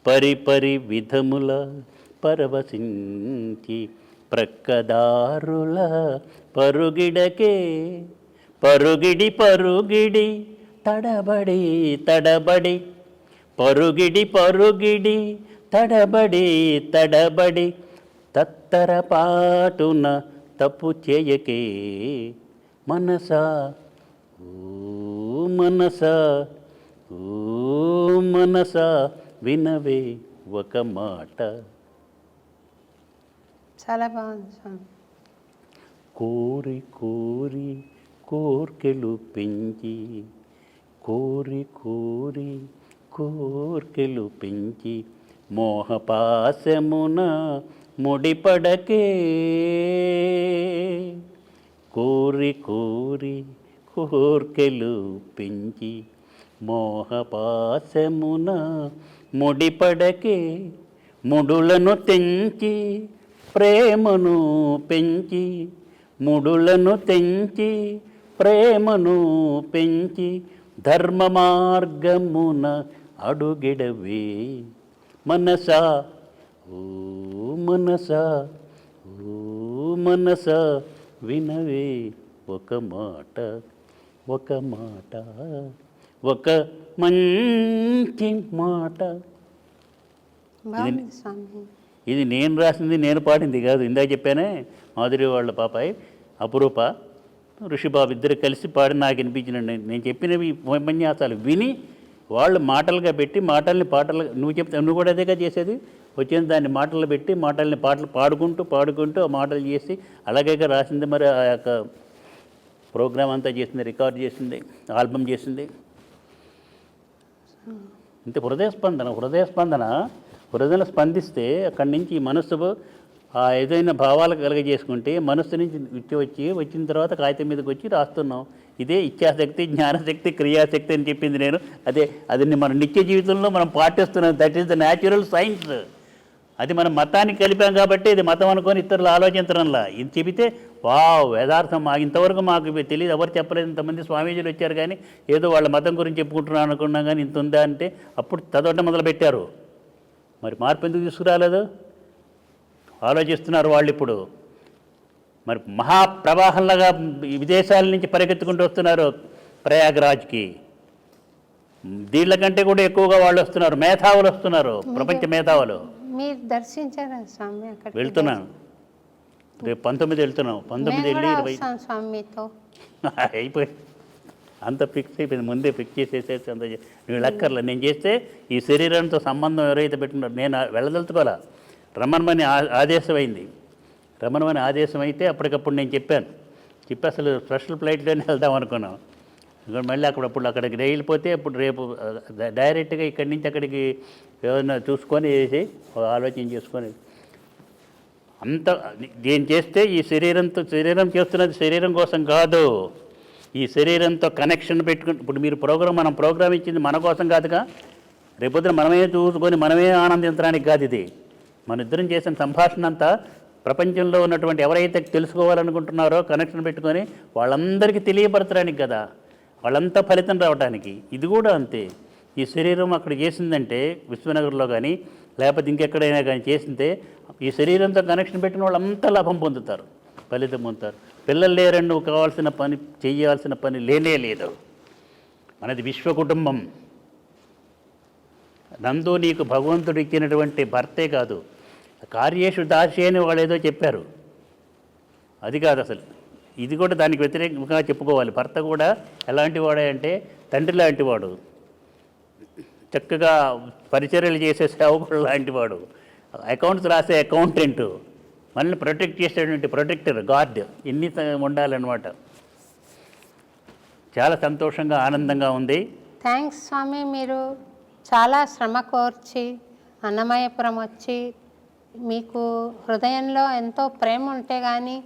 పరిపరి విధముల పరవశించి, ప్రక్కదారుల పరుగిడకే, పరుగిడి పరుగిడి తడబడి తడబడి, పరుగిడి పరుగిడి తడబడి తడబడి, తత్తరపాటున తప్పు చేయకే, మనసా ఓ మనసా, ఓ మనసా వినవే ఒక మాట. చాలా బాగుంది స్వామి. కోరి కోరి కోర్కెలు పెంచి, కోరి కోరి కోర్కెలు పెంచి, మోహపాశమున ముడిపడకే, కోరి కోరి కోర్కెలు పెంచి, మోహపాశమున ముడిపడకే, ముడులను తెంచి ప్రేమను పెంచి, ముడులను తెంచి ప్రేమను పెంచి, ధర్మ మార్గమున అడుగిడవే, మనసా ఓ మనసా, ఓ మనసా వినవే ఒక మాట, ఒక మాట, ఒక మంచి మాట. బాగుంది స్వామి. ఇది నేను రాసింది, నేను పాడింది కాదు. ఇందాక చెప్పానే, మాధురి వాళ్ళ పాపాయి అపురూప, ఋషిబాబు ఇద్దరు కలిసి పాడి నాకు వినిపించినండి. నేను చెప్పినవి ఉపన్యాసాలు విని వాళ్ళు మాటలుగా పెట్టి, మాటల్ని పాటలు, నువ్వు చెప్తా, నువ్వు కూడా అదేగా చేసేది, వచ్చిన దాన్ని మాటలు పెట్టి, మాటల్ని పాటలు పాడుకుంటూ పాడుకుంటూ ఆ మాటలు చేసి అలాగే రాసింది. మరి ఆ యొక్క ప్రోగ్రామ్ అంతా చేసింది, రికార్డ్ చేసింది, ఆల్బమ్ చేసింది. ఇంత హృదయం స్పందిస్తే అక్కడి నుంచి మనస్సు ఆ ఏదైనా భావాలు కలుగజేసుకుంటే మనస్సు నుంచి వచ్చిన తర్వాత కాగితం మీదకి వచ్చి రాస్తున్నాం. ఇదే ఇచ్ఛాశక్తి, జ్ఞానశక్తి, క్రియాశక్తి అని చెప్పింది నేను. అది మన నిత్య జీవితంలో మనం పాటిస్తున్నాం. That is the natural science. అది మనం మతానికి కలిపాం కాబట్టి ఇది మతం అనుకొని ఇతరులు ఆలోచించడంలా. ఇది చెబితే వేదార్థం ఇంతవరకు మాకు తెలియదు, ఎవరు చెప్పలేదు. ఇంతమంది స్వామీజీలు వచ్చారు కానీ ఏదో వాళ్ళ మతం గురించి చెప్పుకుంటున్నాను అనుకున్నాం కానీ ఇంత ఉందా అంటే అప్పుడు చదవటం మొదలుపెట్టారు. మరి మార్పు ఎందుకు తీసుకురాలేదు ఆలోచిస్తున్నారు వాళ్ళు. ఇప్పుడు మరి మహాప్రవాహంలాగా విదేశాల నుంచి పరిగెత్తుకుంటూ వస్తున్నారు ప్రయాగ్రాజ్కి. దీళ్ళ కంటే కూడా ఎక్కువగా వాళ్ళు వస్తున్నారు, మేధావులు వస్తున్నారు, ప్రపంచ మేధావులు. మీరు దర్శించారా స్వామి? అక్కడ వెళ్తున్నాను, రేపు 19 వెళ్తున్నాం. 19 వెళ్ళి 20 స్వామితో అయిపోయి అంత ఫిక్స్ అయిపోయింది. ముందే ఫిక్స్ చేసేసేసి అంత నువ్వు లెక్కర్లే. నేను చేస్తే ఈ శరీరంతో సంబంధం ఎవరైతే పెట్టుకున్నారో నేను వెళ్ళదలుచుకోవాలా. రమణమని ఆదేశం అయింది. రమణమని ఆదేశం అయితే అప్పటికప్పుడు నేను చెప్పి అసలు స్పెషల్ ఫ్లైట్లోనే వెళ్దాం అనుకున్నాం. మళ్ళీ అక్కడికి వెళ్ళిపోతే అప్పుడు రేపు డైరెక్ట్గా ఇక్కడి నుంచి అక్కడికి ఏదైనా చూసుకొని వేసి ఆలోచన చేసుకొని అంత దీన్ని చేస్తే ఈ శరీరం చేస్తున్నది శరీరం కోసం కాదు, ఈ శరీరంతో కనెక్షన్ పెట్టుకుని. ఇప్పుడు మీరు మనం ప్రోగ్రామ్ ఇచ్చింది మన కోసం కాదుగా, రేపొద్దున మనమే చూసుకొని మనమే ఆనందించడానికి కాదు. ఇది మన ఇద్దరం చేసిన సంభాషణ అంతా ప్రపంచంలో ఉన్నటువంటి ఎవరైతే తెలుసుకోవాలనుకుంటున్నారో కనెక్షన్ పెట్టుకొని వాళ్ళందరికీ తెలియపరచడానికి కదా, వాళ్ళంతా ఫలితం రావడానికి. ఇది కూడా అంతే. ఈ శరీరం అక్కడ చేసిందంటే విశ్వనగర్లో కానీ లేకపోతే ఇంకెక్కడైనా కానీ చేసిందే ఈ శరీరంతో కనెక్షన్ పెట్టిన వాళ్ళంతా లాభం పొందుతారు, ఫలితం పొందుతారు. పిల్లలు లేరని నువ్వు కావాల్సిన పని చేయాల్సిన పని లేనే లేదు. మనది విశ్వ కుటుంబం. నందు నీకు భగవంతుడు ఇచ్చినటువంటి భర్తే కాదు, కార్యేషు దాసి అని వాళ్ళు ఏదో చెప్పారు. అది కాదు అసలు. ఇది కూడా దానికి వ్యతిరేకంగా చెప్పుకోవాలి. భర్త కూడా ఎలాంటి వాడే అంటే తండ్రి లాంటి వాడు, చక్కగా పరిచర్యలు చేసే సేవకుడు లాంటి వాడు, అకౌంట్స్ రాసే అకౌంటెంటు, మనల్ని ప్రొటెక్ట్ చేసేటువంటి ప్రొటెక్టర్, గార్డ్, ఇన్ని ఉండాలన్నమాట. చాలా సంతోషంగా ఆనందంగా ఉంది. థ్యాంక్స్ స్వామి. మీరు చాలా శ్రమ కోర్చి అన్నమయ్యపురం వచ్చి, మీకు హృదయంలో ఎంతో ప్రేమ ఉంటే కానీ,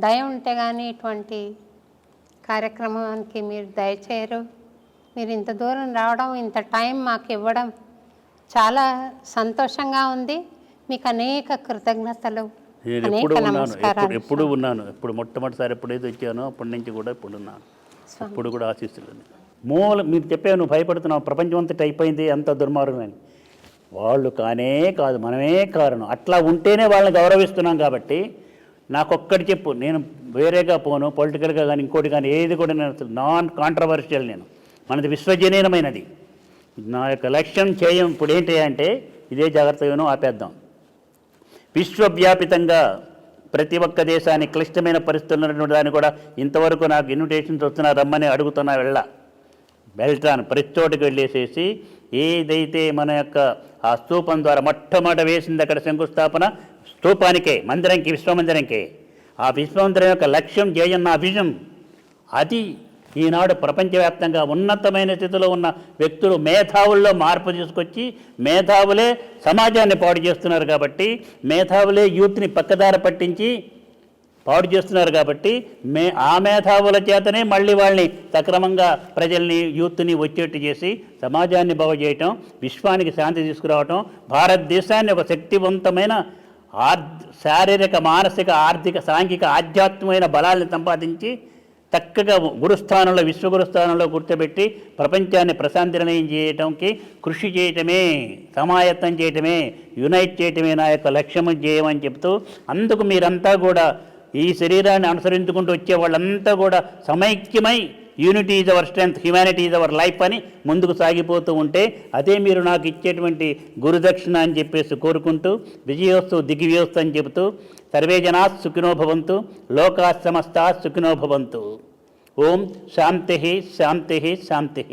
దయ ఉంటే కానీ ఇటువంటి కార్యక్రమానికి మీరు దయచేయరు. మీరు ఇంత దూరం రావడం, ఇంత టైం మాకు ఇవ్వడం చాలా సంతోషంగా ఉంది. మీకు అనేక కృతజ్ఞతలు, నేను అనేక నమస్కారాలు. ఎప్పుడు ఉన్నాను. ఇప్పుడు మొట్టమొదటిసారి ఎప్పుడైతే వచ్చానో అప్పటి నుంచి కూడా ఇప్పుడు ఉన్నాను. ఇప్పుడు కూడా ఆశిస్తులు. మీరు చెప్పావు, నువ్వు భయపడుతున్నావు, ప్రపంచం అంతటి అయిపోయింది, అంత దుర్మార్గం అని. వాళ్ళు కానే కాదు, మనమే కారణం. అట్లా ఉంటేనే వాళ్ళని గౌరవిస్తున్నాం. కాబట్టి నాకొక్కటి చెప్పు, నేను వేరేగా పోను, పొలిటికల్గా కానీ ఇంకోటి కానీ ఏది కూడా నేను నాన్ కాంట్రవర్షియల్. నేను మనది విశ్వజనీనమైనది. నా యొక్క లక్ష్యం చేయం ఇప్పుడు ఏంటి అంటే ఇదే జాగ్రత్తగానో ఆపేద్దాం. విశ్వవ్యాపితంగా ప్రతి ఒక్క దేశానికి క్లిష్టమైన పరిస్థితులు ఉన్నటువంటి దాన్ని కూడా ఇంతవరకు నాకు ఇన్విటేషన్స్ వస్తున్నా, రమ్మని అడుగుతున్నా, వెళ్తాను. ప్రతి చోటుకి వెళ్ళేసేసి ఏదైతే మన యొక్క ఆ స్తూపం ద్వారా మొట్టమొదట వేసింది అక్కడ శంకుస్థాపన, స్తూపానికే, మందిరంకి, విశ్వమందిరంకే. ఆ విశ్వమందిరం యొక్క లక్ష్యం, ధ్యేయం, నా విజన్ అది. ఈనాడు ప్రపంచవ్యాప్తంగా ఉన్నతమైన స్థితిలో ఉన్న వ్యక్తులు మేధావుల్లో మార్పు తీసుకొచ్చి, మేధావులే సమాజాన్ని పాడు చేస్తున్నారు. కాబట్టి మేధావులే యూత్ని పక్కదారి పట్టించి పాడు చేస్తున్నారు. కాబట్టి ఆ మేధావుల చేతనే మళ్ళీ వాళ్ళని సక్రమంగా ప్రజల్ని, యూత్ని వచ్చేట్టు చేసి సమాజాన్ని బాగు చేయటం, విశ్వానికి శాంతి తీసుకురావటం, భారతదేశాన్ని ఒక శక్తివంతమైన శారీరక, మానసిక, ఆర్థిక, సాంఘిక, ఆధ్యాత్మికమైన బలాన్ని సంపాదించి చక్కగా గురుస్థానంలో, విశ్వగురుస్థానంలో కూర్చోబెట్టి ప్రపంచాన్ని ప్రశాంతి నిర్ణయం చేయటంకి కృషి చేయటమే, సమాయత్తం చేయటమే, యునైట్ చేయటమే నా యొక్క లక్ష్యము, చేయమని చెప్తూ, అందుకు మీరంతా కూడా ఈ శరీరాన్ని అనుసరించుకుంటూ వచ్చే వాళ్ళంతా కూడా సమైక్యమై unity is our strength, humanity is our life అని ముందుకు సాగిపోతూ ఉంటే అదే మీరు నాకు ఇచ్చేటువంటి గురుదక్షిణ అని చెప్పేసి కోరుకుంటూ, విజయోస్తు దిగ్విజయోస్తు అని చెబుతూ, సర్వే జనా సుఖినో భవంతు, లోకా సమస్తా సుఖినో భవంతు. ఓం శాంతి శాంతి శాంతి.